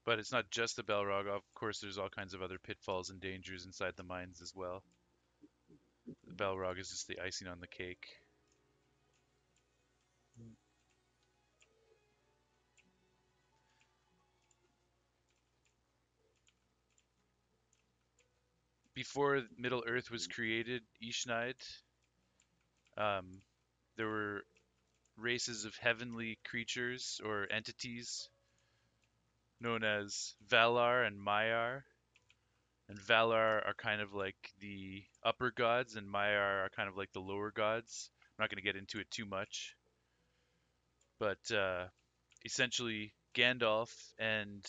S1: but it's not just the Balrog. Of course, there's all kinds of other pitfalls and dangers inside the mines as well. The Balrog is just the icing on the cake. Before Middle Earth was created, Ishneid, um, there were races of heavenly creatures or entities known as Valar and Maiar. And Valar are kind of like the upper gods, and Maiar are kind of like the lower gods. I'm not going to get into it too much, but essentially, Gandalf and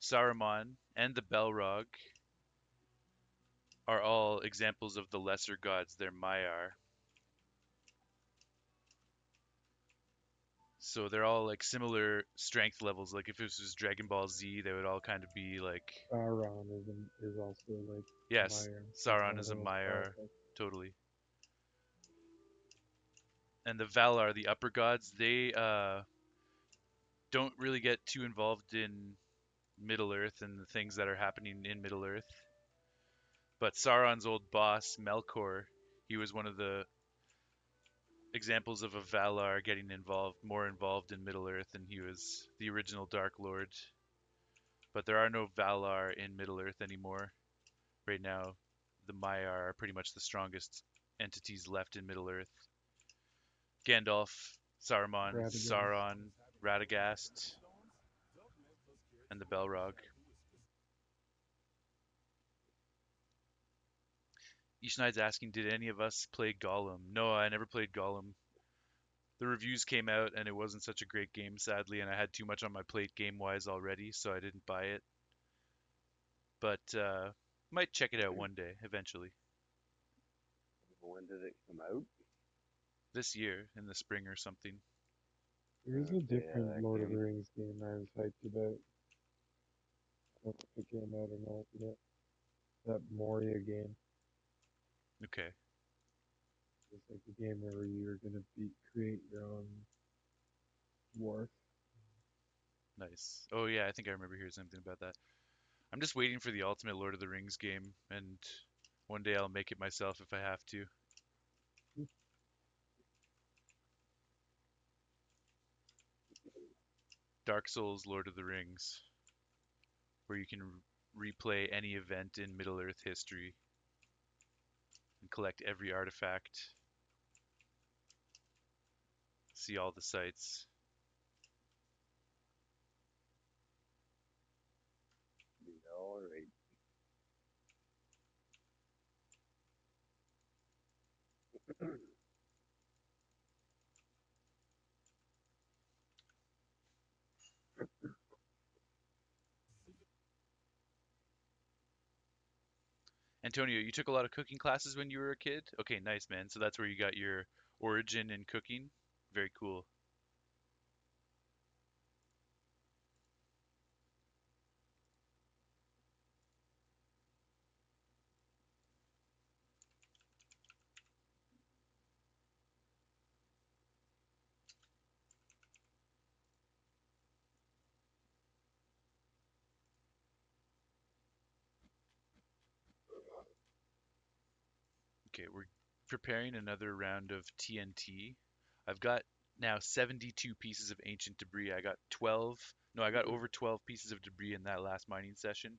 S1: Saruman and the Balrog are all examples of the lesser gods. They're Maiar. So they're all like similar strength levels. Like if this was Dragon Ball Z, they would all kind of be like,
S2: Sauron is also like
S1: yes,
S2: Meyer. He's
S1: Sauron
S2: one of
S1: is
S2: the
S1: a
S2: most
S1: Maiar,
S2: powerful.
S1: totally. And the Valar, the upper gods, they don't really get too involved in Middle Earth and the things that are happening in Middle Earth. But Sauron's old boss, Melkor, he was one of the examples of a Valar getting more involved in Middle Earth, and he was the original Dark Lord. But there are no Valar in Middle Earth anymore. Right now, the Maiar are pretty much the strongest entities left in Middle Earth. Gandalf, Saruman,
S2: Radagast.
S1: Sauron, Radagast, and the Balrog. Ishnide's asking, did any of us play Gollum? No, I never played Gollum. The reviews came out and it wasn't such a great game, sadly, and I had too much on my plate game-wise already, so I didn't buy it. But might check it out one day, eventually.
S3: When did it come out?
S1: This year, in the spring or something.
S2: There's a
S3: Okay, yeah,
S2: different
S3: that
S2: Lord of the
S3: game.
S2: Rings game I was hyped about. I don't know if it came out or not yet. That Moria game.
S1: Okay,
S2: It's like a game where you're gonna create your own dwarf.
S1: nice. Oh yeah, I think I remember hearing something about that. I'm just waiting for the ultimate Lord of the Rings game, and one day I'll make it myself if I have to. Dark Souls Lord of the Rings, where you can replay any event in Middle Earth history and collect every artifact, see all the sites.
S3: All right.
S1: Antonio, you took a lot of cooking classes when you were a kid? Okay, nice, man. So that's where you got your origin in cooking? Very cool. Okay, we're preparing another round of TNT. I've got now 72 pieces of ancient debris. I got 12, no, I got over 12 pieces of debris in that last mining session.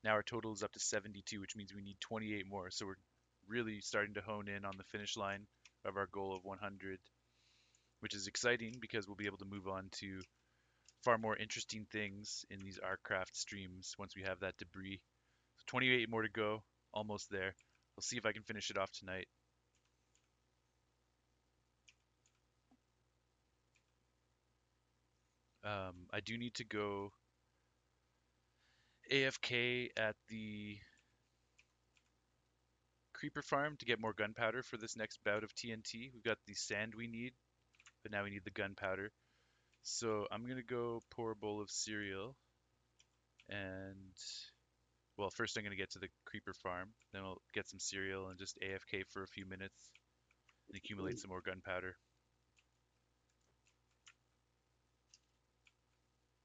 S1: Now our total is up to 72, which means we need 28 more. So we're really starting to hone in on the finish line of our goal of 100, which is exciting because we'll be able to move on to far more interesting things in these ArcCraft streams once we have that debris. So 28 more to go, almost there. I'll see if I can finish it off tonight. I do need to go AFK at the creeper farm to get more gunpowder for this next bout of TNT. We've got the sand we need, but now we need the gunpowder. So I'm gonna go pour a bowl of cereal, and well, first I'm gonna get to the creeper farm, then I'll get some cereal and just AFK for a few minutes and accumulate some more gunpowder.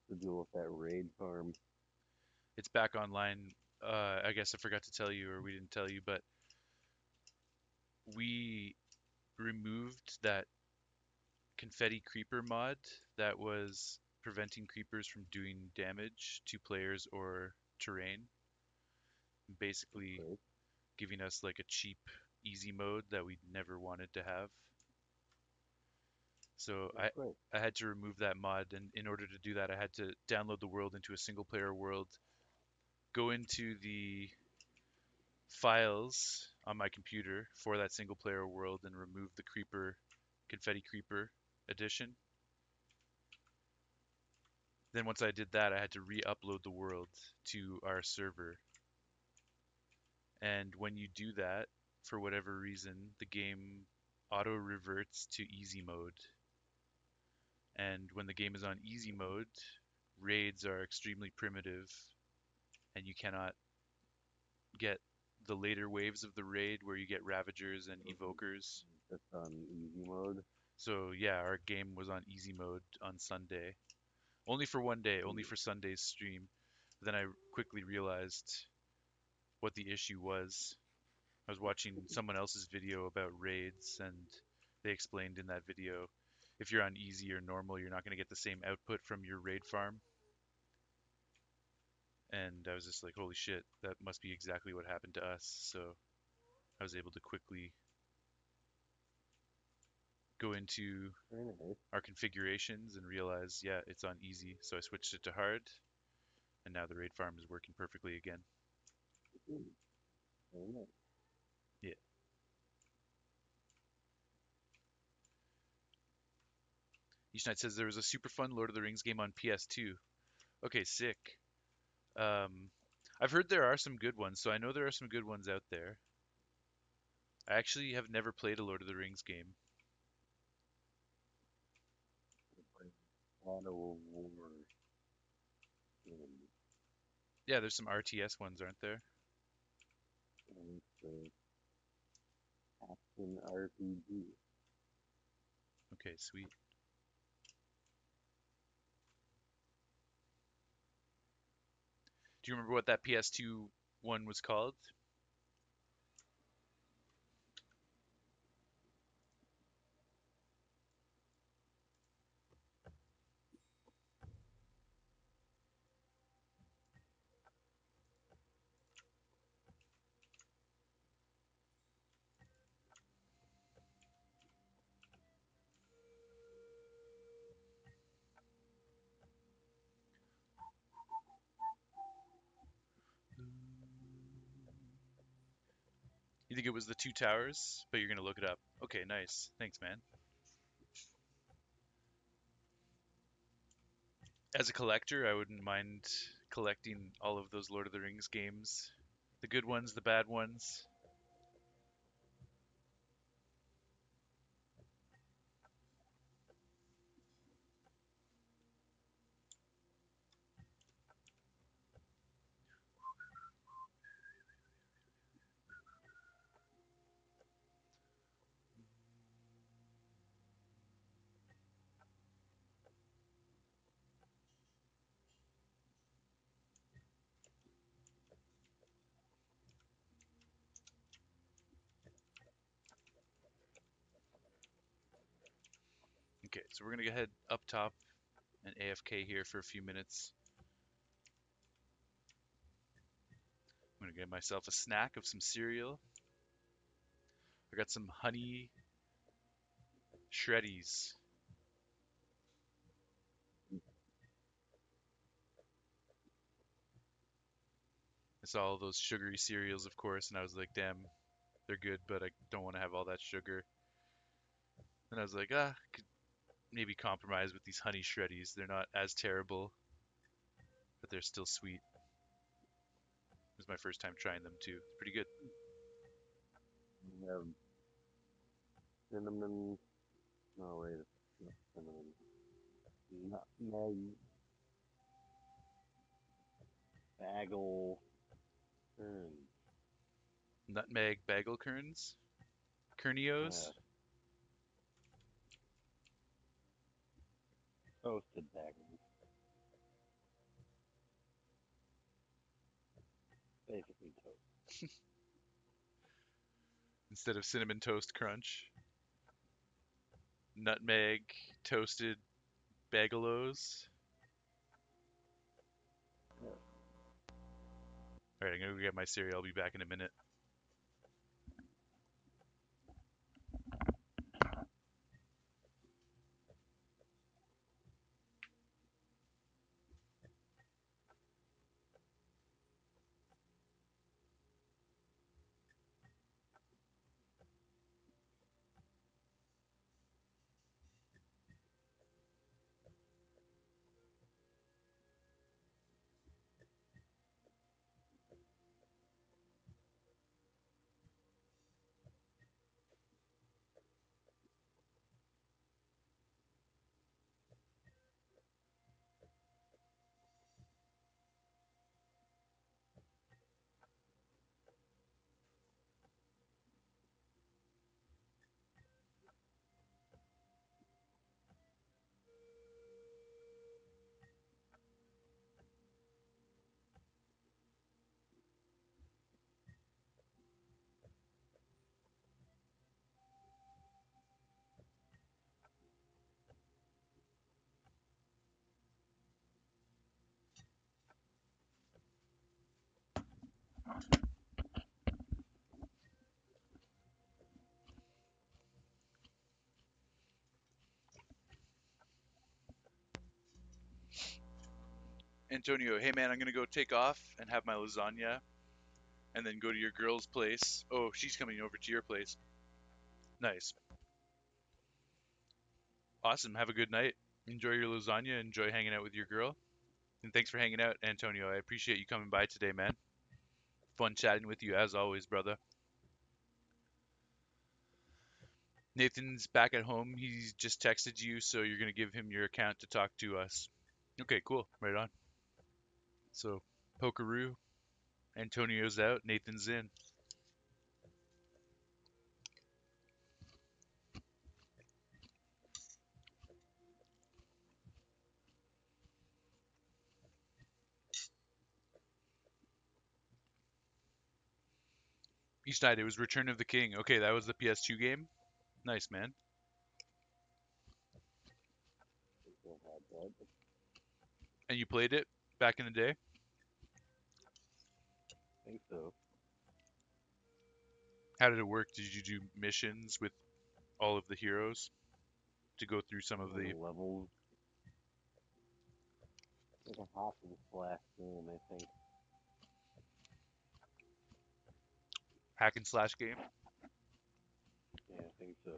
S3: To deal with that raid farm.
S1: It's back online. I guess I forgot to tell you, or we didn't tell you, but we removed that confetti creeper mod that was preventing creepers from doing damage to players or terrain, basically
S3: Okay.
S1: giving us like a cheap easy mode that we never wanted to have. So
S3: That's great.
S1: I had to remove that mod, and in order to do that I had to download the world into a single player world, go into the files on my computer for that single player world and remove the creeper confetti creeper edition. Then once I did that, I had to re-upload the world to our server. And when you do that, for whatever reason, the game auto reverts to easy mode. And when the game is on easy mode, raids are extremely primitive, and you cannot get the later waves of the raid where you get Ravagers and Evokers.
S3: That's on easy mode.
S1: So yeah, our game was on easy mode on Sunday. Only for one day, only for Sunday's stream. Then I quickly realized what the issue was. I was watching someone else's video about raids, and they explained in that video if you're on easy or normal, you're not going to get the same output from your raid farm. And I was just like, holy shit, that must be exactly what happened to us. So I was able to quickly go into
S3: Very nice.
S1: our configurations and realize, yeah, it's on easy. So I switched it to hard, and now the raid farm is working perfectly again.
S3: Very nice.
S1: Yeah. Each says there was a super fun Lord of the Rings game on PS2. Okay, sick. Um, I've heard there are some good ones, so I know there are some good ones out there. I actually have never played a Lord of the Rings game.
S3: Shadow of War.
S1: Yeah, there's some RTS ones, aren't there?
S3: And the action RPG.
S1: Okay, sweet. Do you remember what that PS2 one was called? You think it was the Two Towers, but you're gonna look it up. Okay, nice. Thanks, man. As a collector, I wouldn't mind collecting all of those Lord of the Rings games. The good ones, the bad ones. Okay, so we're gonna go ahead up top and AFK here for a few minutes. get myself a snack of some cereal. I got some honey shreddies. I saw all those sugary cereals, of course, and I was like, damn, they're good, but I don't want to have all that sugar. And I was like, I could maybe compromise with these honey shreddies. They're not as terrible, but they're still sweet. It was my first time trying them too. It's pretty good.
S3: We have cinnamon. No, wait, it's not cinnamon. Nutmeg, bagel, and
S1: Nutmeg bagel kerns, kernios.
S3: toasted bagels. Basically toast.
S1: Instead of cinnamon toast crunch, nutmeg toasted bagelos.
S3: Yeah.
S1: All right, I'm gonna go get my cereal. I'll be back in a minute. Antonio, hey man, I'm gonna go take off and have my lasagna, and then go to your girl's place. Oh, she's coming over to your place. Nice, awesome. Have a good night. Enjoy your lasagna. Enjoy hanging out with your girl. And thanks for hanging out, Antonio. I appreciate you coming by today, man. Fun chatting with you as always, brother. Nathan's back at home. He's just texted you, so you're gonna give him your account to talk to us. Okay, cool. Right on. So, Pokeroo, Antonio's out, Nathan's in. Each night it was Return of the King. Okay, that was the PS2 game. Nice, man.
S3: Still had that.
S1: And you played it back in the day?
S3: I think so.
S1: How did it work? Did you do missions with all of the heroes to go through some of
S3: All
S1: the
S3: the levels. Like a hop and slash game, I think.
S1: hack and slash game?
S3: Yeah, I think so.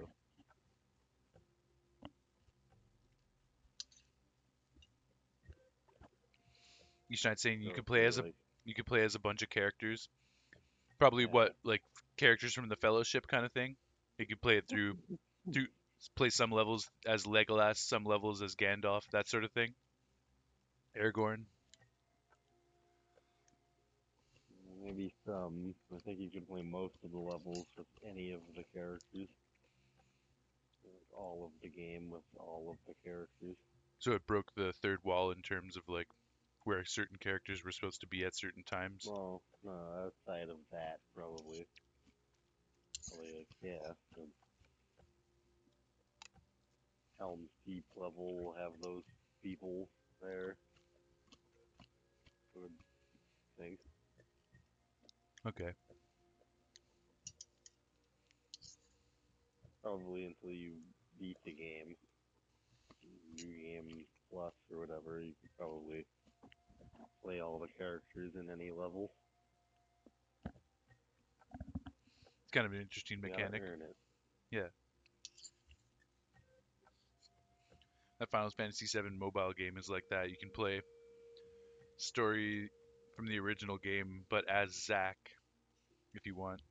S1: Each night saying
S3: Go through like
S1: you could play as a bunch of characters. Probably
S3: yeah.
S1: what, like characters from the Fellowship kind of thing. You could play it through play some levels as Legolas, some levels as Gandalf, that sort of thing. Aragorn.
S3: Maybe some. I think you can play most of the levels with any of the characters. Like all of the game with all of the characters.
S1: So it broke the third wall in terms of like where certain characters were supposed to be at certain times.
S3: Well, no, outside of that, probably. Probably like, yeah, the Helm's Deep level will have those people there. I would think.
S1: Okay.
S3: Probably until you beat the game, New Game Plus or whatever, you could probably play all the characters in any level.
S1: It's kind of an interesting
S3: You gotta
S1: mechanic.
S3: earn it.
S1: Yeah. That Final Fantasy VII mobile game is like that. You can play story from the original game, but as Zack if you want.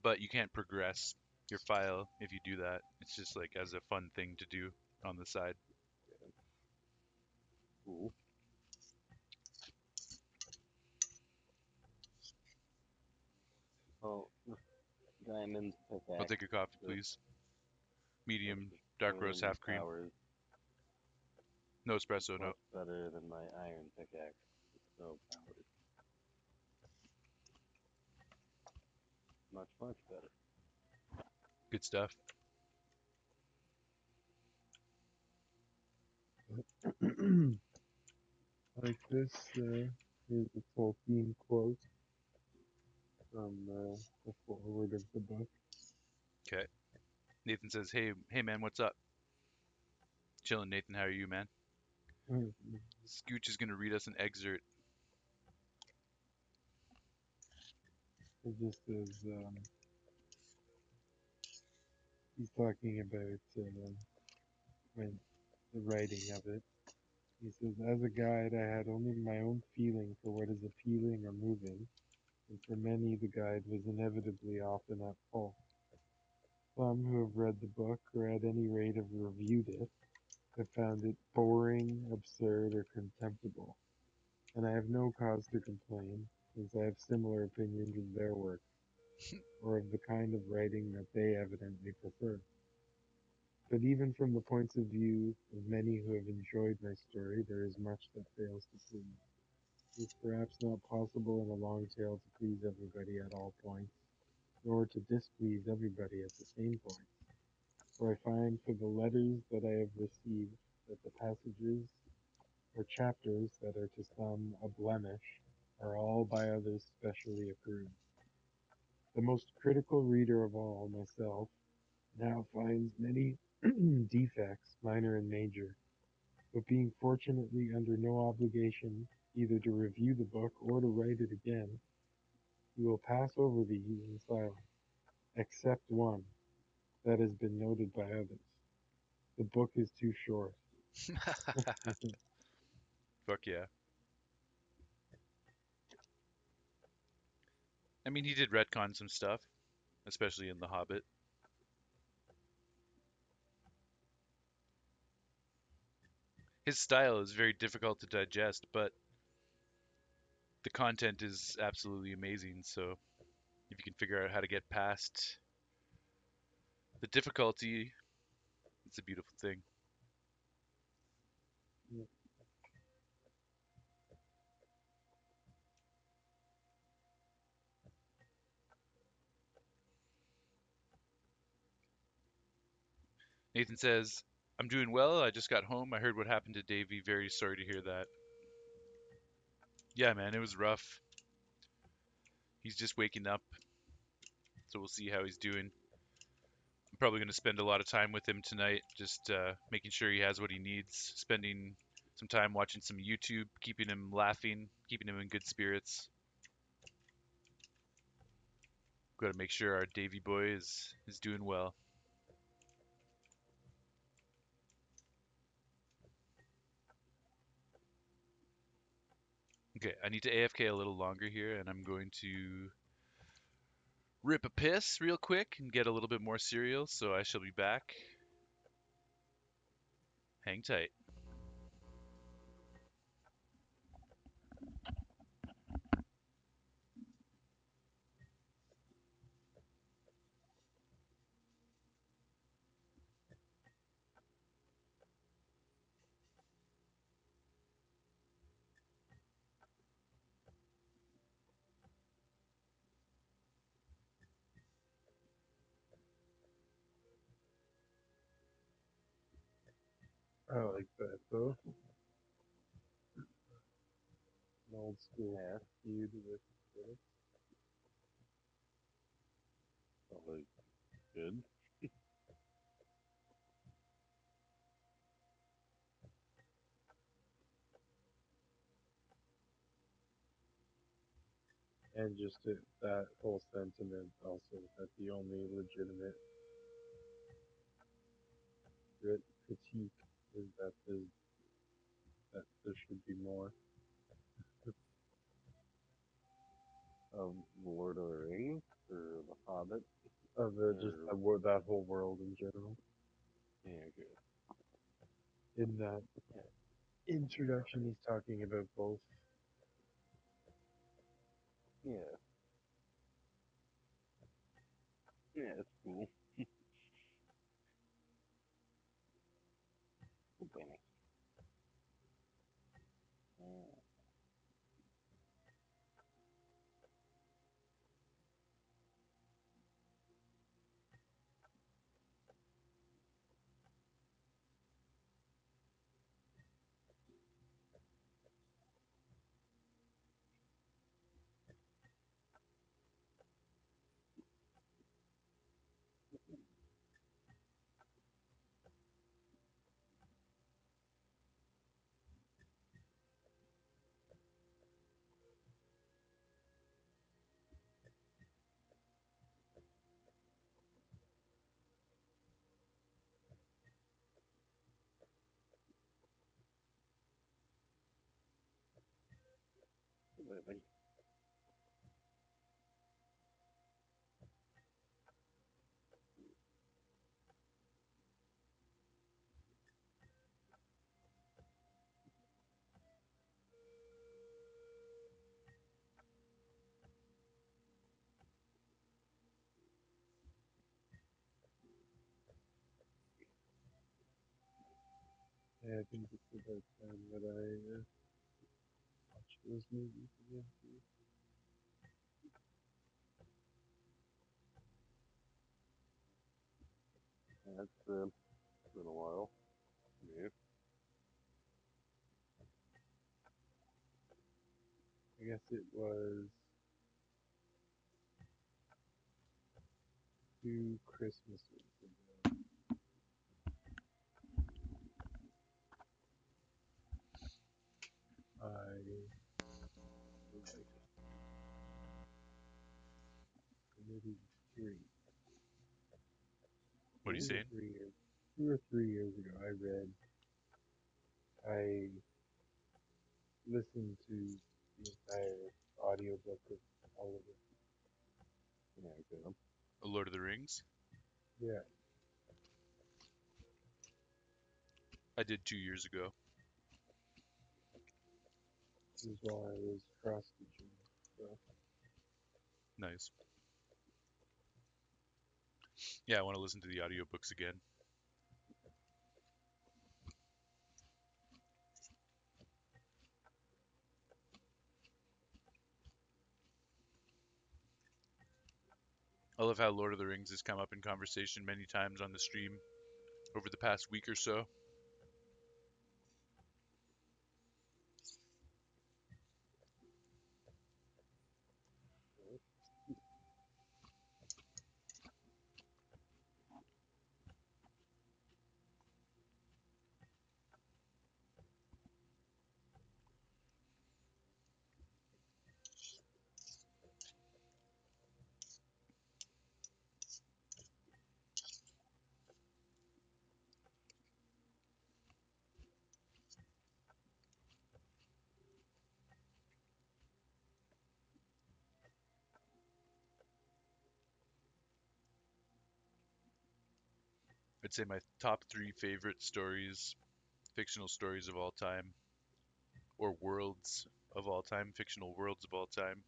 S1: But you can't progress your file if you do that. It's just like as a fun thing to do on the side.
S3: Cool. Well, Diamond's
S1: I'll
S3: pickaxe
S1: take a coffee,
S3: with
S1: please. Medium,
S3: just
S1: dark roast,
S3: unlimited
S1: half cream.
S3: powers
S1: No
S3: is
S1: espresso, no.
S3: much better than my iron pickaxe with no powers. Much, much better.
S1: Good stuff.
S2: Like this, here's the Tolkien quote from the foreword of the book.
S1: Okay. Nathan says, hey man, what's up? Chilling, Nathan. How are you, man?
S2: It
S1: Scooch is gonna read us an excerpt.
S2: just says, he's talking about when the writing of it. He says, as a guide, I had only my own feeling for what is appealing or moving, and for many the guide was inevitably often at fault. Some who have read the book, or at any rate have reviewed it, have found it boring, absurd, or contemptible, and I have no cause to complain, since I have similar opinions of their work, or of the kind of writing that they evidently prefer. But even from the points of view of many who have enjoyed my story, there is much that fails to please. It is perhaps not possible in a long tale to please everybody at all points, nor to displease everybody at the same points. For I find for the letters that I have received that the passages or chapters that are to some a blemish are all by others specially approved. The most critical reader of all, myself, now finds many defects, minor and major, but being fortunately under no obligation either to review the book or to write it again, he will pass over these in silence, except one that has been noted by others. The book is too short.
S1: Fuck yeah. I mean, he did retcon some stuff, especially in The Hobbit. His style is very difficult to digest, but the content is absolutely amazing. So if you can figure out how to get past the difficulty, it's a beautiful thing. Nathan says, I'm doing well. I just got home. I heard what happened to Davey. Very sorry to hear that. Yeah, man, it was rough. He's just waking up, so we'll see how he's doing. I'm probably going to spend a lot of time with him tonight, just making sure he has what he needs, spending some time watching some YouTube, keeping him laughing, keeping him in good spirits. Got to make sure our Davy boy is doing well. Okay, I need to AFK a little longer here, and I'm going to rip a piss real quick and get a little bit more cereal, so I shall be back. Hang tight.
S2: I like that though. old school
S3: Yeah.
S2: feud with critics.
S3: Probably good.
S2: And just that whole sentiment also that the only legitimate critique is that there should be more
S3: Of Lord of the Rings or The Hobbit
S2: of just
S3: or
S2: that whole world in general.
S3: yeah, good.
S2: In that introduction, he's talking about both.
S3: Yeah. Yeah, it's cool. Good Benny. Yeah. Good Benny.
S2: Yeah, I think it's about time that I watch those movies again too.
S3: Yeah, it's been a while. Yeah.
S2: I guess it was 2 Christmases ago. I was like maybe three,
S1: What are you
S2: two or
S1: saying?
S2: 3 years, 2 or 3 years ago. I listened to the entire audiobook of all of it.
S3: Yeah, good.
S1: Lord of the Rings.
S2: Yeah,
S1: I did 2 years ago.
S2: this is while I was cross stitching. So
S1: Nice. Yeah, I want to listen to the audiobooks again. I love how Lord of the Rings has come up in conversation many times on the stream over the past week or so. I'd say my top three favorite stories, fictional stories of all time, or worlds of all time, fictional worlds of all time.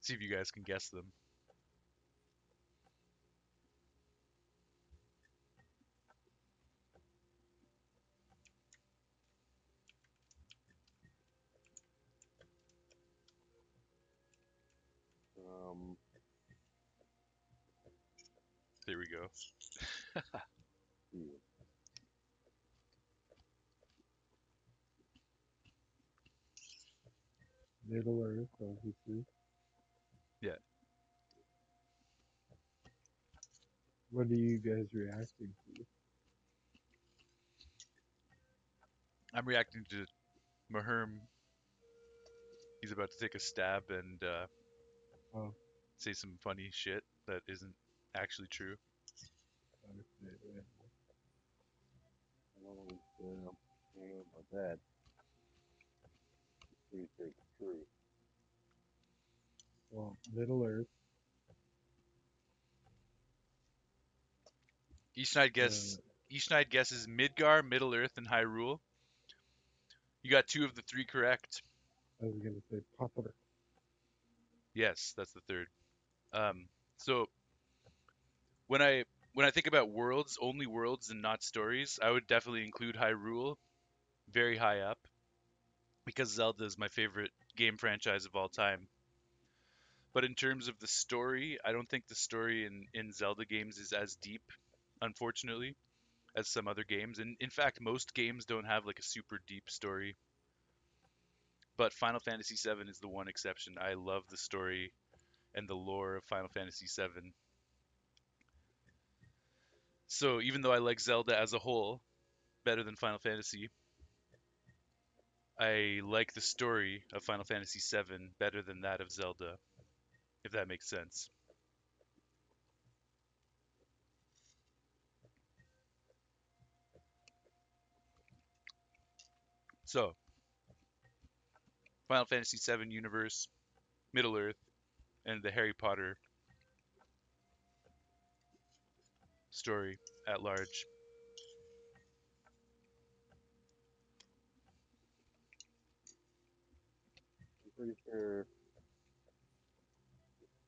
S1: See if you guys can guess them.
S3: Um,
S1: There we go.
S2: Middle Earth, obviously.
S1: Yeah,
S2: What are you guys reacting to?
S1: I'm reacting to Maherm. He's about to take a stab and
S2: Oh,
S1: say some funny shit that isn't actually true.
S2: okay, yeah.
S3: I don't know about that. Research true.
S2: Well, Middle Earth.
S1: Each guess.
S2: Uh,
S1: Each guesses Midgar, Middle Earth, and Hyrule. You got two of the three correct.
S2: I was gonna say Potter.
S1: Yes, that's the third. So when I when I think about worlds, only worlds and not stories, I would definitely include Hyrule very high up because Zelda is my favorite game franchise of all time. But in terms of the story, I don't think the story in Zelda games is as deep, unfortunately, as some other games. And in fact, most games don't have like a super deep story. But Final Fantasy VII is the one exception. I love the story and the lore of Final Fantasy VII. So even though I like Zelda as a whole better than Final Fantasy, I like the story of Final Fantasy VII better than that of Zelda, if that makes sense. So, Final Fantasy VII universe, Middle Earth, and the Harry Potter story at large.
S3: I'm pretty sure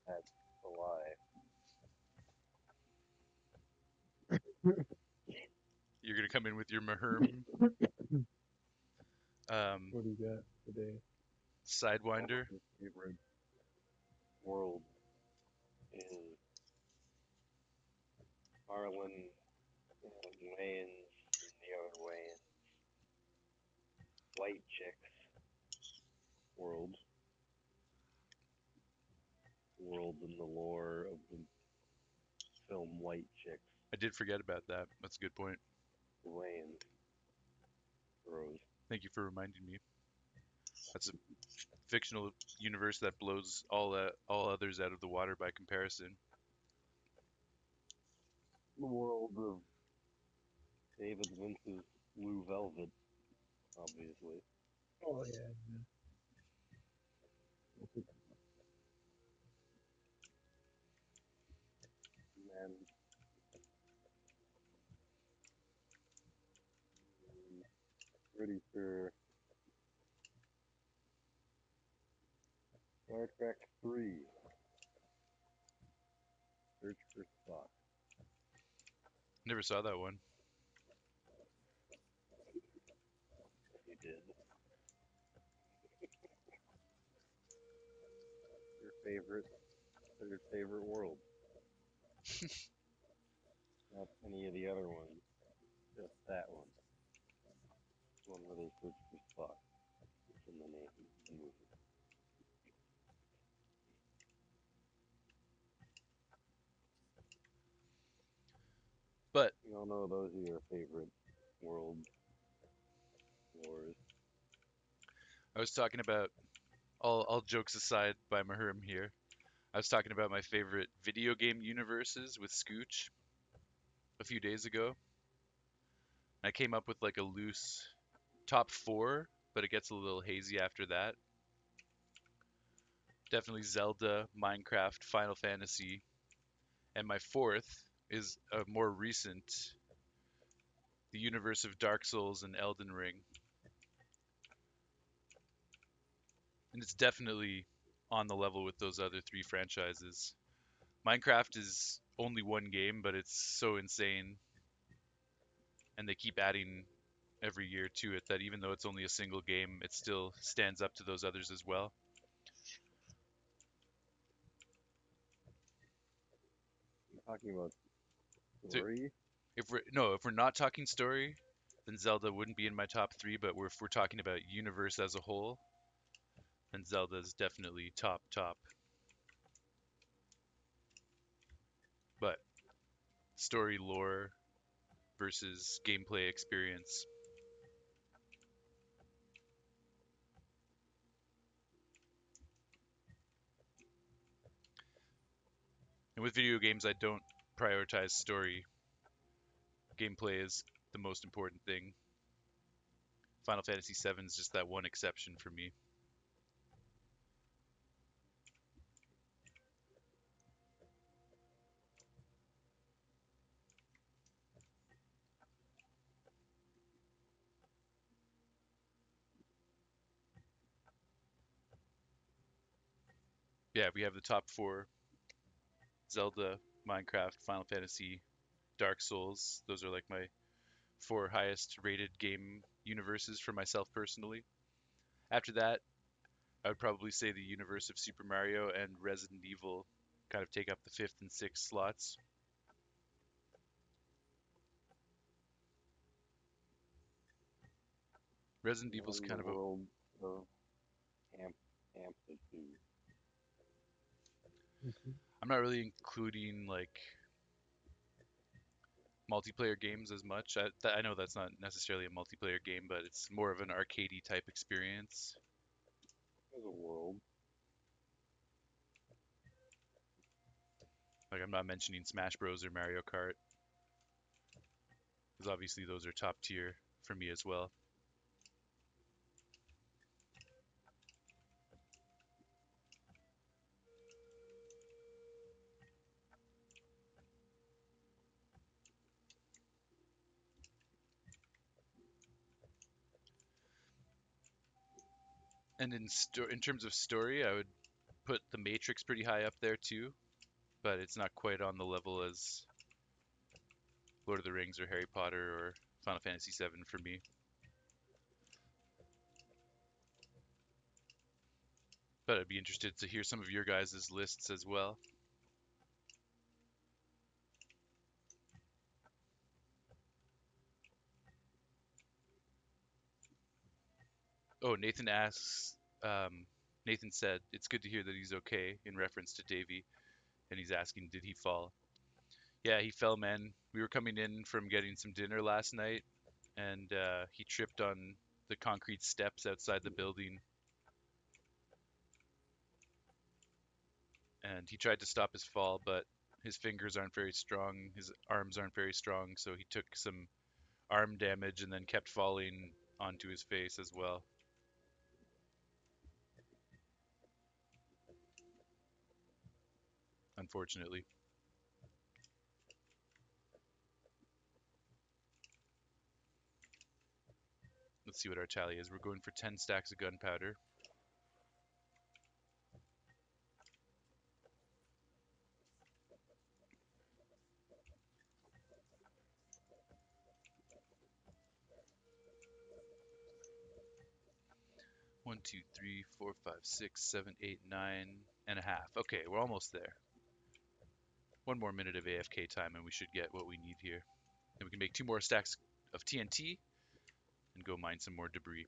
S3: that's a lie.
S1: You're gonna come in with your Maherm um,
S2: What do you got today?
S1: Sidewinder.
S3: My favorite world is Harlan and Wayans and the other Wayans. White Chicks world. World in the lore of the film White Chicks.
S1: I did forget about that. That's a good point.
S3: The Wayans. Rose.
S1: Thank you for reminding me. That's a fictional universe that blows all others out of the water by comparison.
S3: The world of David Lynch's Blue Velvet, obviously.
S2: Oh yeah, yeah.
S3: And pretty sure Star Trek 3, Search for Spock.
S1: Never saw that one.
S3: You did. Your favorite, third favorite world. Not any of the other ones. Just that one. One where they search for Spock. It's in the name of the movie.
S1: But
S3: We all know those are your favorite world wars.
S1: I was talking about all jokes aside by Maherm here. I was talking about my favorite video game universes with Scooch a few days ago. I came up with like a loose top four, but it gets a little hazy after that. Definitely Zelda, Minecraft, Final Fantasy, and my fourth is a more recent, the universe of Dark Souls and Elden Ring. And it's definitely on the level with those other three franchises. Minecraft is only one game, but it's so insane, and they keep adding every year to it that even though it's only a single game, it still stands up to those others as well.
S3: I'm talking about
S1: So
S3: story.
S1: if we're not talking story, then Zelda wouldn't be in my top three. But if we're talking about universe as a whole, and Zelda's definitely top top. But story lore versus gameplay experience. And with video games, I don't prioritize story. Gameplay is the most important thing. Final Fantasy VII is just that one exception for me. Yeah, we have the top four: Zelda, Minecraft, Final Fantasy, Dark Souls. Those are like my four highest rated game universes for myself personally. After that, I would probably say the universe of Super Mario and Resident Evil kind of take up the fifth and sixth slots. Resident Evil's
S3: And the
S1: kind of a.
S3: world of amplitude.
S2: Mhm.
S1: I'm not really including like multiplayer games as much. I know that's not necessarily a multiplayer game, but it's more of an arcadey type experience.
S3: There's a world.
S1: Like I'm not mentioning Smash Bros or Mario Kart, because obviously those are top tier for me as well. And in terms of story, I would put The Matrix pretty high up there too, but it's not quite on the level as Lord of the Rings or Harry Potter or Final Fantasy VII for me. But I'd be interested to hear some of your guys' lists as well. Oh, Nathan asks, Nathan said, it's good to hear that he's okay in reference to Davey, and he's asking, did he fall? Yeah, he fell, man. We were coming in from getting some dinner last night, and he tripped on the concrete steps outside the building, and he tried to stop his fall, but his fingers aren't very strong, his arms aren't very strong, so he took some arm damage and then kept falling onto his face as well, unfortunately. Let's see what our tally is. We're going for 10 stacks of gunpowder. 1, 2, 3, 4, 5, 6, 7, 8, 9.5. Okay, we're almost there. One more minute of AFK time and we should get what we need here. Then we can make 2 more stacks of TNT and go mine some more debris.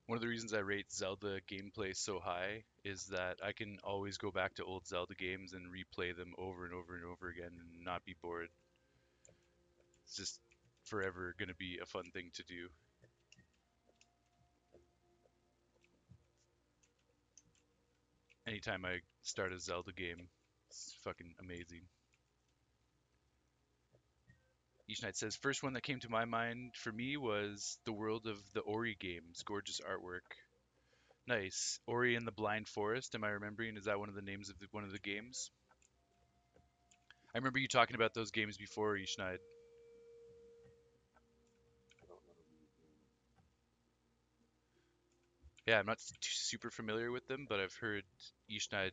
S1: One of the reasons I rate Zelda gameplay so high is that I can always go back to old Zelda games and replay them over and over and over again and not be bored. It's just forever going to be a fun thing to do. Anytime I start a Zelda game, it's fucking amazing. Each Night says, first one that came to my mind for me was the world of the Ori games. Gorgeous artwork. Nice. Ori and the Blind Forest. Am I remembering? Is that one of the names of one of the games? I remember you talking about those games before, Ishnaid.
S3: I don't know these names.
S1: Yeah, I'm not super familiar with them, but I've heard Ishnaid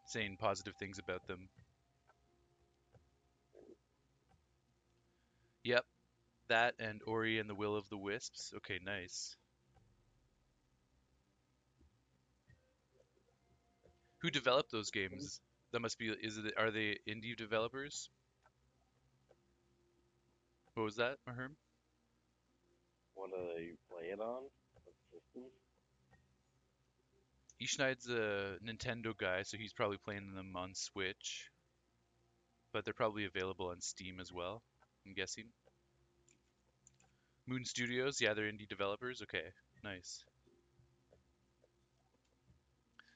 S1: saying positive things about them. Yep, that and Ori and the Will of the Wisps. Okay, nice. Who developed those games? That must be. Is it? Are they indie developers? What was that, Maherm?
S3: What do they play it on? What system?
S1: Ishnaid's a Nintendo guy, so he's probably playing them on Switch, but they're probably available on Steam as well, I'm guessing. Moon Studios, yeah, they're indie developers. Okay, nice.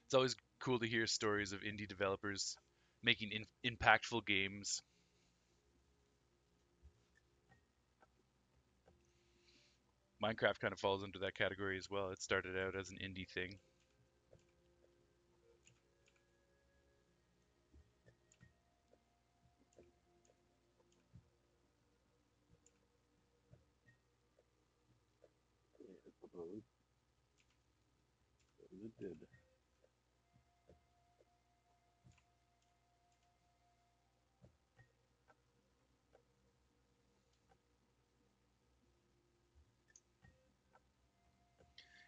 S1: It's always cool to hear stories of indie developers making impactful games. Minecraft kind of falls into that category as well. It started out as an indie thing.
S3: Yeah, I suppose. It did.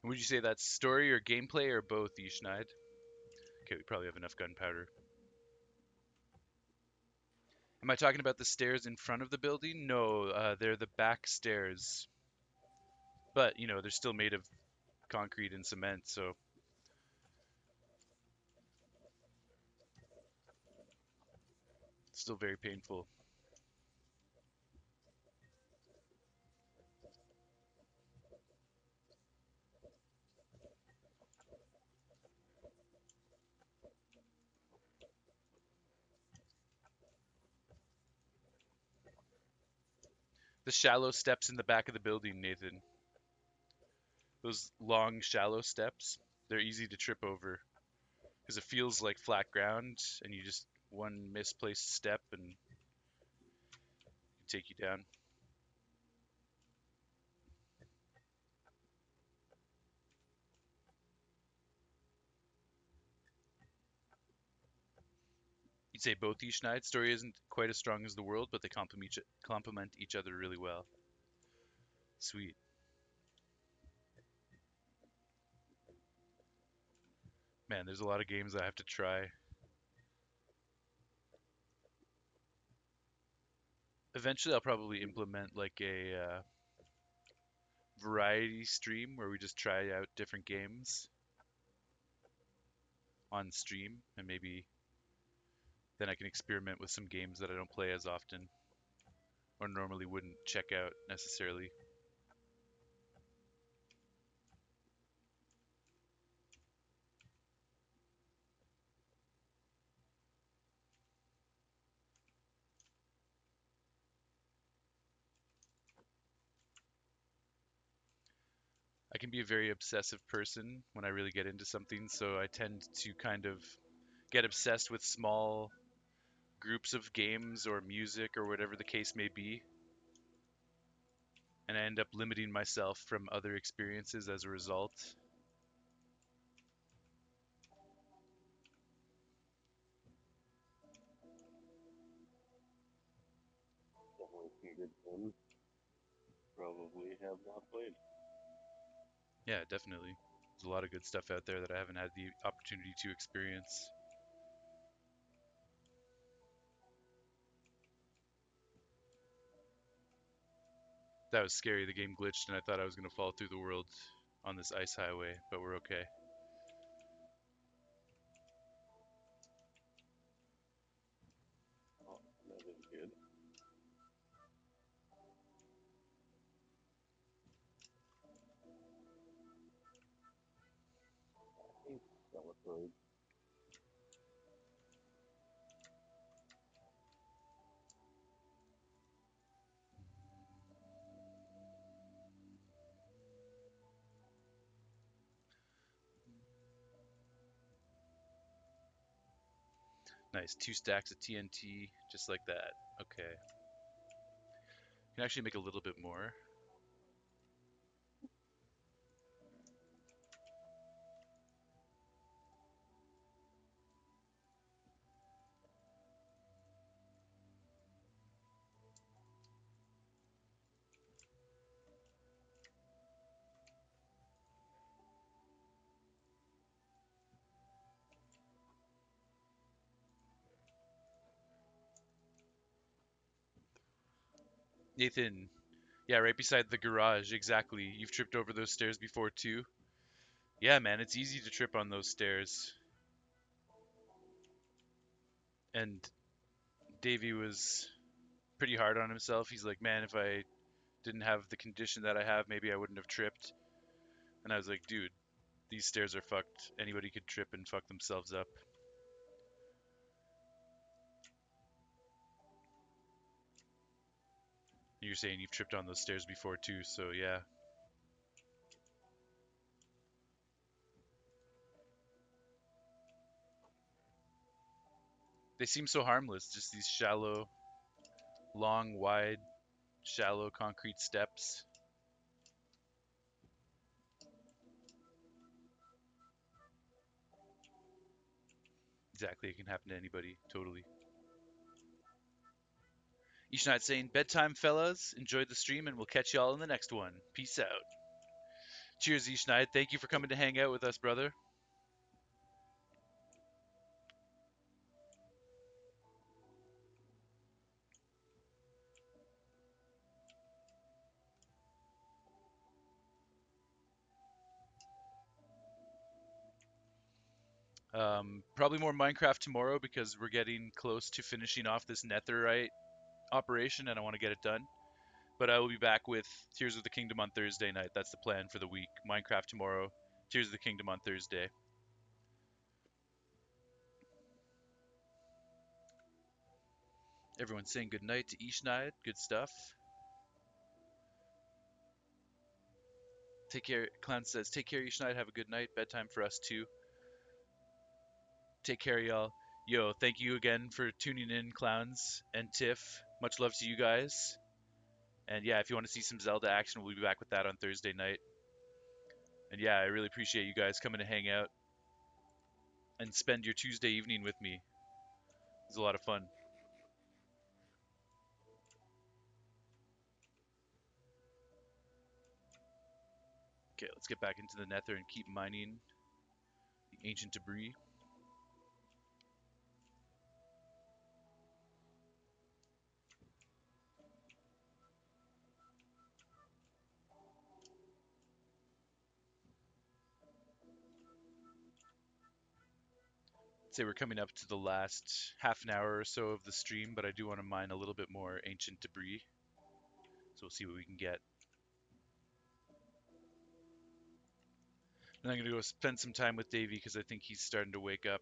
S1: And would you say that's story or gameplay or both, Yishnaid? Okay, we probably have enough gunpowder. Am I talking about the stairs in front of the building? No, they're the back stairs. But, they're still made of concrete and cement, so it's still very painful. The shallow steps in the back of the building, Nathan. Those long, shallow steps, they're easy to trip over because it feels like flat ground and you just one misplaced step and can take you down. You'd say both Yishnaid's story isn't quite as strong as the world, but they complement each other really well. Sweet. Man, there's a lot of games I have to try. Eventually, I'll probably implement like a variety stream where we just try out different games on stream, and maybe then I can experiment with some games that I don't play as often or normally wouldn't check out necessarily. I can be a very obsessive person when I really get into something, so I tend to kind of get obsessed with small groups of games or music or whatever the case may be, and I end up limiting myself from other experiences as a result.
S3: Definitely some good ones. Probably have not played.
S1: Yeah, definitely. There's a lot of good stuff out there that I haven't had the opportunity to experience. That was scary. The game glitched and I thought I was going to fall through the world on this ice highway, but we're okay.
S3: Oh, that is good. Celebrate.
S1: Nice. 2 stacks of TNT, just like that. Okay. Can actually make a little bit more. Nathan, yeah, right beside the garage, exactly. You've tripped over those stairs before too. Yeah, man, it's easy to trip on those stairs. And Davey was pretty hard on himself. He's like, man, if I didn't have the condition that I have, maybe I wouldn't have tripped. And I was like, dude, these stairs are fucked. Anybody could trip and fuck themselves up. You're saying you've tripped on those stairs before too, so yeah. They seem so harmless, just these shallow, long, wide, shallow concrete steps. Exactly, it can happen to anybody, totally. Ishnot saying, bedtime, fellas. Enjoyed the stream, and we'll catch y'all in the next one. Peace out. Cheers, Ishnot. Thank you for coming to hang out with us, brother. Probably more Minecraft tomorrow because we're getting close to finishing off this netherite operation, and I want to get it done. But I will be back with Tears of the Kingdom on Thursday night. That's the plan for the week. Minecraft tomorrow, Tears of the Kingdom on Thursday. Everyone's saying good night to Ishnaid. Good stuff. Take care. Clown says, take care, Ishnaid. Have a good night. Bedtime for us too. Take care, y'all. Yo, thank you again for tuning in, Clowns and Tiff. Much love to you guys. And yeah, if you want to see some Zelda action, we'll be back with that on Thursday night. And yeah, I really appreciate you guys coming to hang out and spend your Tuesday evening with me. It was a lot of fun. Okay, let's get back into the nether and keep mining the ancient debris. I'd say we're coming up to the last half an hour or so of the stream, but I do want to mine a little bit more ancient debris. So we'll see what we can get. And I'm going to go spend some time with Davey because I think he's starting to wake up.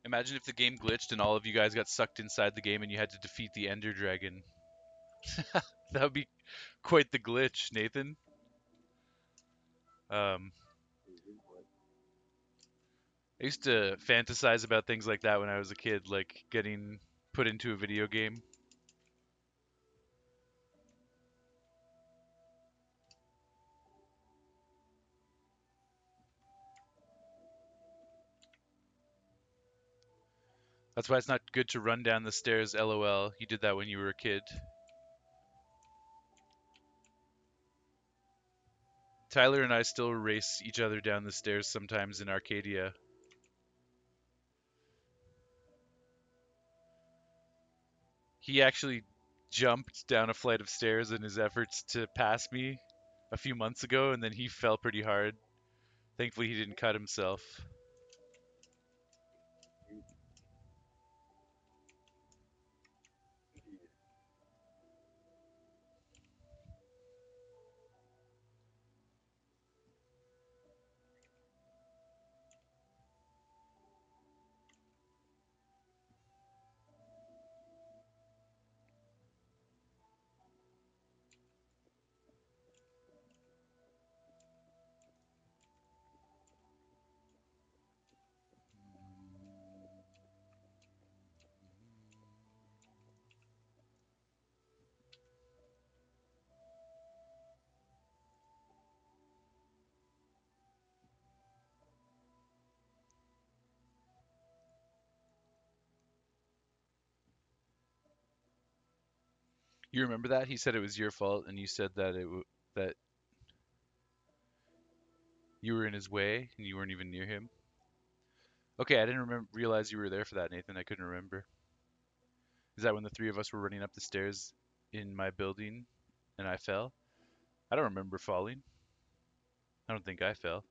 S1: Imagine if the game glitched and all of you guys got sucked inside the game and you had to defeat the Ender Dragon. That would be quite the glitch, Nathan. Um, I used to fantasize about things like that when I was a kid, like getting put into a video game. That's why it's not good to run down the stairs, lol. You did that when you were a kid. Tyler and I still race each other down the stairs sometimes in Arcadia. He actually jumped down a flight of stairs in his efforts to pass me a few months ago, and then he fell pretty hard. Thankfully, he didn't cut himself. You remember that? He said it was your fault, and you said that that you were in his way and you weren't even near him. Okay, I didn't realize you were there for that, Nathan. I couldn't remember. Is that when the three of us were running up the stairs in my building and I fell? I don't remember falling. I don't think I fell.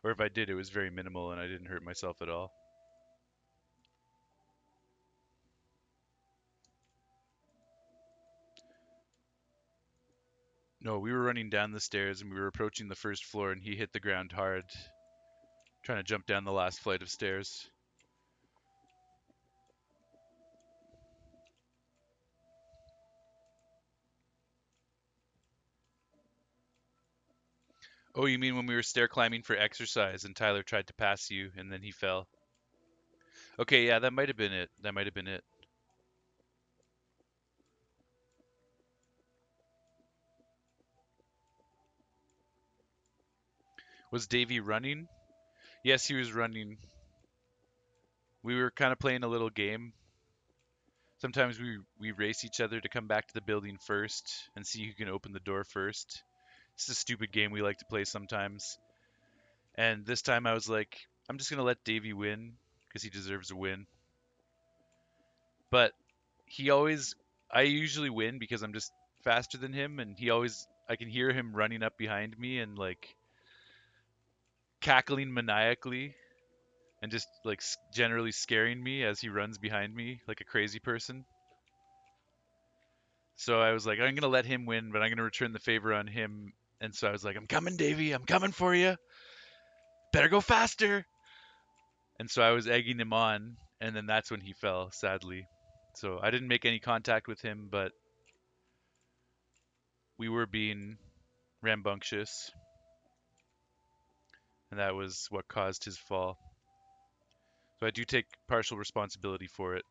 S1: Or if I did, it was very minimal and I didn't hurt myself at all. No, we were running down the stairs and we were approaching the first floor and he hit the ground hard, trying to jump down the last flight of stairs. Oh, you mean when we were stair climbing for exercise and Tyler tried to pass you and then he fell? Okay, yeah, that might have been it. That might have been it. Was Davey running? Yes, he was running. We were kind of playing a little game. Sometimes we race each other to come back to the building first and see who can open the door first. It's a stupid game we like to play sometimes. And this time I was like, I'm just gonna let Davey win because he deserves a win. But he always, I usually win because I'm just faster than him, and he always, I can hear him running up behind me and like cackling maniacally and just like generally scaring me as he runs behind me like a crazy person. So I was like, I'm gonna let him win, but I'm gonna return the favor on him. And so I was like, I'm coming, Davey. I'm coming for you. Better go faster. And so I was egging him on, and then that's when he fell, sadly. So I didn't make any contact with him, but we were being rambunctious, and that was what caused his fall. So I do take partial responsibility for it.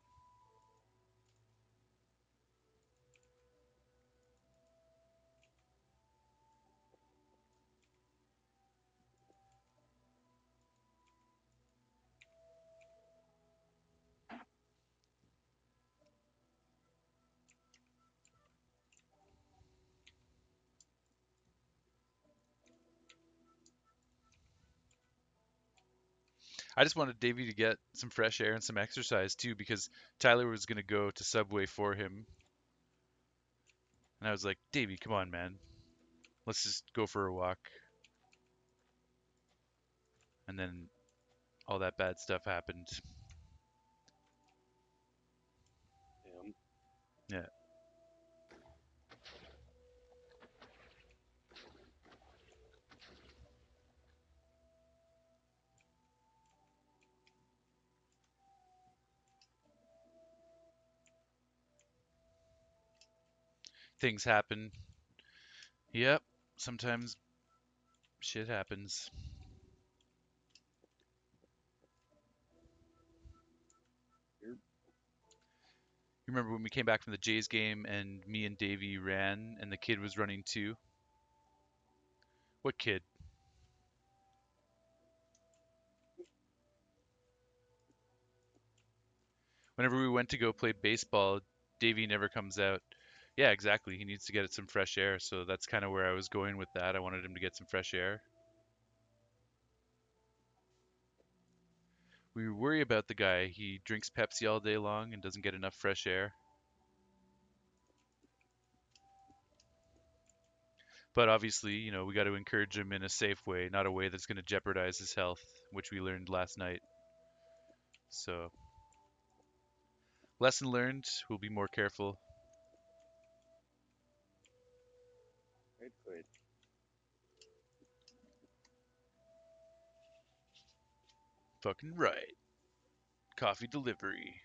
S1: I just wanted Davey to get some fresh air and some exercise too, because Tyler was going to go to Subway for him. And I was like, Davey, come on, man. Let's just go for a walk. And then all that bad stuff happened.
S3: Damn.
S1: Yeah, things happen. Yep, sometimes shit happens.
S3: You're
S1: You remember when we came back from the Jays game and me and Davey ran and the kid was running too? What kid? Whenever we went to go play baseball, Davey never comes out. Yeah, exactly. He needs to get some fresh air. So that's kind of where I was going with that. I wanted him to get some fresh air. We worry about the guy. He drinks Pepsi all day long and doesn't get enough fresh air. But obviously, we got to encourage him in a safe way, not a way that's going to jeopardize his health, which we learned last night. So, lesson learned, we'll be more careful.
S3: great, great.
S1: Fucking right. Coffee delivery.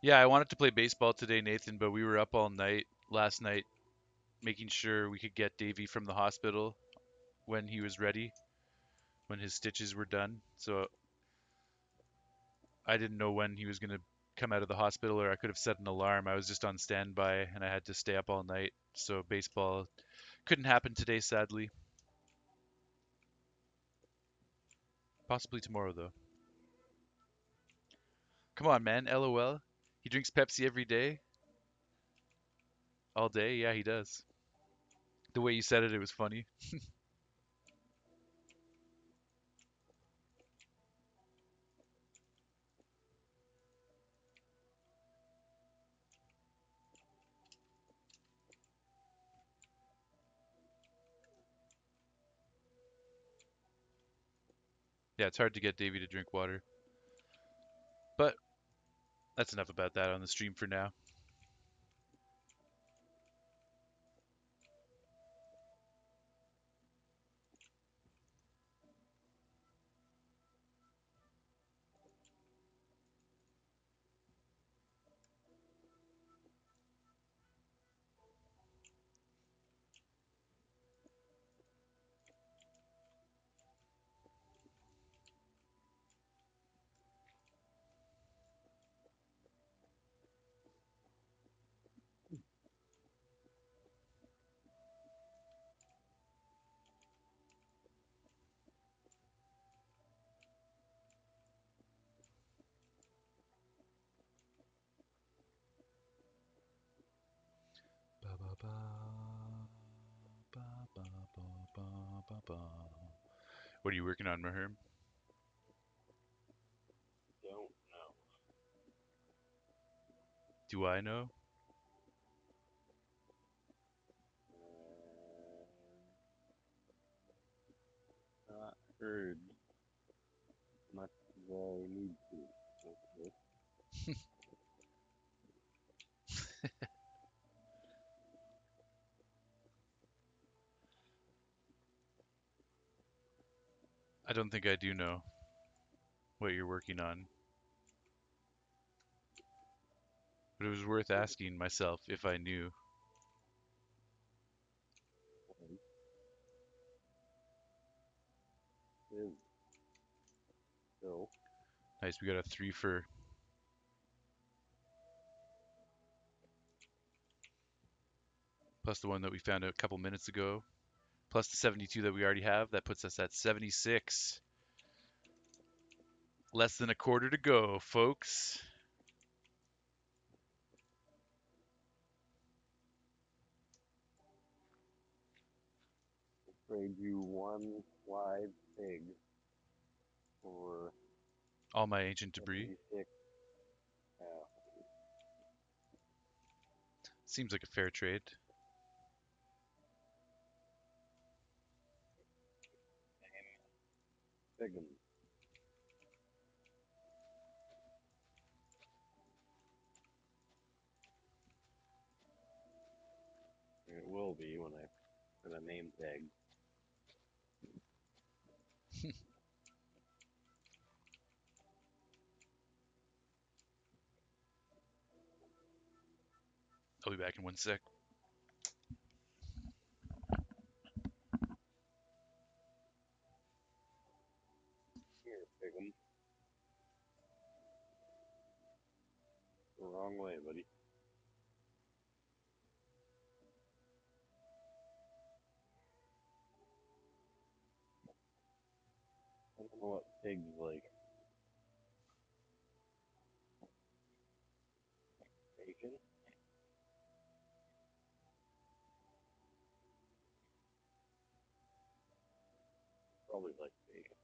S1: Yeah, I wanted to play baseball today, Nathan, but we were up all night last night making sure we could get Davey from the hospital when he was ready, when his stitches were done. So I didn't know when he was going to come out of the hospital, or I could have set an alarm. I was just on standby and I had to stay up all night. So baseball Couldn't happen today, sadly. Possibly tomorrow, though. Come on, man. LOL. He drinks Pepsi every day, all day. Yeah, he does. The way you said it, it was funny. Yeah, it's hard to get Davey to drink water. But that's enough about that on the stream for now. Ba, ba, ba, ba, ba, ba, ba, ba, ba. What are you working on, Maherm?
S3: Don't know.
S1: Do I know?
S3: Not heard much as I need to. Okay.
S1: I don't think I do know what you're working on, but it was worth asking myself if I knew.
S3: Is so
S1: Nice, we got a 3 for plus the one that we found a couple minutes ago, plus the 72 that we already have. That puts us at 76. Less than a quarter to go, folks.
S3: trade you one live pig for
S1: All my ancient debris.
S3: 76.
S1: Seems like a fair trade.
S3: Pig'em. It will be when I put a name tag.
S1: I'll be back in 1 sec.
S3: Here, Pig'em. The wrong way, buddy. I don't know what pigs like. Bacon? Probably like bacon.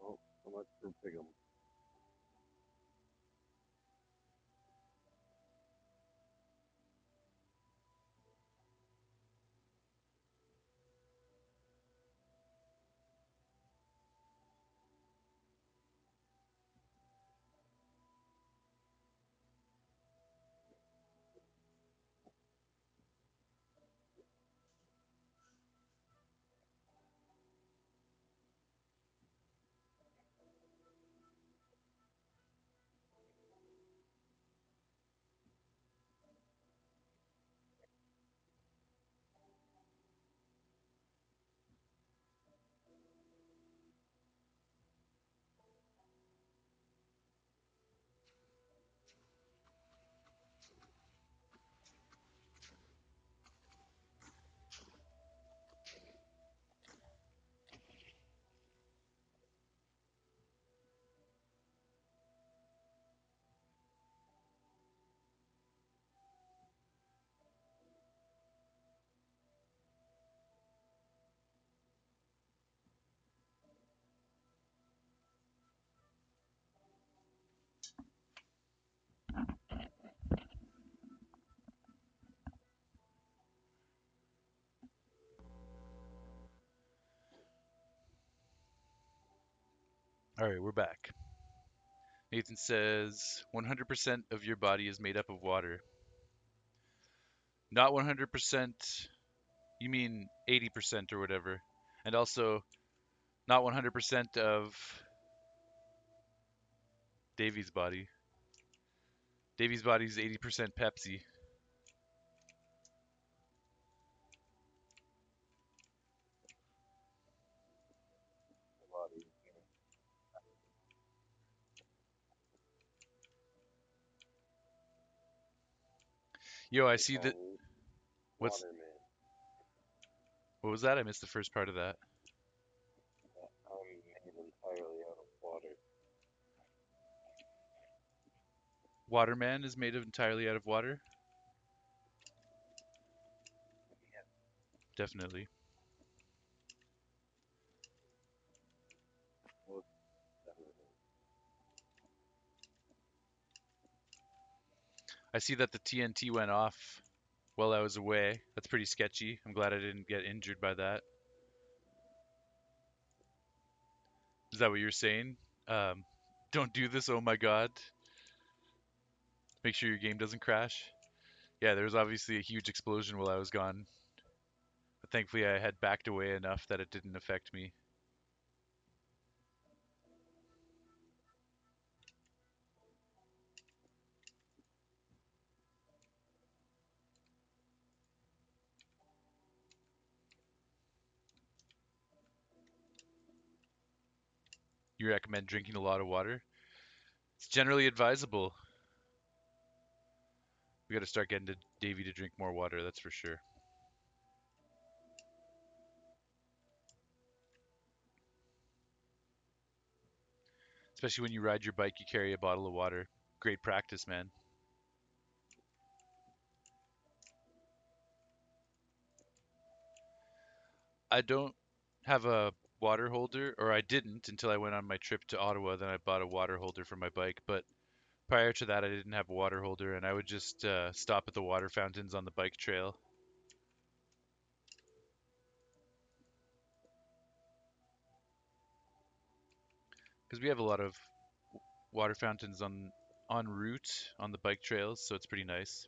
S3: Oh, so much for Pig'em.
S1: All right, we're back. Nathan says 100% of your body is made up of water. Not 100%, you mean 80% or whatever. And also, not 100% of Davy's body. Davy's body is 80% Pepsi.
S3: Body.
S1: Yo, I
S3: They
S1: see
S3: call
S1: that.
S3: me
S1: What's
S3: Waterman.
S1: what was that? I missed the first part of that.
S3: I'm made entirely out of water.
S1: Waterman is made of entirely out of water. Definitely.
S3: Most definitely.
S1: I see that the TNT went off while I was away. That's pretty sketchy. I'm glad I didn't get injured by that. Is that what you're saying? Um, don't do this. Oh my God. Make sure your game doesn't crash. Yeah, there was obviously a huge explosion while I was gone, but thankfully I had backed away enough that it didn't affect me. You recommend drinking a lot of water? It's generally advisable. We got to start getting to Davey to drink more water, that's for sure. Especially when you ride your bike, you carry a bottle of water. Great practice, man. I don't have a water holder, or I didn't until I went on my trip to Ottawa. Then I bought a water holder for my bike. But prior to that, I didn't have a water holder, and I would just stop at the water fountains on the bike trail because we have a lot of water fountains on route on the bike trails, so it's pretty nice.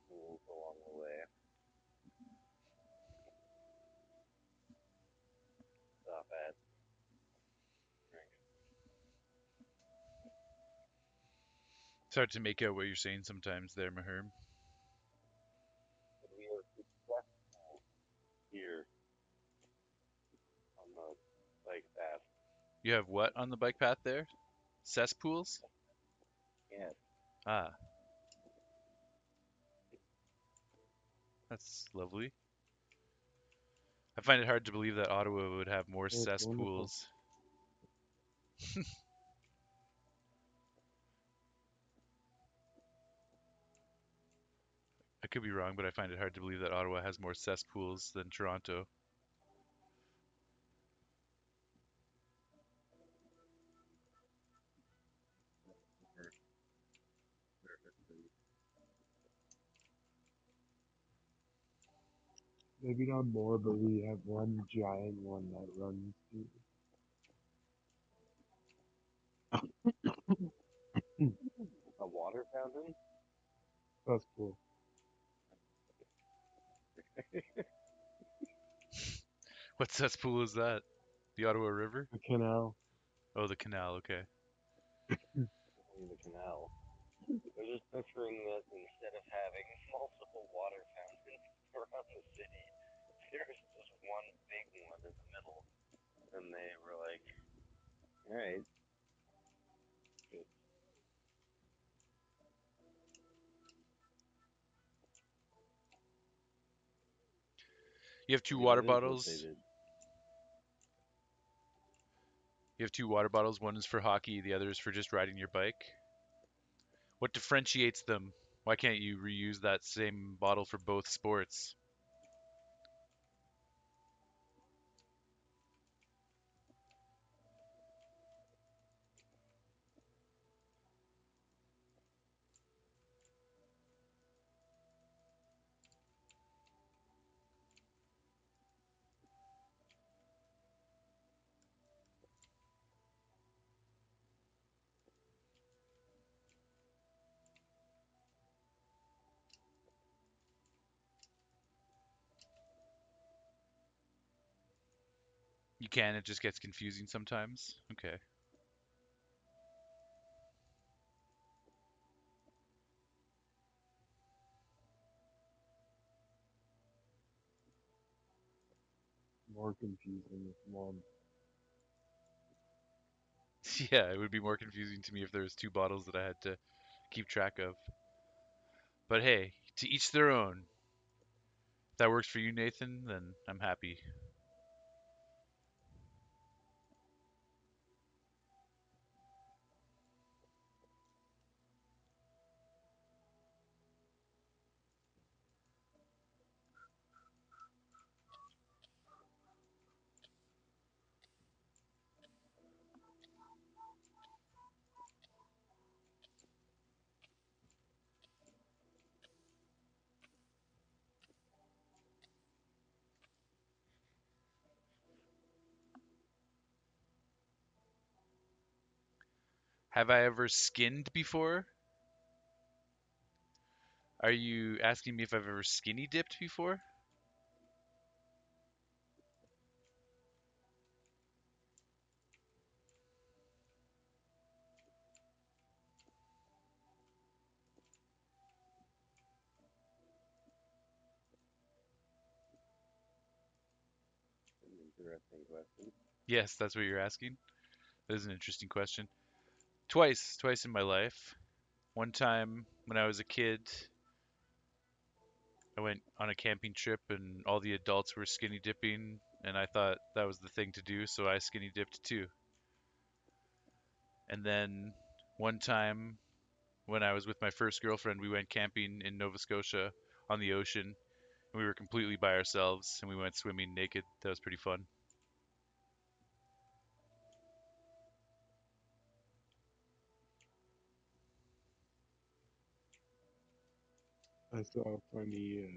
S3: Schools along the way. Stop at. Right.
S1: It's hard to make out what you're saying sometimes there, Maherm.
S3: But we are successful here on the bike path.
S1: You have what on the bike path there? Cesspools?
S3: Yes.
S1: Ah, that's lovely. I find it hard to believe that Ottawa would have more
S2: It's wonderful.
S1: cesspools. I could be wrong, but I find it hard to believe that Ottawa has more cesspools than Toronto.
S2: Maybe not more, but we have one giant one that runs through.
S3: A water fountain?
S2: That's cool.
S1: What cesspool is that? The Ottawa River?
S2: A canal.
S1: Oh, the canal, okay.
S3: In the canal. I'm just picturing that instead of having multiple water fountains around the city, there's just one big one in the middle. And they were like, alright.
S1: You have two
S3: Maybe
S1: water
S3: that is what they
S1: bottles.
S3: did.
S1: You have two water bottles. One is for hockey, the other is for just riding your bike. What differentiates them? Why can't you reuse that same bottle for both sports? You can, it just gets confusing sometimes. Okay.
S2: More confusing with one.
S1: Yeah, it would be more confusing to me if there was two bottles that I had to keep track of. But hey, to each their own. If that works for you, Nathan, then I'm happy. Have I ever skinned before? Are you asking me if I've ever skinny dipped before?
S3: An interesting question.
S1: Yes, that's what you're asking. That is an interesting question. Twice in my life. One time when I was a kid, I went on a camping trip and all the adults were skinny dipping, and I thought that was the thing to do, so I skinny dipped too. And then one time when I was with my first girlfriend, we went camping in Nova Scotia on the ocean, and we were completely by ourselves, and we went swimming naked. That was pretty fun.
S2: I saw a funny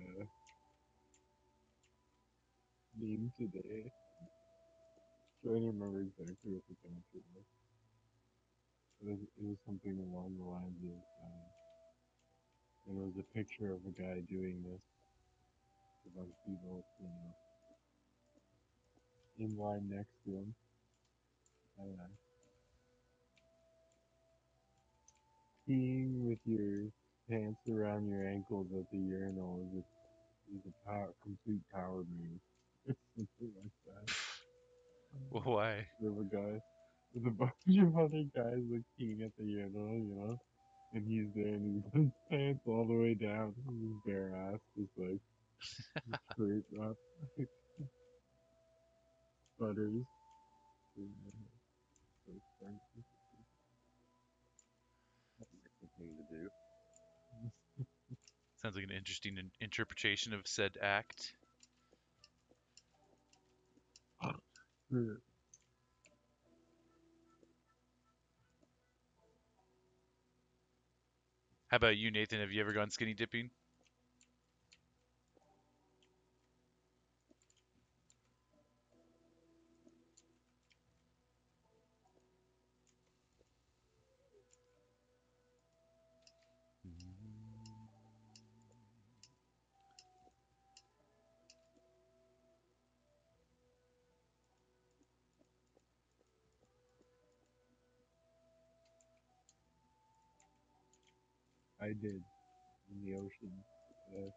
S2: meme today. Trying to remember exactly what the country was. It was something along the lines of, and it was a picture of a guy doing this. A bunch of people, in line next to him. Uh, Peeing with your pants around your ankles at the urinal is a complete power move. Something like that.
S1: Why?
S2: There was a guy with a bunch of other guys like peeing at the urinal. And he's there and he's his pants all the way down. His bare ass just like straight up butters.
S3: That's the thing to do.
S1: Sounds like an interesting interpretation of said act. How about you, Nathan? Have you ever gone skinny dipping?
S2: I did in the ocean, the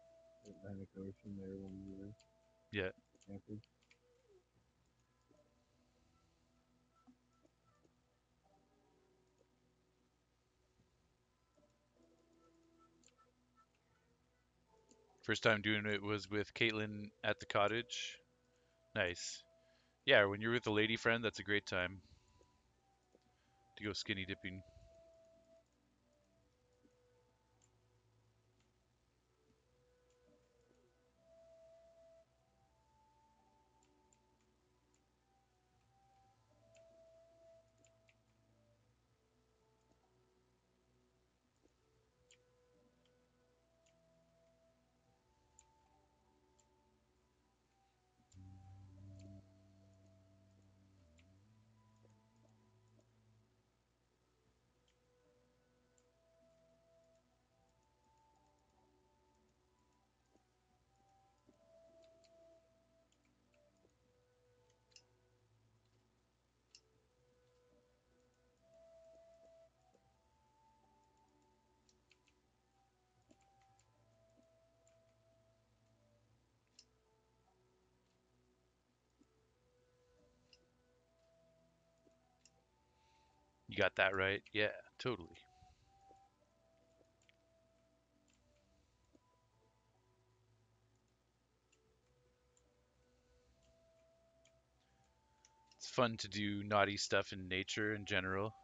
S2: Atlantic Ocean there when we were
S1: Yeah.
S2: camping.
S1: First time doing it was with Caitlin at the cottage. Nice. Yeah, when you're with a lady friend, that's a great time. to go skinny dipping. You got that right? Yeah, totally. It's fun to do naughty stuff in nature in general.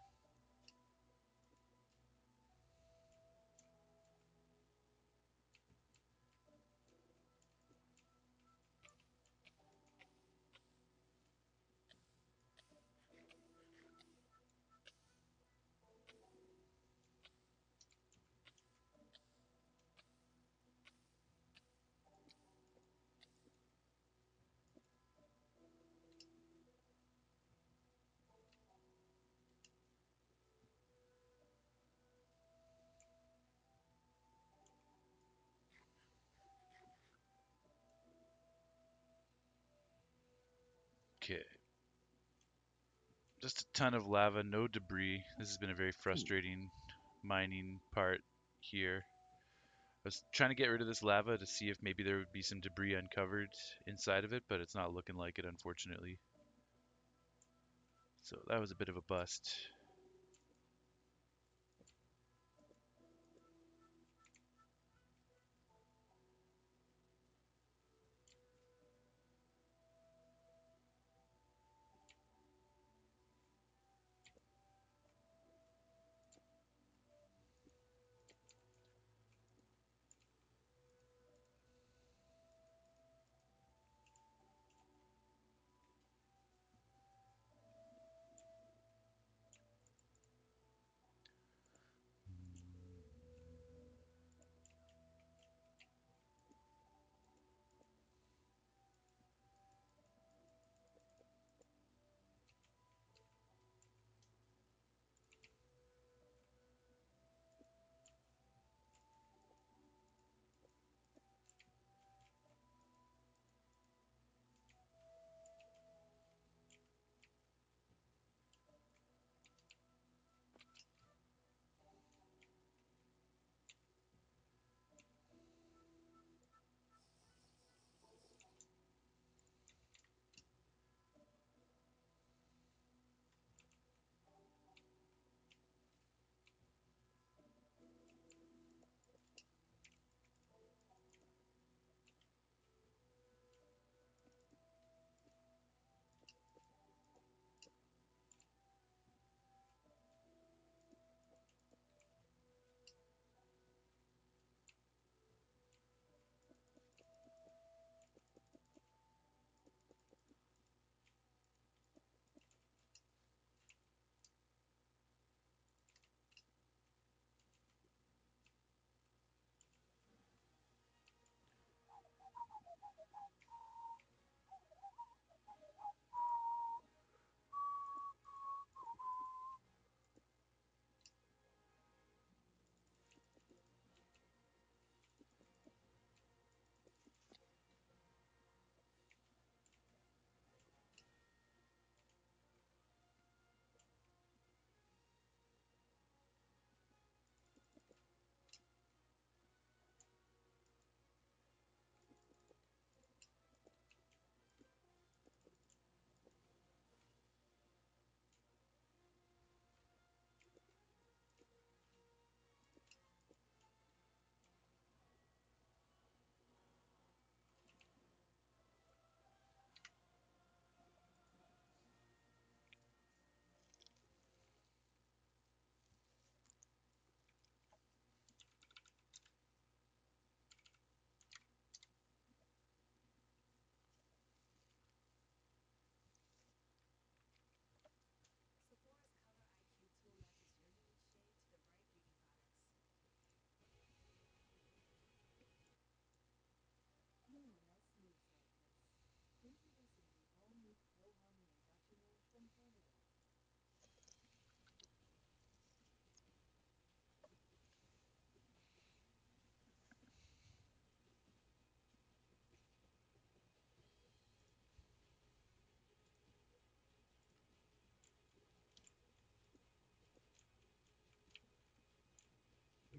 S1: Okay. Just a ton of lava, no debris. This has been a very frustrating mining part here. I was trying to get rid of this lava to see if maybe there would be some debris uncovered inside of it, but it's not looking like it, unfortunately. So that was a bit of a bust.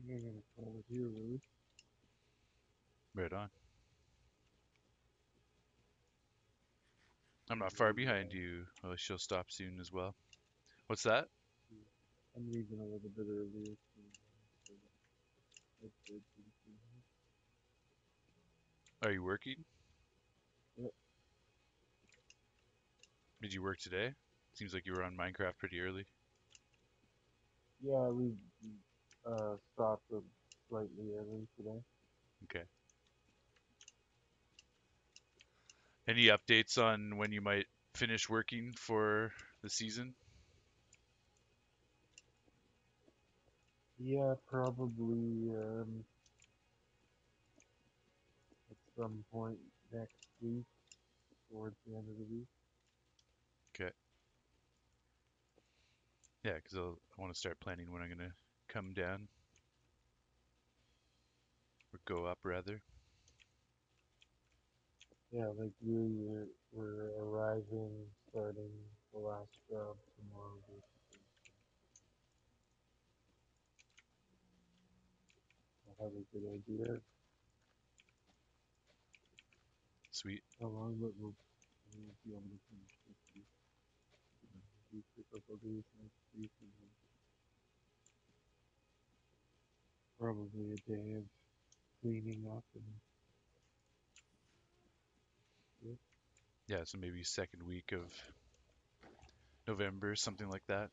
S2: I'm gonna call it here, Ruth.
S1: Right on. I'm not far behind you. Oh, she'll stop soon as well. What's that?
S2: I'm leaving a little bit earlier. So that's good.
S1: Are you working?
S2: Yep.
S1: Did you work today? Seems like you were on Minecraft pretty early.
S2: Yeah, we stopped slightly early today.
S1: Okay. Any updates on when you might finish working for the season?
S2: Yeah, probably at some point next week, towards the end of the week.
S1: Okay. Yeah, because I want to start planning when I'm gonna come down or go up rather.
S2: Yeah, like we're arriving, starting the last job tomorrow. Basically. I have a good idea
S1: Sweet.
S2: how long it we'll be able to finish this week. Week a couple days next week, and then probably a day of cleaning up and yeah,
S1: Yeah, so maybe second week of November, something like that.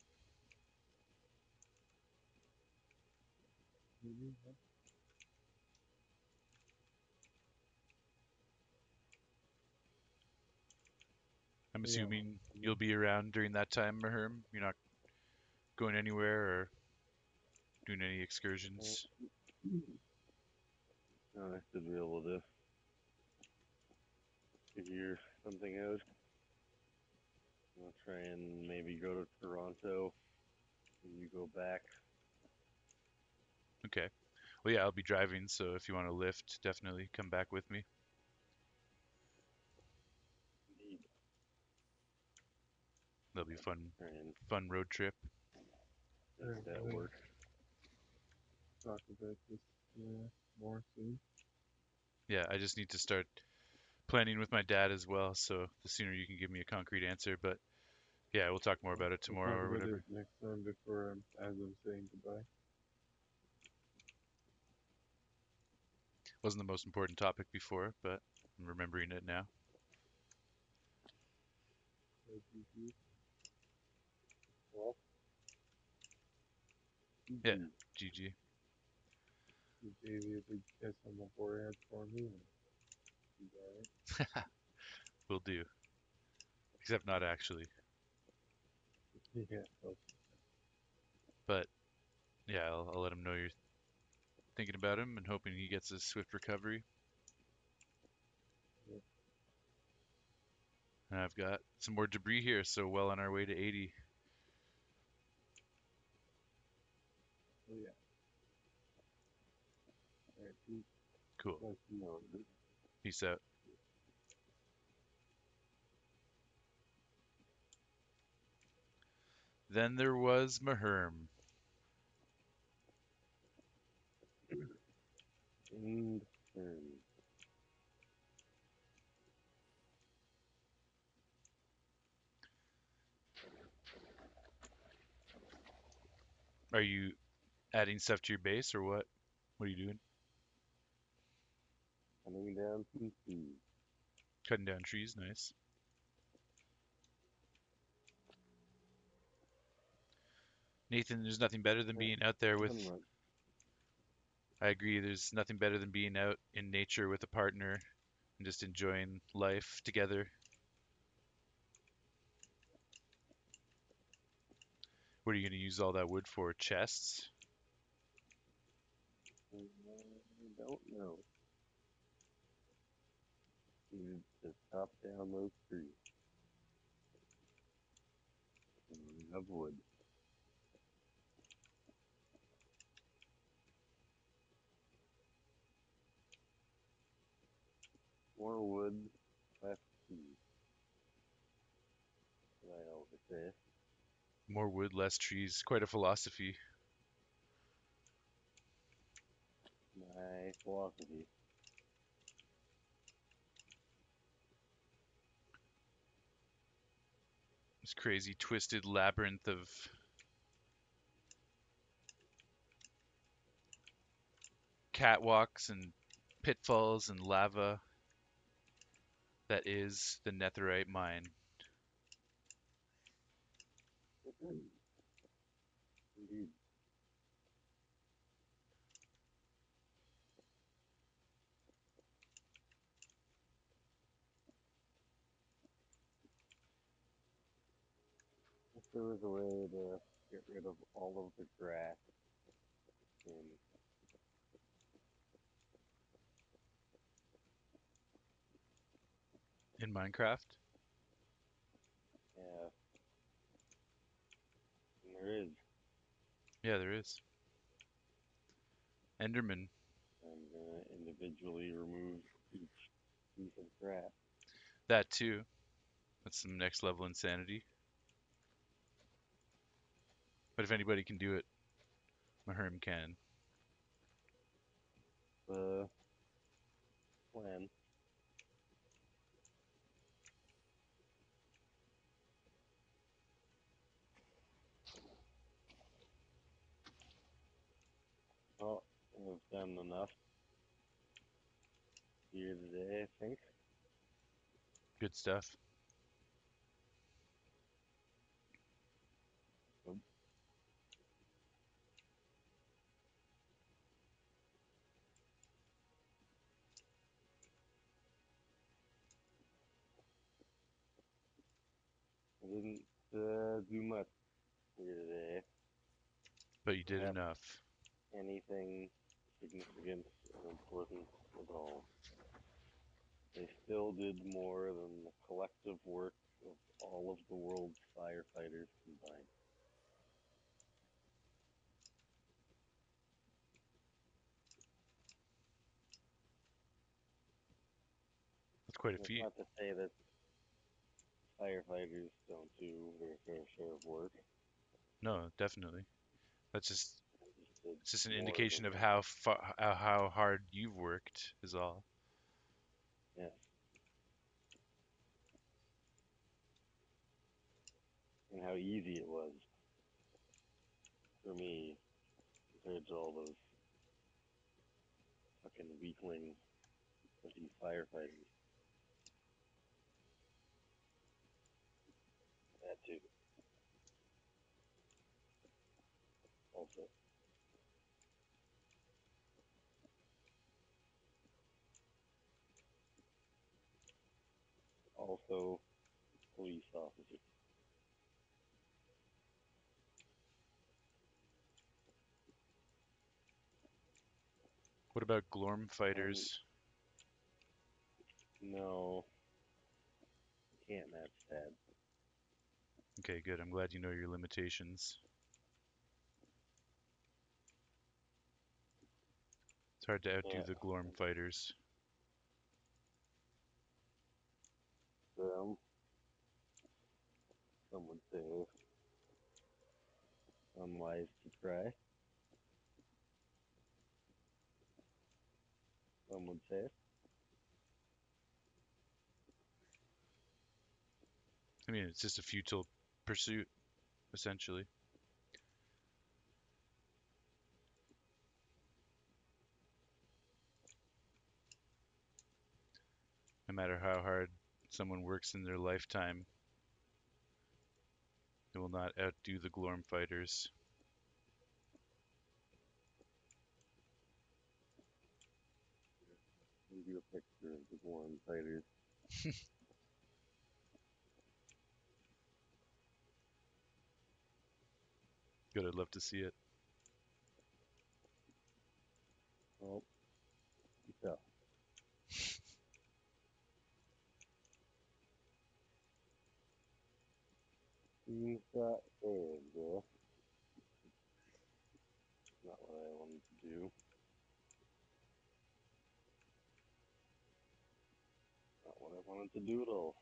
S2: maybe.
S1: I'm
S2: Yeah,
S1: assuming
S2: and
S1: you'll
S2: then,
S1: be around during that time, Maherm. You're not going anywhere or doing any excursions.
S3: I should be able to figure something out. I'll try and maybe go to Toronto and you go back.
S1: Okay. Well, yeah, I'll be driving, so if you want to lift, definitely come back with me.
S3: Indeed.
S1: That'll be
S3: Try and
S1: fun road trip.
S3: make
S2: we're
S3: that
S2: gonna
S3: work.
S2: talk about this more soon.
S1: Yeah, I just need to start planning with my dad as well, so the sooner you can give me a concrete answer. But yeah, we'll talk more about it
S2: We'll
S1: tomorrow
S2: talk
S1: or
S2: about it
S1: whatever.
S2: next time before as I'm saying goodbye.
S1: Wasn't the most important topic before, but I'm remembering it now.
S2: So, GG.
S3: Well,
S1: Yeah,
S3: GG.
S1: GG.
S2: Give Davey a big kiss on the forehead for me, and you got it.
S1: Will do. Except not actually.
S2: Yeah, okay.
S1: But yeah, I'll let him know you're thinking about him and hoping he gets a swift recovery.
S2: Yeah.
S1: And I've got some more debris here, so well on our way to 80.
S2: So yeah. All right, peace.
S1: Cool.
S2: Nice to know.
S1: Peace out. Then there was Maherm.
S3: And turn.
S1: Are you adding stuff to your base or what? What are you doing?
S3: Coming down some trees.
S1: Cutting down trees, nice. Nathan, there's nothing better than
S3: Yeah,
S1: being out there with.
S3: nothing much.
S1: I agree, there's nothing better than being out in nature with a partner and just enjoying life together. What are you going to use all that wood for? Chests?
S3: I don't know. Needed to chop down those trees. Of wood. More wood, less trees. What I always say.
S1: More wood, less trees. Quite a philosophy.
S3: Nice philosophy.
S1: This crazy twisted labyrinth of catwalks and pitfalls and lava that is the netherite mine.
S3: Indeed. If there was a way to get rid of all of the grass in
S1: In Minecraft?
S3: yeah, and there is,
S1: Yeah, there is. Enderman.
S3: I'm gonna individually remove each piece of grass.
S1: That too. That's some next level insanity. But if anybody can do it, Maherm can.
S3: The plan. Well, I've done enough here today, I think.
S1: Good stuff.
S3: Nope. I didn't do much here today.
S1: But you did
S3: Perhaps
S1: enough.
S3: anything significant or important at all. They still did more than the collective work of all of the world's firefighters combined.
S1: That's quite a
S3: That's
S1: feat.
S3: not to say that firefighters don't do their fair share of work.
S1: No, definitely. That's just
S3: They just did
S1: it's just an
S3: more
S1: indication
S3: than
S1: of
S3: them.
S1: how hard you've worked is all.
S3: Yes. And how easy it was for me compared to all those fucking weaklings of these firefighters. That too. Also. Also, police officers.
S1: What about Glorm
S3: And
S1: fighters?
S3: no, can't match that.
S1: Okay, good. I'm glad you know your limitations. It's hard to outdo
S3: Yeah,
S1: the Glorm fighters.
S3: some would say unwise to try. Some would say.
S1: I mean, it's just a futile pursuit, essentially. No matter how hard someone works in their lifetime, they will not outdo the Glorm fighters.
S3: Give you a picture of the Gorn fighters.
S1: Good, I'd love to see it.
S3: Well, so seems that is not what I wanted to do. Not what I wanted to do at all.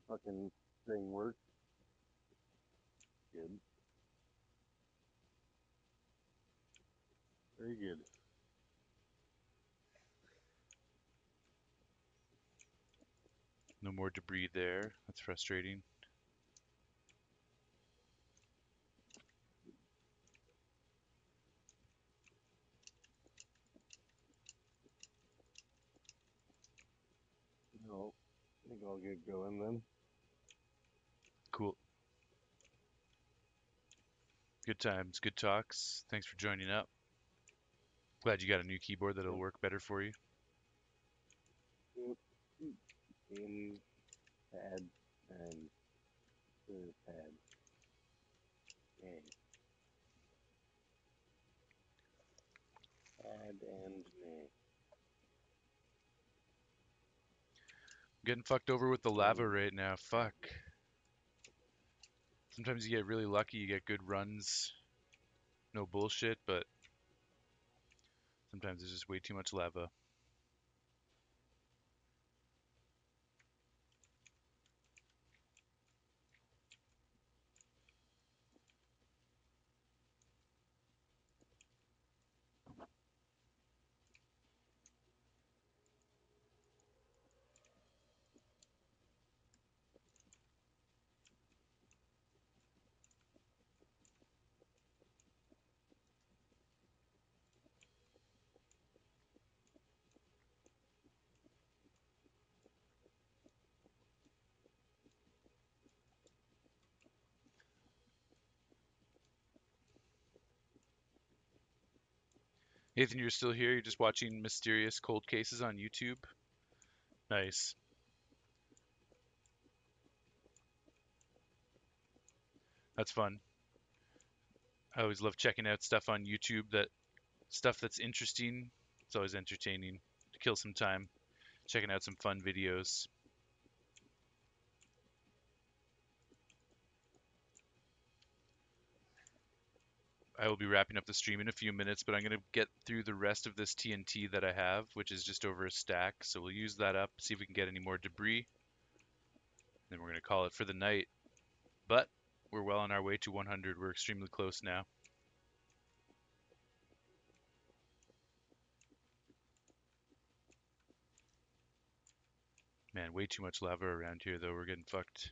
S3: fucking thing works. Good. Very good.
S1: No more debris there. That's frustrating.
S3: No, I think I'll get going then.
S1: Cool. Good times, good talks. Thanks for joining up. Glad you got a new keyboard that'll
S3: Yep.
S1: work better for you.
S3: Yep. Game pad and pad. Yay. Pad and nay.
S1: Getting fucked over with the lava
S3: Oh,
S1: right now. Fuck. Sometimes you get really lucky, you get good runs. No bullshit, but sometimes there's just way too much lava. Nathan, you're still here? You're just watching mysterious cold cases on YouTube? Nice. That's fun. I always love checking out stuff on YouTube stuff that's interesting. It's always entertaining to kill some time checking out some fun videos. I will be wrapping up the stream in a few minutes, but I'm going to get through the rest of this TNT that I have, which is just over a stack. So we'll use that up, see if we can get any more debris. Then we're going to call it for the night. But we're well on our way to 100. We're extremely close now. Man, way too much lava around here, though. We're getting fucked.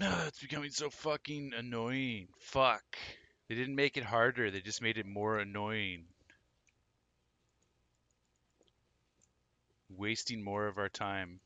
S1: It's becoming so fucking annoying. Fuck. They didn't make it harder, they just made it more annoying. Wasting more of our time.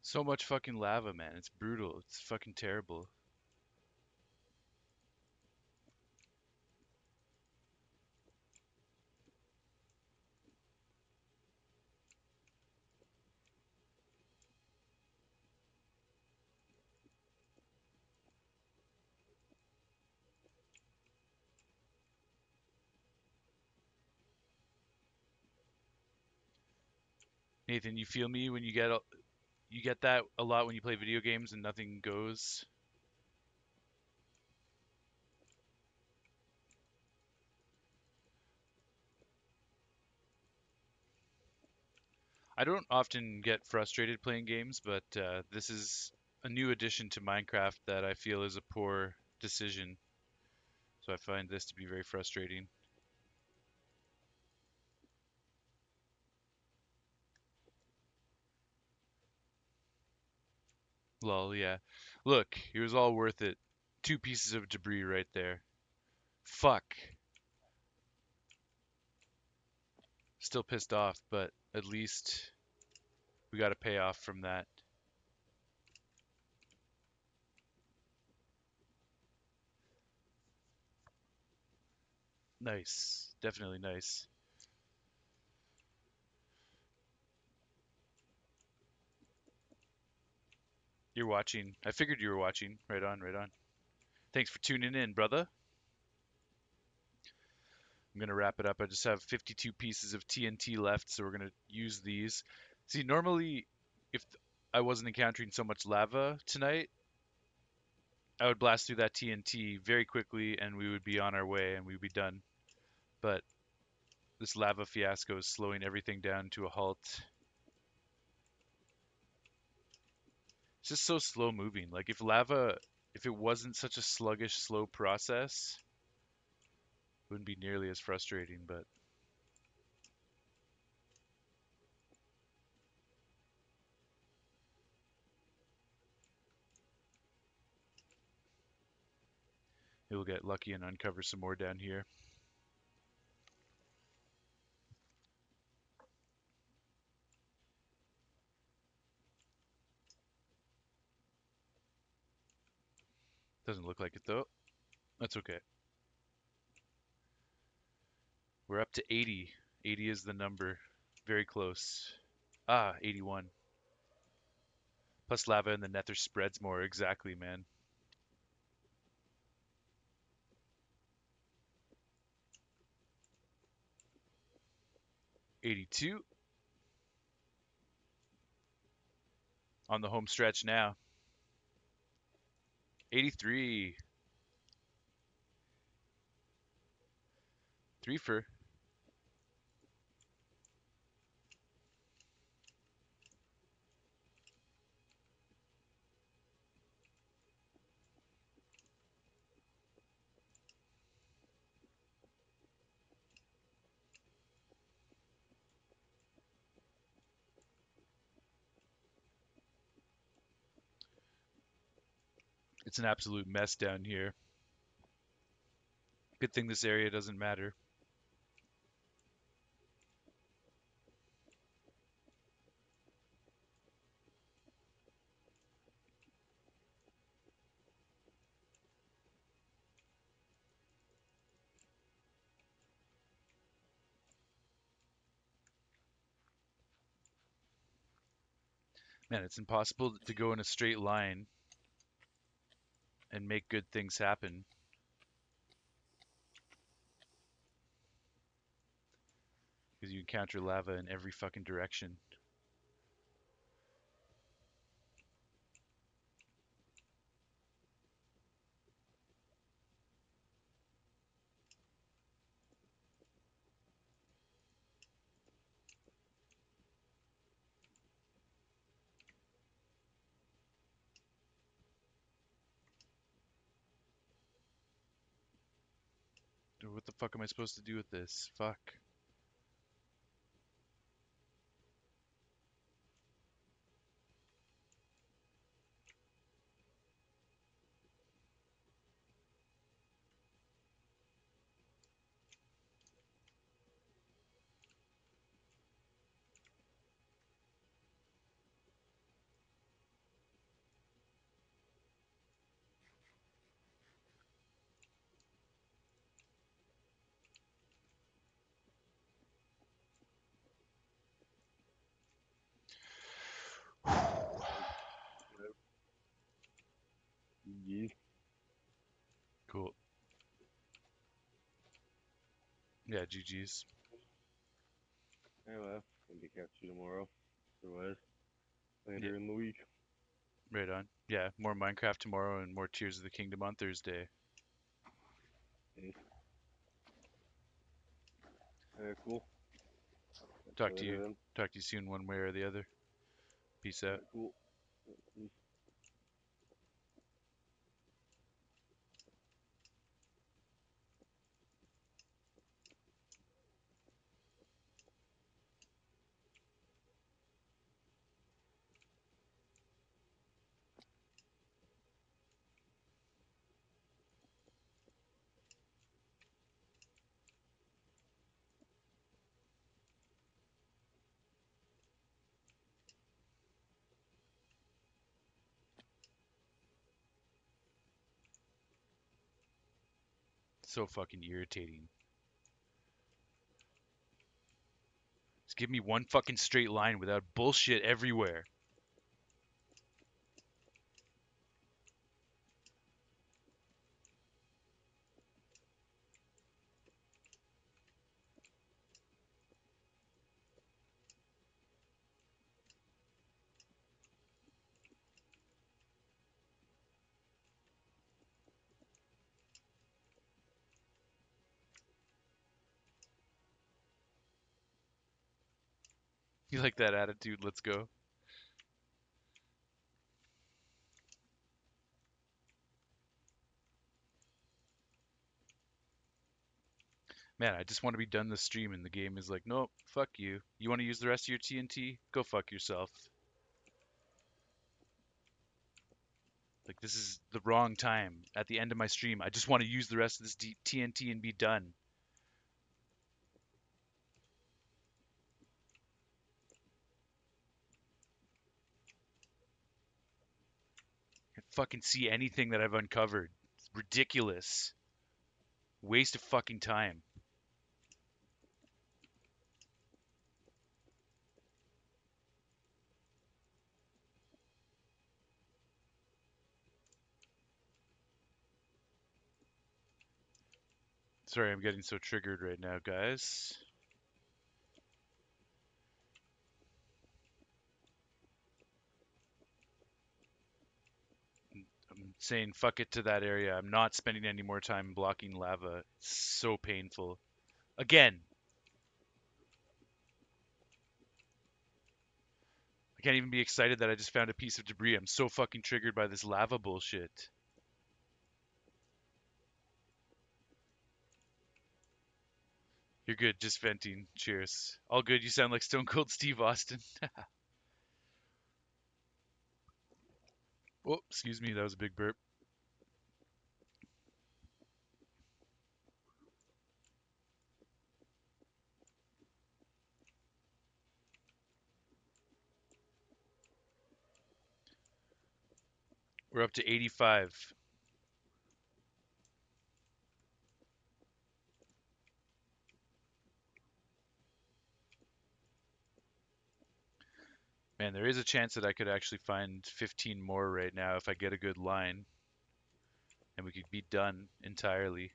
S1: So much fucking lava, man. It's brutal. It's fucking terrible. Nathan, you feel me when you get that a lot when you play video games and nothing goes? I don't often get frustrated playing games, but this is a new addition to Minecraft that I feel is a poor decision. So I find this to be very frustrating. Lol, yeah. Look, it was all worth it. Two pieces of debris right there. Fuck. Still pissed off, but at least we got a payoff from that. Nice. Definitely nice. You're watching. I figured you were watching. Right on, right on. Thanks for tuning in, brother. I'm gonna wrap it up. I just have 52 pieces of TNT left, so we're gonna use these. See, normally, if I wasn't encountering so much lava tonight, I would blast through that TNT very quickly, and we would be on our way, and we'd be done. But this lava fiasco is slowing everything down to a halt. It's just so slow moving. Like if it wasn't such a sluggish, slow process, it wouldn't be nearly as frustrating. But we'll get lucky and uncover some more down here. Doesn't look like it though. That's okay. We're up to 80. 80 is the number. Very close. Ah, 81. Plus lava in the nether spreads more. Exactly, man. 82. On the home stretch now. 83. Threefer. It's an absolute mess down here. Good thing this area doesn't matter. Man, it's impossible to go in a straight line and make good things happen because you encounter lava in every fucking direction. Dude, what the fuck am I supposed to do with this? Fuck.
S3: Yeah.
S1: Cool. Yeah, GG's.
S3: Oh well, maybe catch you tomorrow. Otherwise,
S1: Yeah,
S3: later in the week.
S1: right on. Yeah, more Minecraft tomorrow and more Tears of the Kingdom on Thursday.
S3: Okay. Cool. Catch
S1: Talk
S3: you
S1: to you.
S3: later then.
S1: Talk to you soon, one way or the other. Peace out.
S3: Cool.
S1: So fucking irritating. Just give me one fucking straight line without bullshit everywhere. You like that attitude? Let's go. Man, I just want to be done this stream, and the game is like, nope, fuck you. You want to use the rest of your TNT? Go fuck yourself. Like, this is the wrong time. At the end of my stream, I just want to use the rest of this TNT and be done. I can't fucking see anything that I've uncovered. It's ridiculous. Waste of fucking time. Sorry, I'm getting so triggered right now, guys. I'm saying fuck it to that area. I'm not spending any more time blocking lava. It's so painful. Again, I can't even be excited that I just found a piece of debris. I'm so fucking triggered by this lava bullshit. You're good, just venting. Cheers. All good. You sound like Stone Cold Steve Austin. Oh, excuse me. That was a big burp. We're up to 85. Man, there is a chance that I could actually find 15 more right now if I get a good line, and we could be done entirely.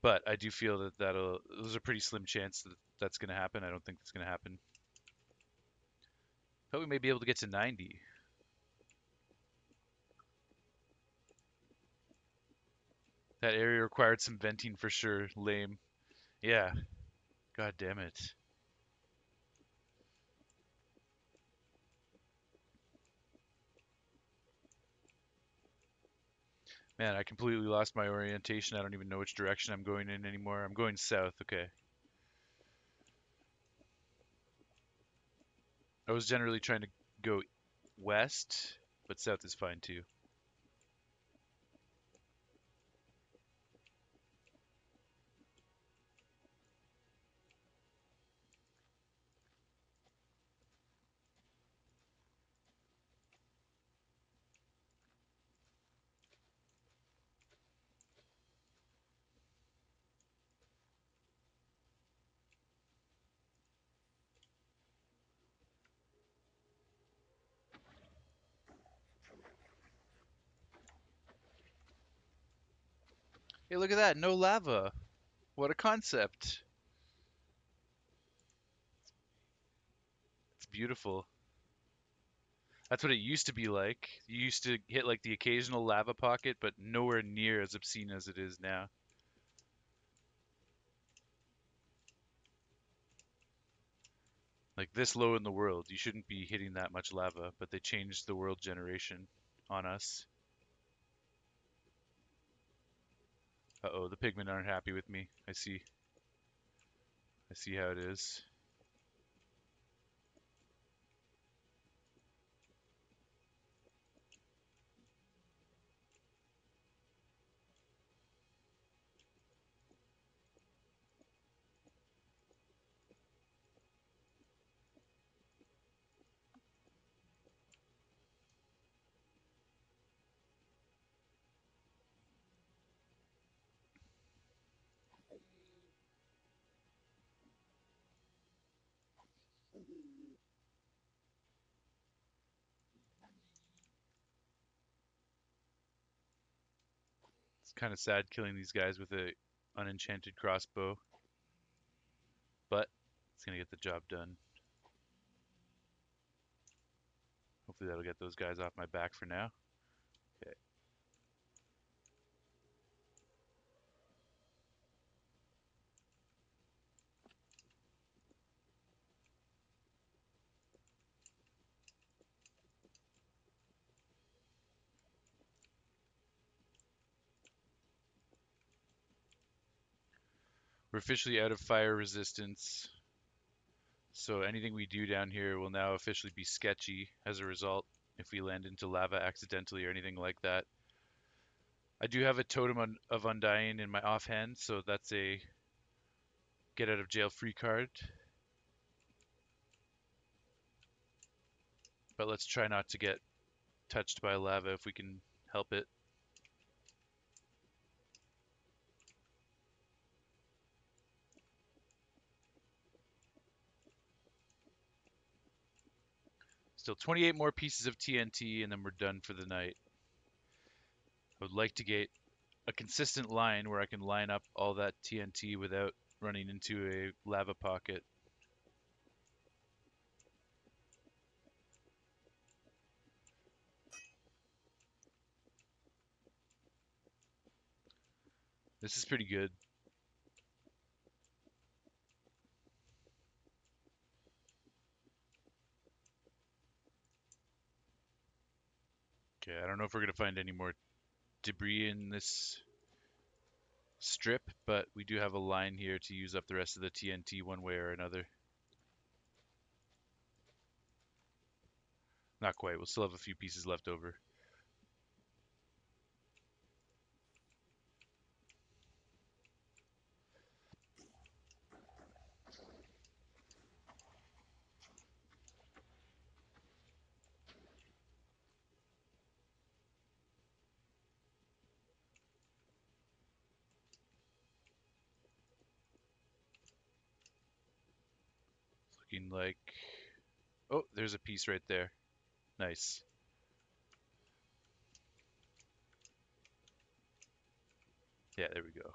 S1: But I do feel that there's a pretty slim chance that that's going to happen. I don't think that's going to happen. But we may be able to get to 90. That area required some venting for sure. Lame. Yeah. God damn it. Man, I completely lost my orientation. I don't even know which direction I'm going in anymore. I'm going south. Okay. I was generally trying to go west, but south is fine too. Hey, look at that. No lava. What a concept. It's beautiful. That's what it used to be like. You used to hit like the occasional lava pocket, but nowhere near as obscene as it is now. Like this low in the world, you shouldn't be hitting that much lava, but they changed the world generation on us. Uh-oh, the pigmen aren't happy with me. I see. I see how it is. It's kind of sad killing these guys with a unenchanted crossbow, but it's gonna get the job done. Hopefully that'll get those guys off my back for now. Okay. We're officially out of fire resistance, so anything we do down here will now officially be sketchy as a result if we land into lava accidentally or anything like that. I do have a totem of undying in my offhand, so that's a get out of jail free card. But let's try not to get touched by lava if we can help it. Still 28 more pieces of TNT and then we're done for the night. I would like to get a consistent line where I can line up all that TNT without running into a lava pocket. This is pretty good. Okay, I don't know if we're going to find any more debris in this strip, but we do have a line here to use up the rest of the TNT one way or another. Not quite. We'll still have a few pieces left over. It's looking like... Oh, there's a piece right there. Nice. Yeah, there we go.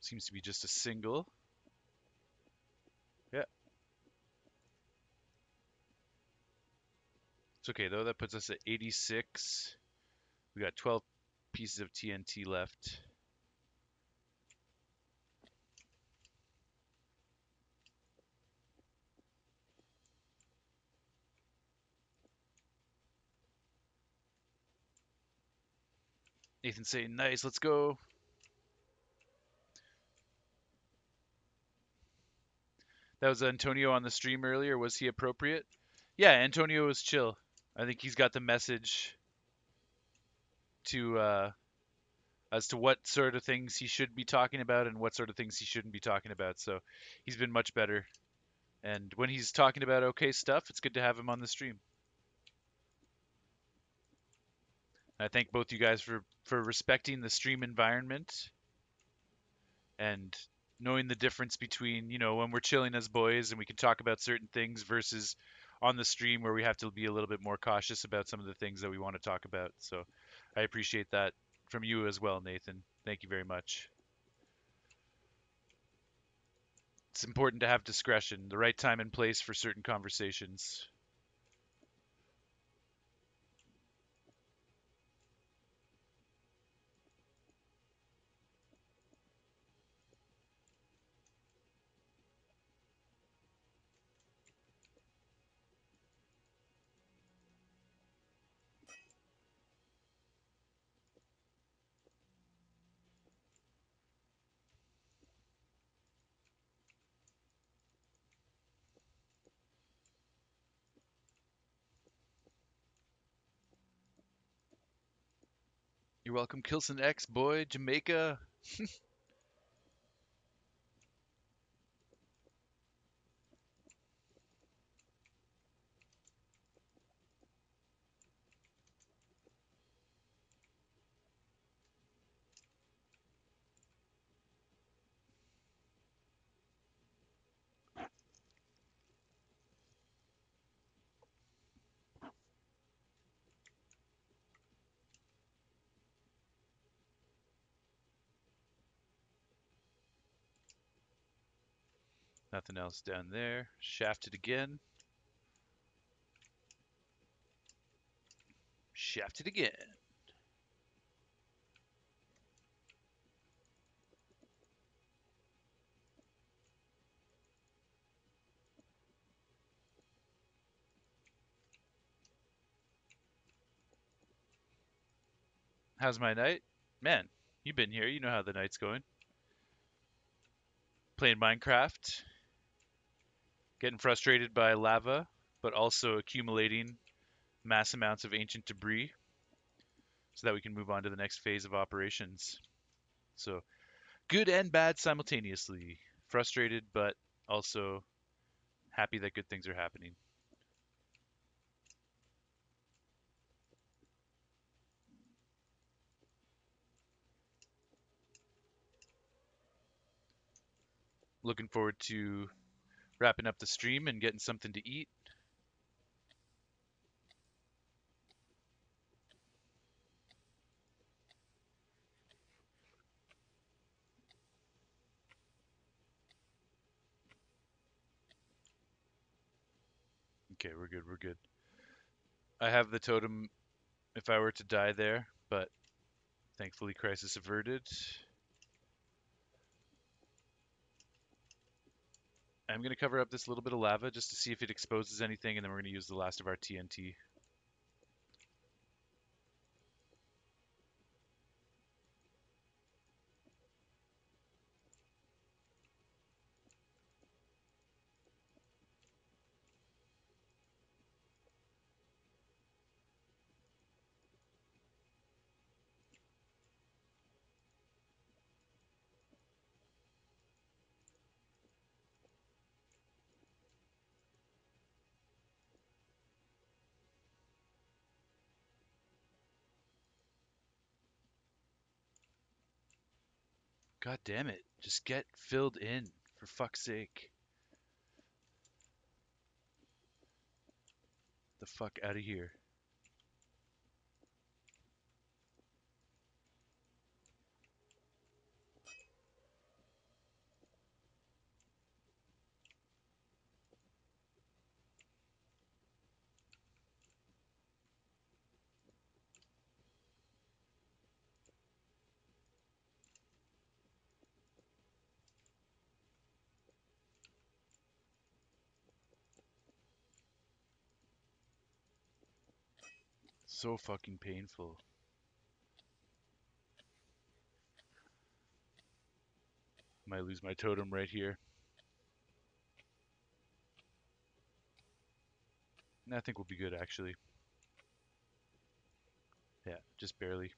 S1: Seems to be just a single. Yeah. It's okay though. That puts us at 86. We got 12 pieces of TNT left. Nathan saying, nice, let's go. That was Antonio on the stream earlier. Was he appropriate? Yeah, Antonio was chill. I think he's got the message to as to what sort of things he should be talking about and what sort of things he shouldn't be talking about. So he's been much better. And when he's talking about okay stuff, it's good to have him on the stream. I thank both you guys for respecting the stream environment and knowing the difference between, you know, when we're chilling as boys and we can talk about certain things versus on the stream where we have to be a little bit more cautious about some of the things that we want to talk about. So I appreciate that from you as well, Nathan. Thank you very much. It's important to have discretion, the right time and place for certain conversations. You're welcome, Kilson X, boy, Jamaica. Nothing else down there. Shafted again. Shafted again. How's my night? Man, you've been here. You know how the night's going. Playing Minecraft, getting frustrated by lava, but also accumulating mass amounts of ancient debris so that we can move on to the next phase of operations. So, good and bad simultaneously. Frustrated, but also happy that good things are happening. Looking forward to wrapping up the stream and getting something to eat. Okay, we're good, we're good. I have the totem if I were to die there, but thankfully crisis averted. I'm going to cover up this little bit of lava just to see if it exposes anything, and then we're going to use the last of our TNT. God damn it. Just get filled in, for fuck's sake. The fuck out of here. So fucking painful. Might lose my totem right here. I think we'll be good, actually. Yeah, just barely.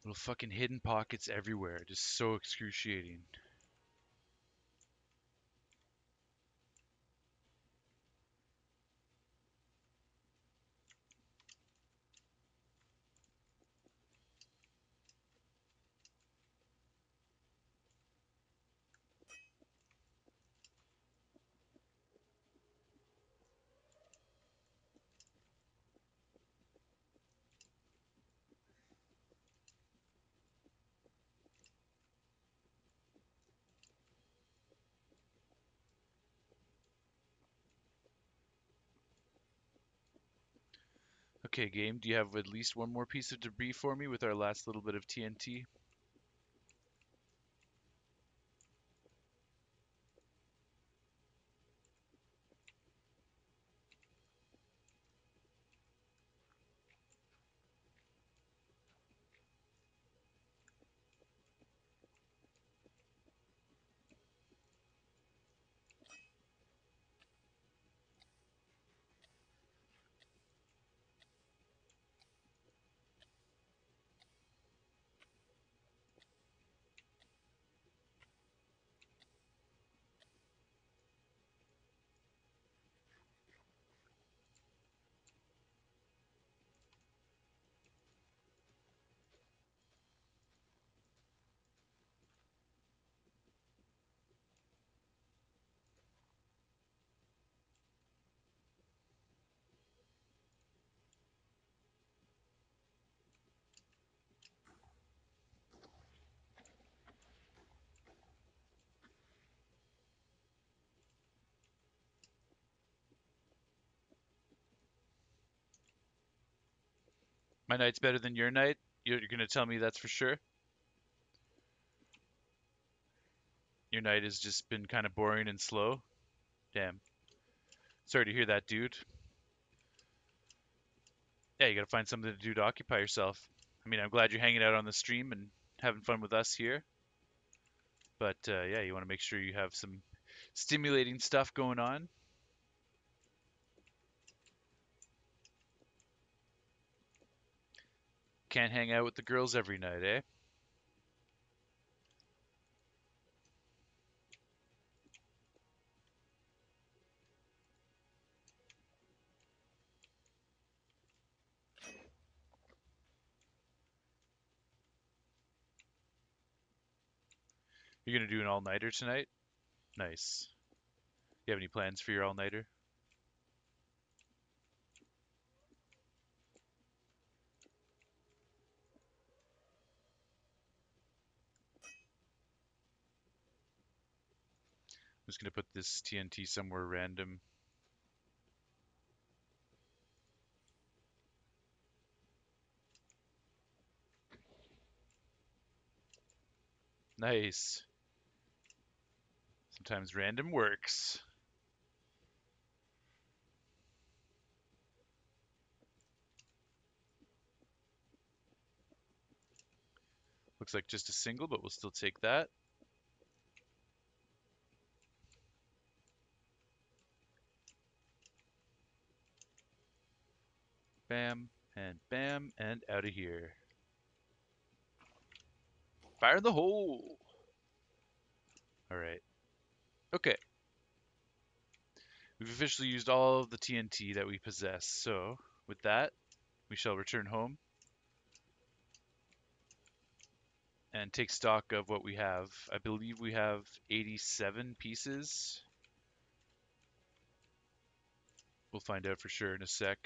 S1: Little fucking hidden pockets everywhere. Just so excruciating. Okay, game, do you have at least one more piece of debris for me with our last little bit of TNT? My night's better than your night? You're gonna tell me that's for sure? Your night has just been kind of boring and slow? Damn. Sorry to hear that, dude. Yeah, you gotta find something to do to occupy yourself. I mean, I'm glad you're hanging out on the stream and having fun with us here. But yeah, you want to make sure you have some stimulating stuff going on. Can't hang out with the girls every night, eh? You're gonna do an all-nighter tonight? Nice. You have any plans for your all-nighter? I'm just gonna put this TNT somewhere random. Nice. Sometimes random works. Looks like just a single, but we'll still take that. Bam, and out of here. Fire in the hole! Alright. Okay. We've officially used all of the TNT that we possess, so with that, we shall return home and take stock of what we have. I believe we have 87 pieces. We'll find out for sure in a sec.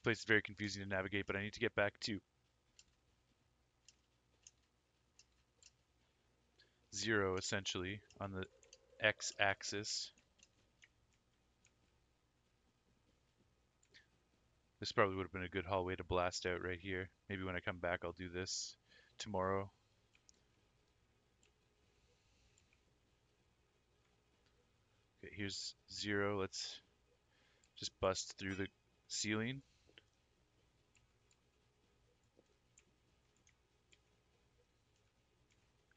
S1: Place is very confusing to navigate, but I need to get back to 0 essentially on the x-axis. This probably would have been a good hallway to blast out right here. Maybe when I come back I'll do this tomorrow. Okay, here's 0. Let's just bust through the ceiling.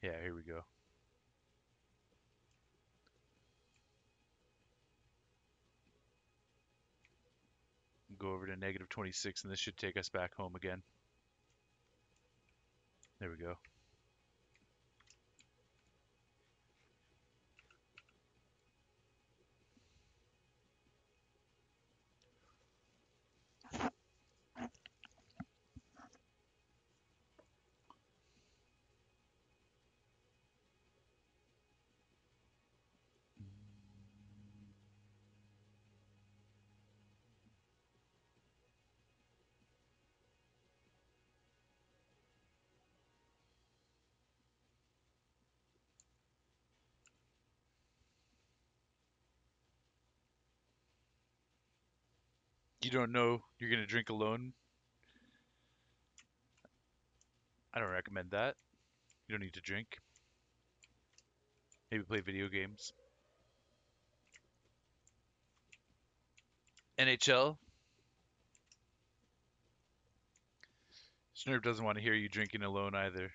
S1: Yeah, here we go. Go over to negative 26 and this should take us back home again. There we go. You don't know you're gonna drink alone? I don't recommend that. You don't need to drink. Maybe play video games. NHL. Snurp doesn't want to hear you drinking alone either.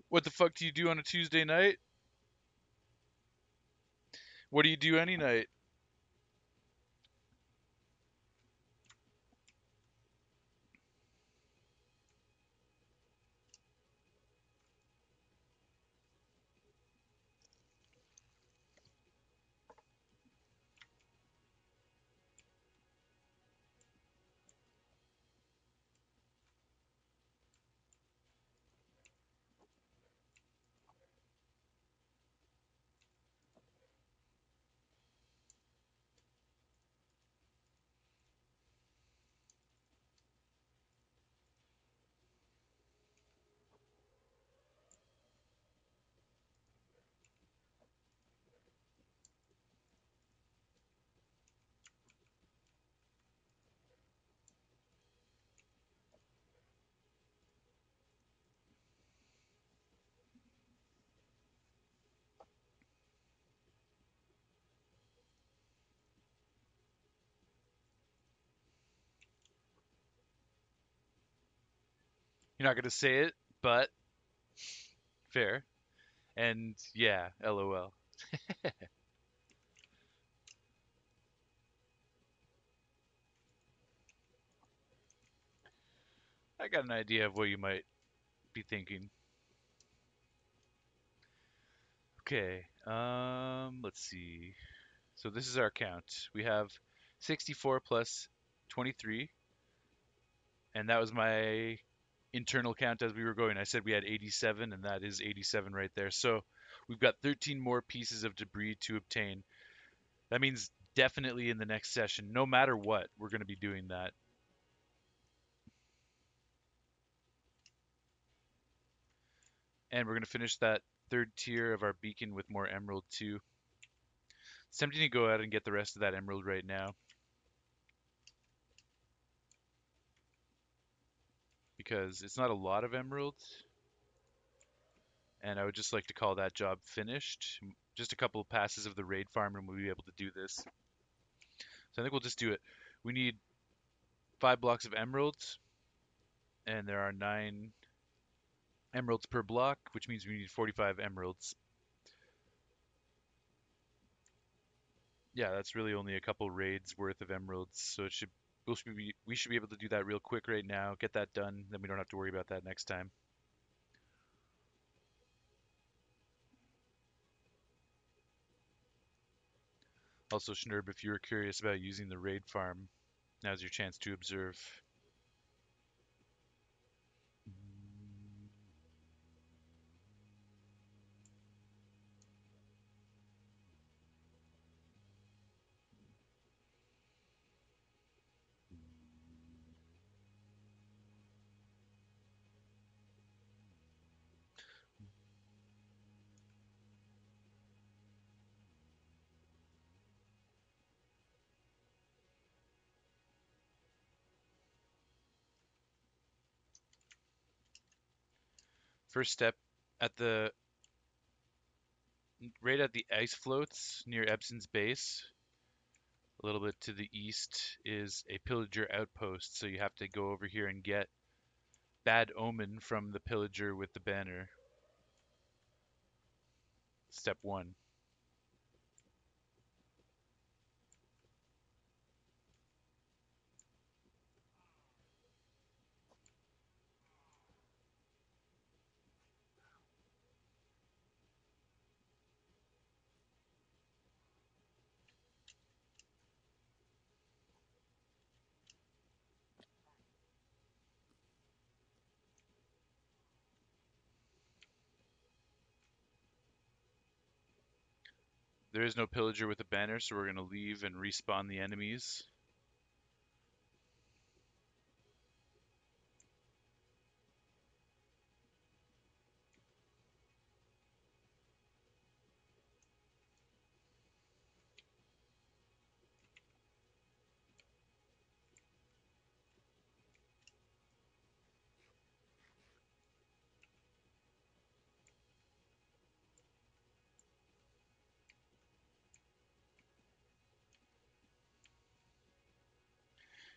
S1: What the fuck do you do on a Tuesday night? What do you do any night? You're not gonna say it, but fair. And yeah, LOL. I got an idea of what you might be thinking. Okay, let's see. So this is our count. We have 64 plus 23, and that was my internal count as we were going. I said we had 87, and that is 87 right there. So we've got 13 more pieces of debris to obtain. That means definitely in the next session, no matter what, we're going to be doing that. And we're going to finish that third tier of our beacon with more emerald too. It's tempting to go out and get the rest of that emerald right now because it's not a lot of emerald, and I would just like to call that job finished. Just a couple of passes of the raid farm and we'll be able to do this. So I think we'll just do it. We need 5 blocks of emeralds, and there are 9 emeralds per block, which means we need 45 emeralds. Yeah, that's really only a couple raids worth of emeralds, so we should be able to do that real quick right now, get that done, then we don't have to worry about that next time. Also, Schnurb, if you were curious about using the raid farm, now's your chance to observe. First step, at the right at the ice floats near Ebson's base, a little bit to the east, is a pillager outpost, so you have to go over here and get Bad Omen from the pillager with the banner. Step 1. There is no pillager with a banner, so we're going to leave and respawn the enemies.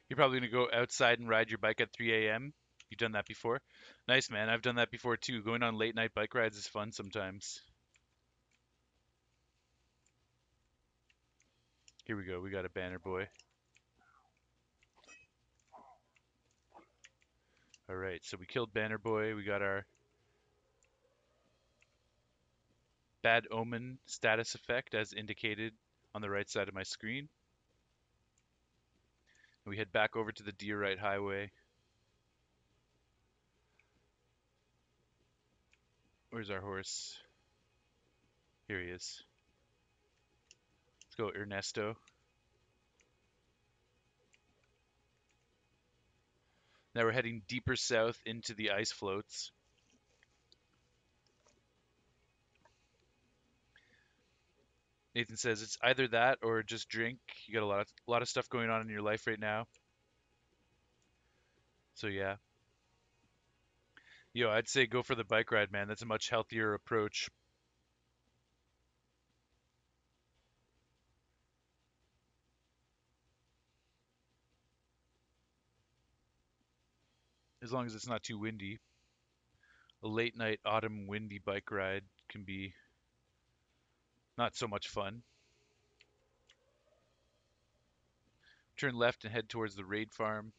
S1: You're probably going to go outside and ride your bike at 3 a.m. You've done that before? Nice, man. I've done that before too. Going on late night bike rides is fun sometimes. Here we go. We got a banner boy. All right, so we killed Banner Boy. We got our Bad Omen status effect as indicated on the right side of my screen. We head back over to the Deerite Highway. Where's our horse? Here he is. Let's go, Ernesto. Now we're heading deeper south into the ice floats. Nathan says it's either that or just drink. You got a lot of stuff going on in your life right now. So yeah. Yo, I'd say go for the bike ride, man. That's a much healthier approach. As long as it's not too windy. A late night autumn windy bike ride can be not so much fun. Turn left and head towards the raid farm.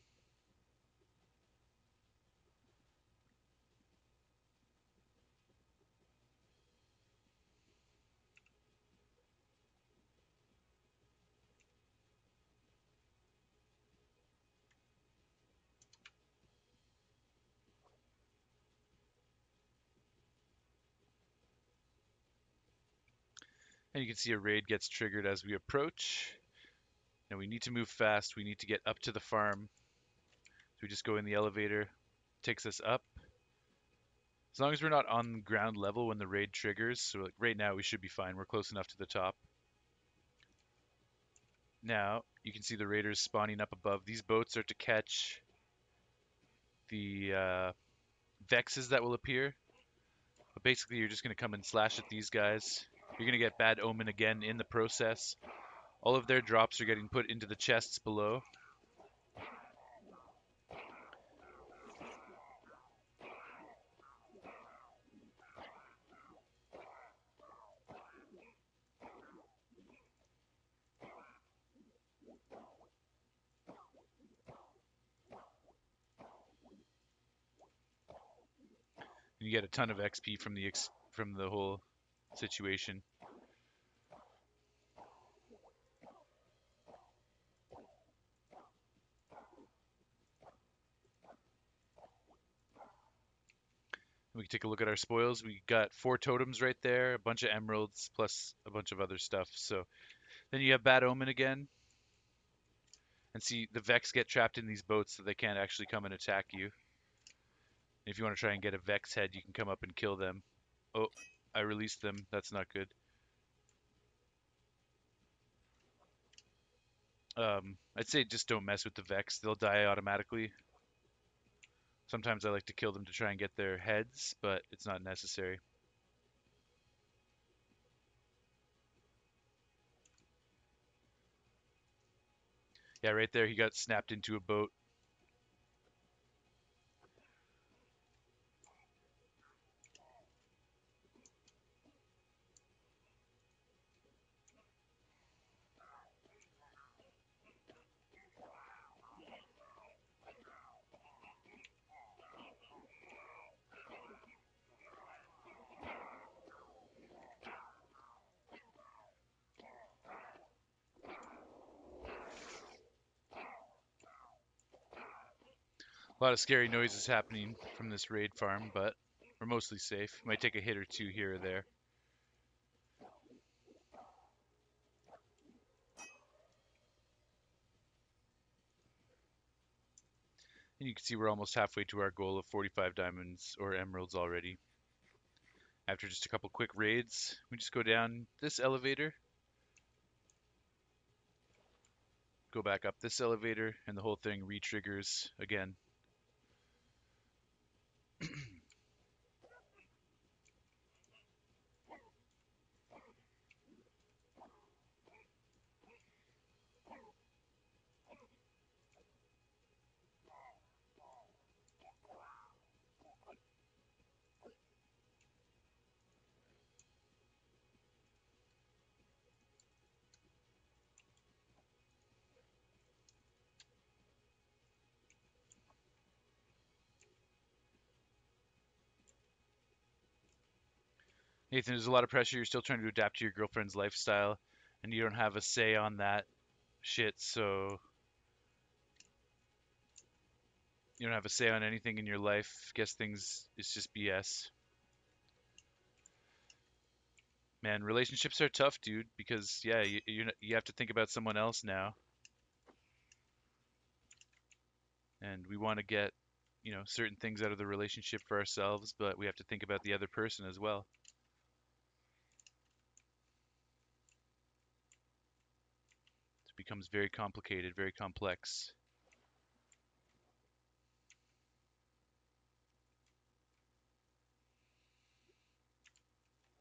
S1: And you can see a raid gets triggered as we approach. And we need to move fast. We need to get up to the farm. So we just go in the elevator. Takes us up. As long as we're not on ground level when the raid triggers. So like right now we should be fine. We're close enough to the top. Now you can see the raiders spawning up above. These boats are to catch the vexes that will appear. But basically you're just going to come and slash at these guys. You're going to get bad omen again in the process. All of their drops are getting put into the chests below. And you get a ton of XP from the whole situation. We can take a look at our spoils. We got 4 totems right there, a bunch of emeralds, plus a bunch of other stuff. So then you have bad omen again. And see, the Vex get trapped in these boats so they can't actually come and attack you. If you want to try and get a Vex head, you can come up and kill them. Oh, I released them. That's not good. I'd say just don't mess with the Vex. They'll die automatically. Sometimes I like to kill them to try and get their heads, but it's not necessary. Yeah, right there, he got snapped into a boat. A lot of scary noises happening from this raid farm, but we're mostly safe. Might take a hit or two here or there. And you can see we're almost halfway to our goal of 45 diamonds or emeralds already. After just a couple quick raids, we just go down this elevator, go back up this elevator, and the whole thing re-triggers again. Nathan, there's a lot of pressure. You're still trying to adapt to your girlfriend's lifestyle, and you don't have a say on that shit, so you don't have a say on anything in your life. Guess things, it's just BS. Man, relationships are tough, dude, because, yeah, you have to think about someone else now, and we want to get, certain things out of the relationship for ourselves, but we have to think about the other person as well. It becomes very complicated, very complex.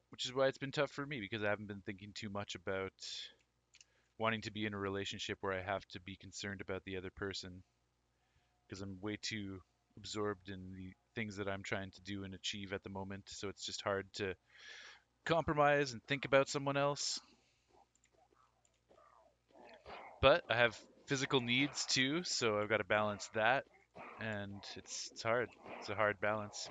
S1: Which is why it's been tough for me, because I haven't been thinking too much about wanting to be in a relationship where I have to be concerned about the other person, because I'm way too absorbed in the things that I'm trying to do and achieve at the moment. So it's just hard to compromise and think about someone else. But I have physical needs too, so I've got to balance that, and it's hard. It's a hard balance.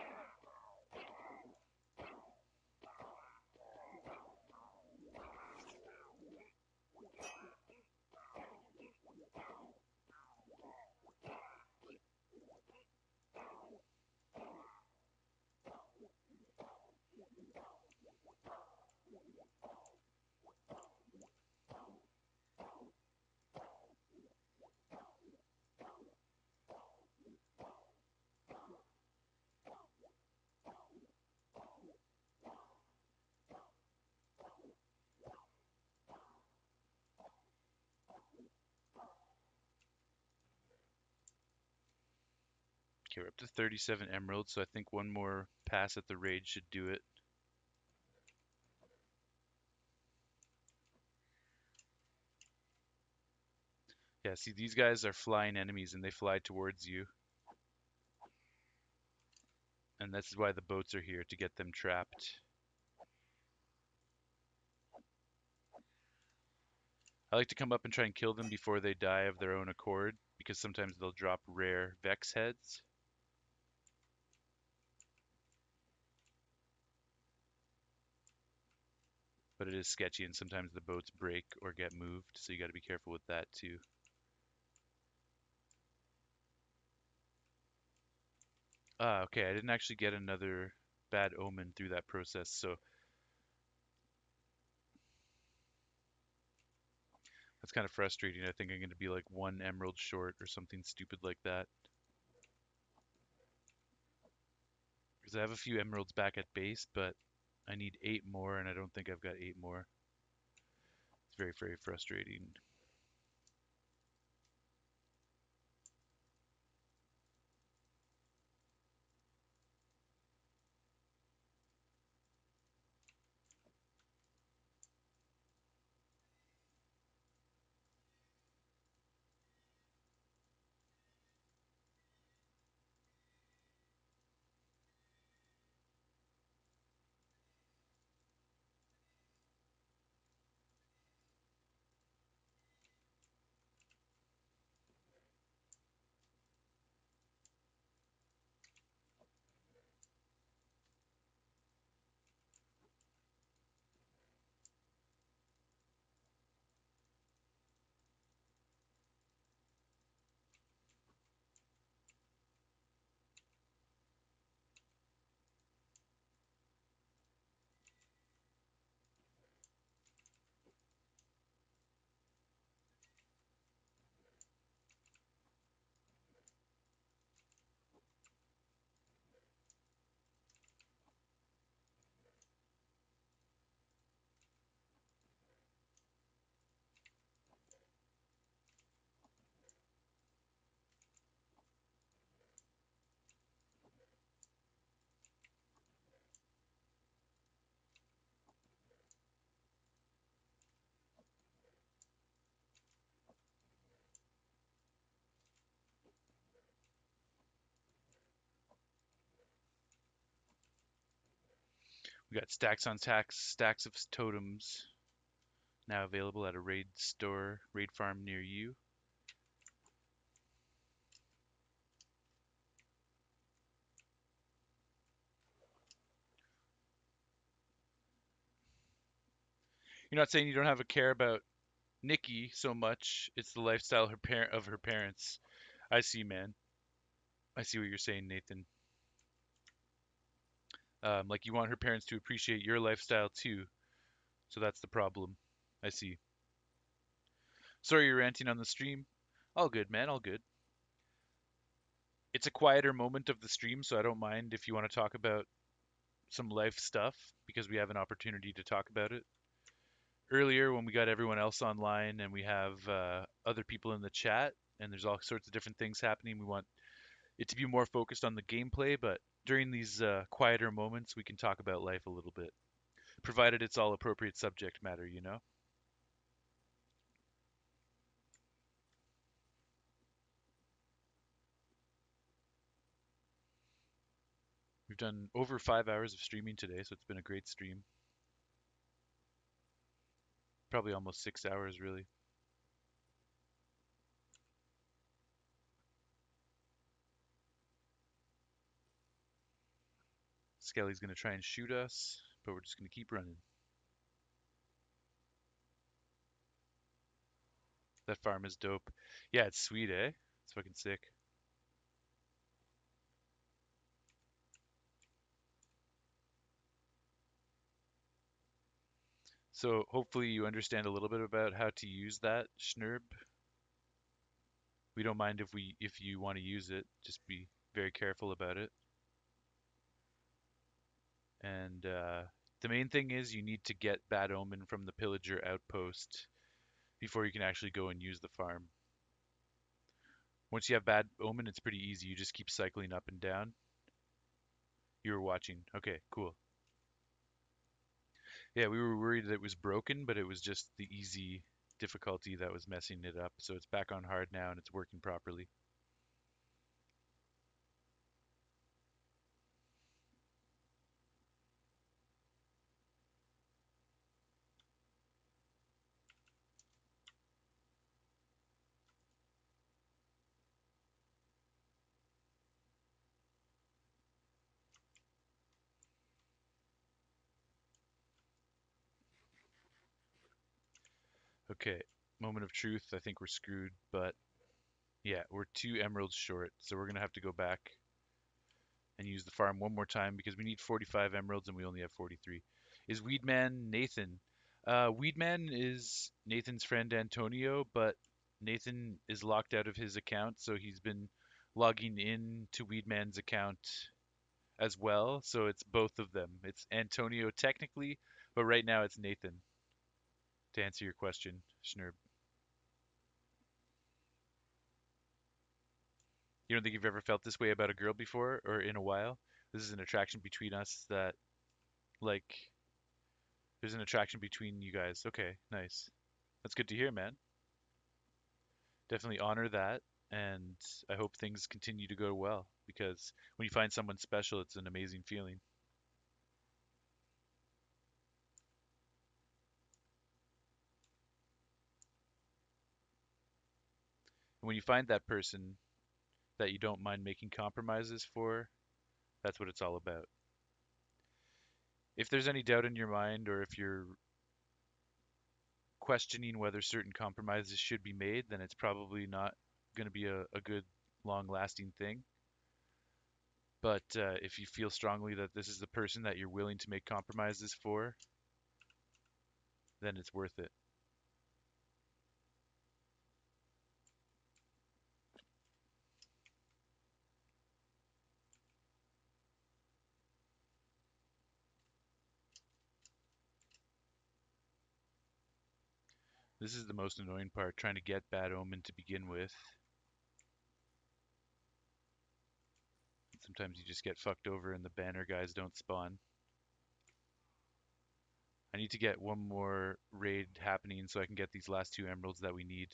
S1: Okay, we're up to 37 emeralds, so I think one more pass at the raid should do it. Yeah, see, these guys are flying enemies, and they fly towards you, and this is why the boats are here, to get them trapped. I like to come up and try and kill them before they die of their own accord, because sometimes they'll drop rare Vex heads. But it is sketchy, and sometimes the boats break or get moved, so you got to be careful with that too. Ah, okay, I didn't actually get another bad omen through that process, so that's kind of frustrating. I think I'm going to be like 1 emerald short or something stupid like that. Because I have a few emeralds back at base, but I need 8 more, and I don't think I've got 8 more. It's very, very frustrating. We got stacks on stacks of totems now available at a raid farm near you. You're not saying you don't have a care about Nikki so much. It's the lifestyle of her parents. I see, man. I see what you're saying, Nathan. Like you want her parents to appreciate your lifestyle too. So that's the problem. I see. Sorry you're ranting on the stream. All good, man. All good. It's a quieter moment of the stream, so I don't mind if you want to talk about some life stuff because we have an opportunity to talk about it. Earlier, when we got everyone else online and we have other people in the chat and there's all sorts of different things happening, we want it to be more focused on the gameplay, but during these quieter moments, we can talk about life a little bit, provided it's all appropriate subject matter, you know? done over 5 hours of streaming today, so it's been a great stream. Probably almost 6 hours, really. Skelly's gonna try and shoot us, but we're just gonna keep running. That farm is dope. Yeah, it's sweet, eh? It's fucking sick. So hopefully you understand a little bit about how to use that Schnurb. We don't mind if you want to use it. Just be very careful about it. And the main thing is you need to get Bad Omen from the Pillager outpost before you can actually go and use the farm. Once you have Bad Omen, it's pretty easy. You just keep cycling up and down. You were watching. Okay, cool. Yeah, we were worried that it was broken, but it was just the easy difficulty that was messing it up. So it's back on hard now and it's working properly. Okay, moment of truth. I think we're screwed, but yeah, we're 2 emeralds short. So we're going to have to go back and use the farm one more time because we need 45 emeralds and we only have 43. Is Weedman Nathan? Weedman is Nathan's friend Antonio, but Nathan is locked out of his account, so he's been logging in to Weedman's account as well. So it's both of them. It's Antonio technically, but right now it's Nathan. To answer your question, Schnurb. You don't think you've ever felt this way about a girl before or in a while? This is an attraction between us that, like, there's an attraction between you guys. Okay, nice. That's good to hear, man. Definitely honor that, and I hope things continue to go well because when you find someone special, it's an amazing feeling. And when you find that person that you don't mind making compromises for, that's what it's all about. If there's any doubt in your mind or if you're questioning whether certain compromises should be made, then it's probably not going to be a good, long lasting thing. But if you feel strongly that this is the person that you're willing to make compromises for, then it's worth it. This is the most annoying part, trying to get Bad Omen to begin with. Sometimes you just get fucked over and the banner guys don't spawn. I need to get one more raid happening so I can get these last 2 emeralds that we need.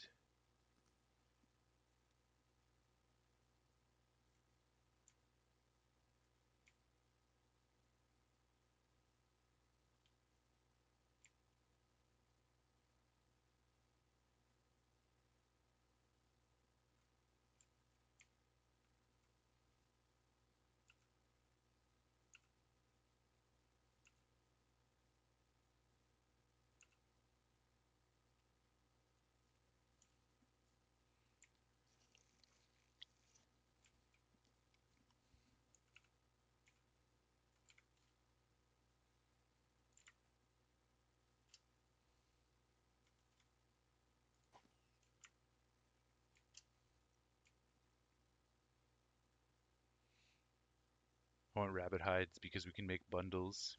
S1: I want rabbit hides because we can make bundles.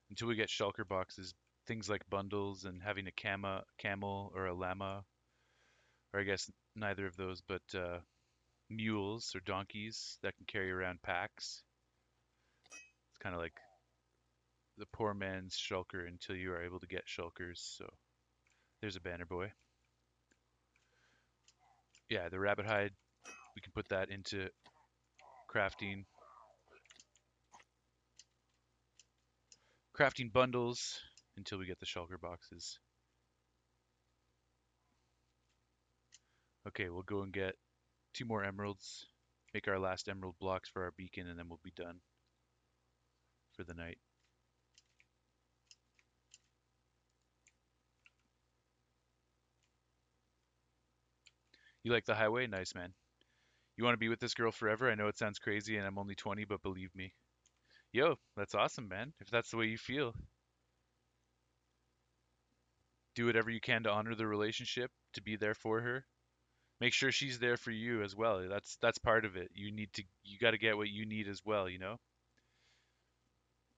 S1: Until we get shulker boxes, things like bundles and having a camel or a llama, or I guess neither of those, but mules or donkeys that can carry around packs. It's kind of like the poor man's shulker until you are able to get shulkers. So there's a banner boy. Yeah, the rabbit hide, we can put that into crafting. Crafting bundles until we get the shulker boxes. Okay, we'll go and get 2 more emeralds, make our last emerald blocks for our beacon, and then we'll be done for the night. You like the highway? Nice, man. You want to be with this girl forever? I know it sounds crazy and I'm only 20, but believe me. Yo, that's awesome, man. If that's the way you feel, do whatever you can to honor the relationship, to be there for her. Make sure she's there for you as well. That's part of it. You got to get what you need as well, you know?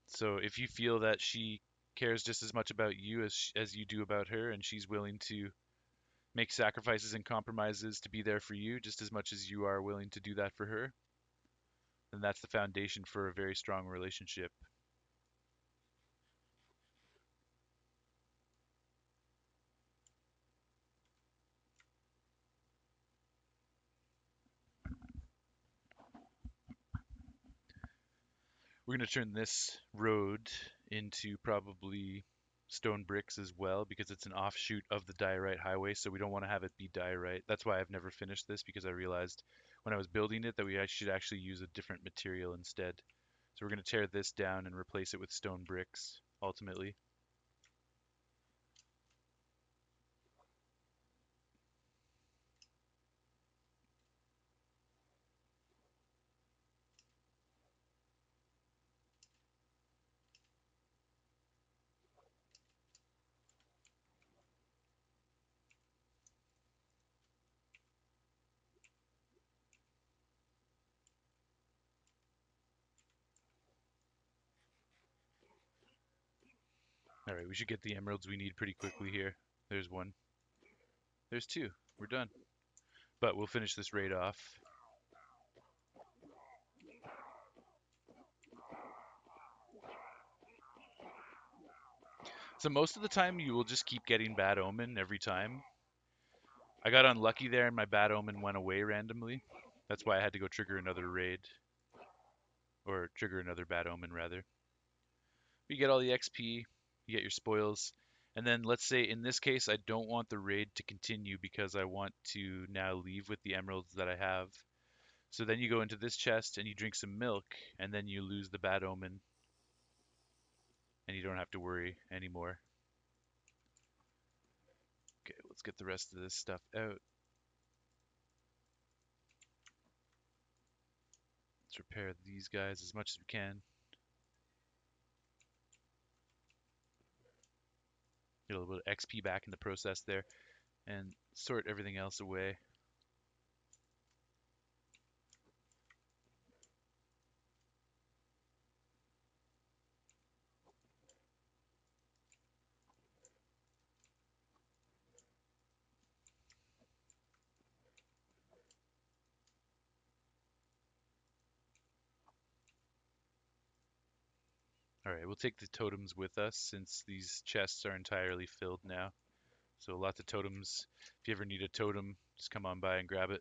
S1: So if you feel that she cares just as much about you as you do about her and she's willing to make sacrifices and compromises to be there for you just as much as you are willing to do that for her, then that's the foundation for a very strong relationship. We're going to turn this road into probably stone bricks as well because it's an offshoot of the diorite highway, so we don't want to have it be diorite. That's why I've never finished this, because I realized when I was building it that we should actually use a different material instead. So we're going to tear this down and replace it with stone bricks ultimately. All right, we should get the emeralds we need pretty quickly here. There's one. There's two. We're done. But we'll finish this raid off. So most of the time you will just keep getting bad omen every time. I got unlucky there and my bad omen went away randomly. That's why I had to go trigger another raid. Or trigger another bad omen rather. You get all the XP, you get your spoils, and then let's say in this case I don't want the raid to continue because I want to now leave with the emeralds that I have. So then you go into this chest and you drink some milk, and then you lose the bad omen and you don't have to worry anymore. Okay, let's get the rest of this stuff out. Let's repair these guys as much as we can. Get a little bit of XP back in the process there, and sort everything else away. Alright, we'll take the totems with us since these chests are entirely filled now. So lots of totems. If you ever need a totem, just come on by and grab it.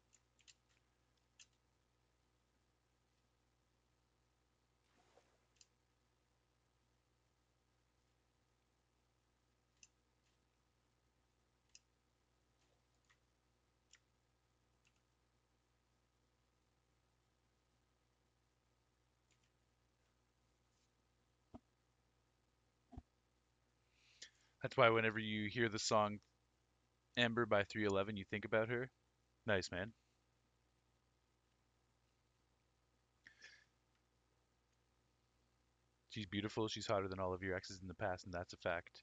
S1: That's why whenever you hear the song Ember by 311, you think about her. Nice, man. She's beautiful. She's hotter than all of your exes in the past, and that's a fact.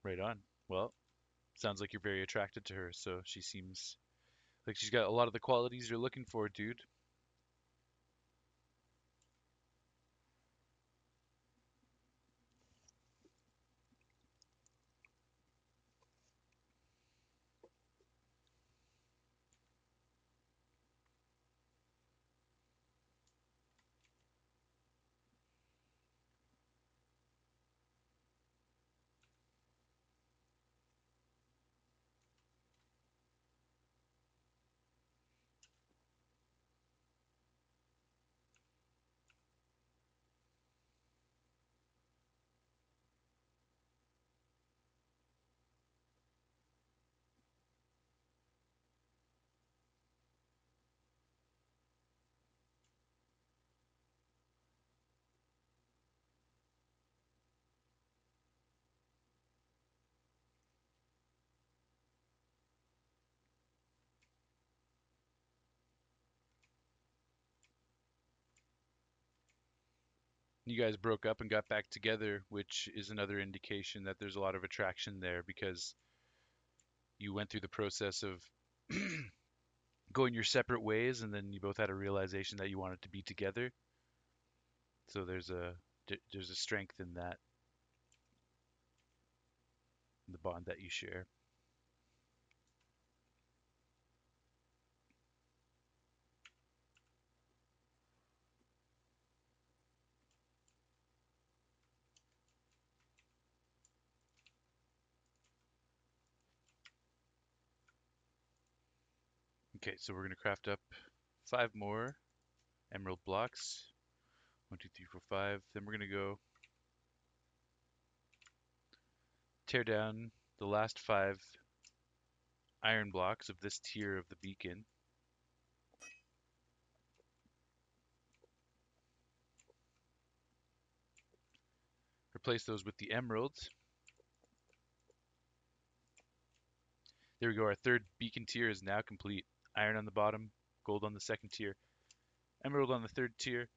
S1: Right on. Well, sounds like you're very attracted to her, so she seems like she's got a lot of the qualities you're looking for, dude. You guys broke up and got back together, which is another indication that there's a lot of attraction there because you went through the process of going your separate ways, and then you both had a realization that you wanted to be together. So there's a strength in that, in the bond that you share. Okay, so we're gonna craft up 5 more emerald blocks. 1, 2, 3, 4, 5. Then we're gonna go tear down the last 5 iron blocks of this tier of the beacon. Replace those with the emeralds. There we go. Our third beacon tier is now complete. Iron on the bottom, gold on the second tier, emerald on the third tier,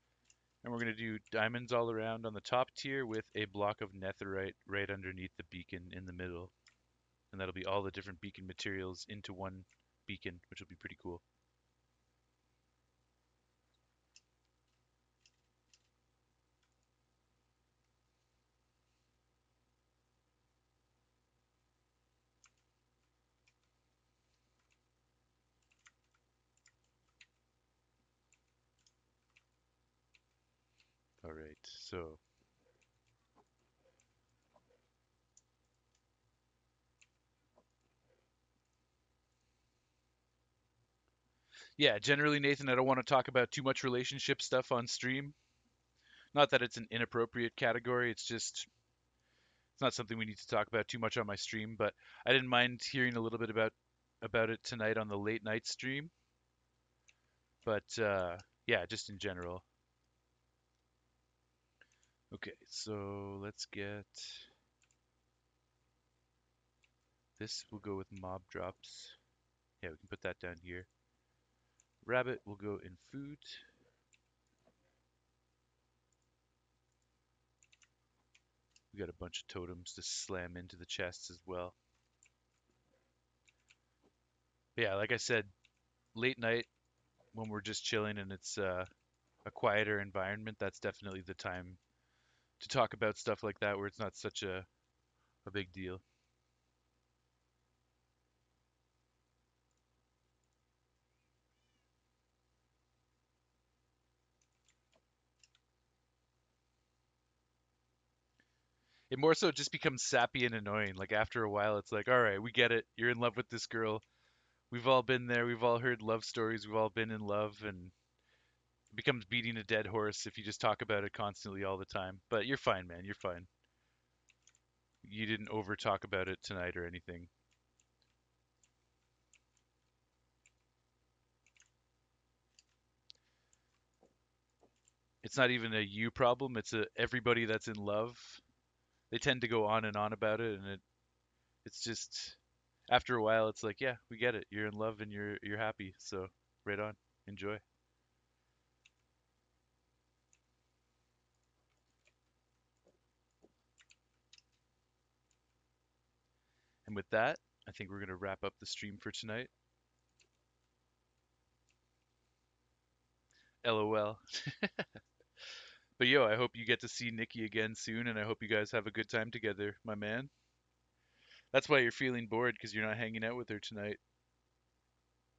S1: and we're going to do diamonds all around on the top tier with a block of netherite right underneath the beacon in the middle. And that'll be all the different beacon materials into one beacon, which will be pretty cool. All right, so yeah, generally, Nathan, I don't want to talk about too much relationship stuff on stream. Not that it's an inappropriate category, it's just it's not something we need to talk about too much on my stream, but I didn't mind hearing a little bit about it tonight on the late night stream. But yeah, just in general. Okay, so let's get this. We'll go with mob drops. Yeah, we can put that down here. Rabbit will go in food. We got a bunch of totems to slam into the chests as well. But yeah, like I said, late night when we're just chilling and it's a quieter environment, that's definitely the time to talk about stuff like that where it's not such a big deal. It more so just becomes sappy and annoying. Like after a while, it's like, all right, we get it. You're in love with this girl. We've all been there. We've all heard love stories. We've all been in love, and it becomes beating a dead horse if you just talk about it constantly all the time. But you're fine, man. You're fine. You didn't over talk about it tonight or anything. It's not even a you problem. It's a everybody that's in love. They tend to go on and on about it, and it's just after a while, it's like, yeah, we get it. You're in love and you're happy. So right on. Enjoy. And with that, I think we're gonna wrap up the stream for tonight. LOL. But yo, I hope you get to see Nikki again soon, and I hope you guys have a good time together, my man. That's why you're feeling bored because you're not hanging out with her tonight.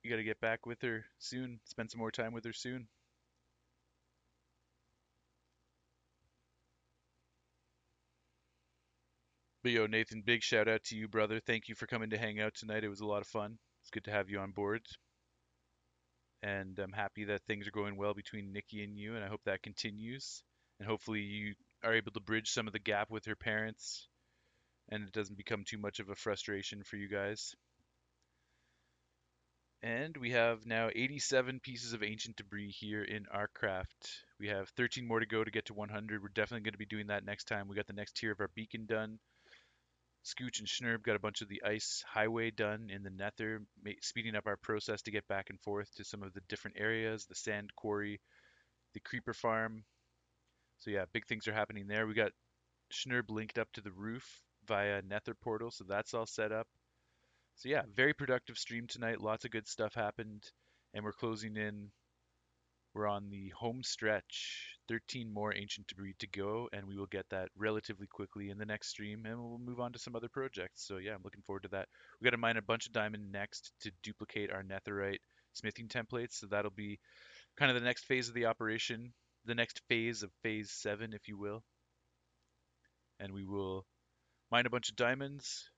S1: You got to get back with her soon. Spend some more time with her soon. But yo, Nathan, big shout out to you, brother. Thank you for coming to hang out tonight. It was a lot of fun. It's good to have you on board. And I'm happy that things are going well between Nikki and you, and I hope that continues. And hopefully you are able to bridge some of the gap with her parents and it doesn't become too much of a frustration for you guys. And we have now 87 pieces of ancient debris here in ArcCraft. We have 13 more to go to get to 100. We're definitely going to be doing that next time. We got the next tier of our beacon done. Scooch and Schnurb got a bunch of the ice highway done in the Nether, speeding up our process to get back and forth to some of the different areas, the sand quarry, the creeper farm. So yeah, big things are happening there. We got Schnurb linked up to the roof via Nether portal, so that's all set up. So yeah, very productive stream tonight. Lots of good stuff happened, and we're closing in. We're on the home stretch. 13 more ancient debris to go, and we will get that relatively quickly in the next stream, and we'll move on to some other projects. So yeah, I'm looking forward to that. We got to mine a bunch of diamond next to duplicate our netherite smithing templates. So that'll be kind of the next phase of the operation, the next phase of phase 7, if you will. And we will mine a bunch of diamonds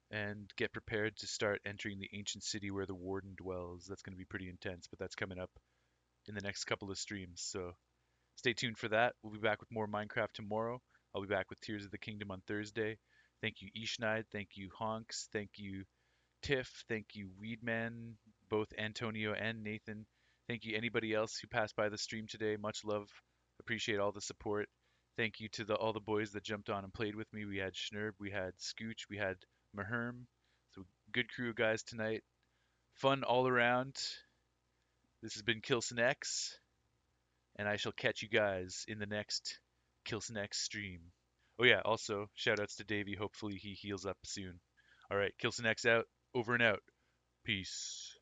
S1: and get prepared to start entering the ancient city where the warden dwells. That's going to be pretty intense, but that's coming up in the next couple of streams. So stay tuned for that. We'll be back with more Minecraft tomorrow. I'll be back with Tears of the Kingdom on Thursday. Thank you, Ishneid. Thank you, Honks. Thank you, Tiff. Thank you, Weedman, both Antonio and Nathan. Thank you, anybody else who passed by the stream today. Much love. Appreciate all the support. Thank you to all the boys that jumped on and played with me. We had Schnurb, we had Scooch, we had Maherm. So good crew of guys tonight. Fun all around. This has been Kilson X, and I shall catch you guys in the next Kilson X stream. Oh yeah, also shout outs to Davey. Hopefully he heals up soon. All right, Kilson X out. Over and out. Peace.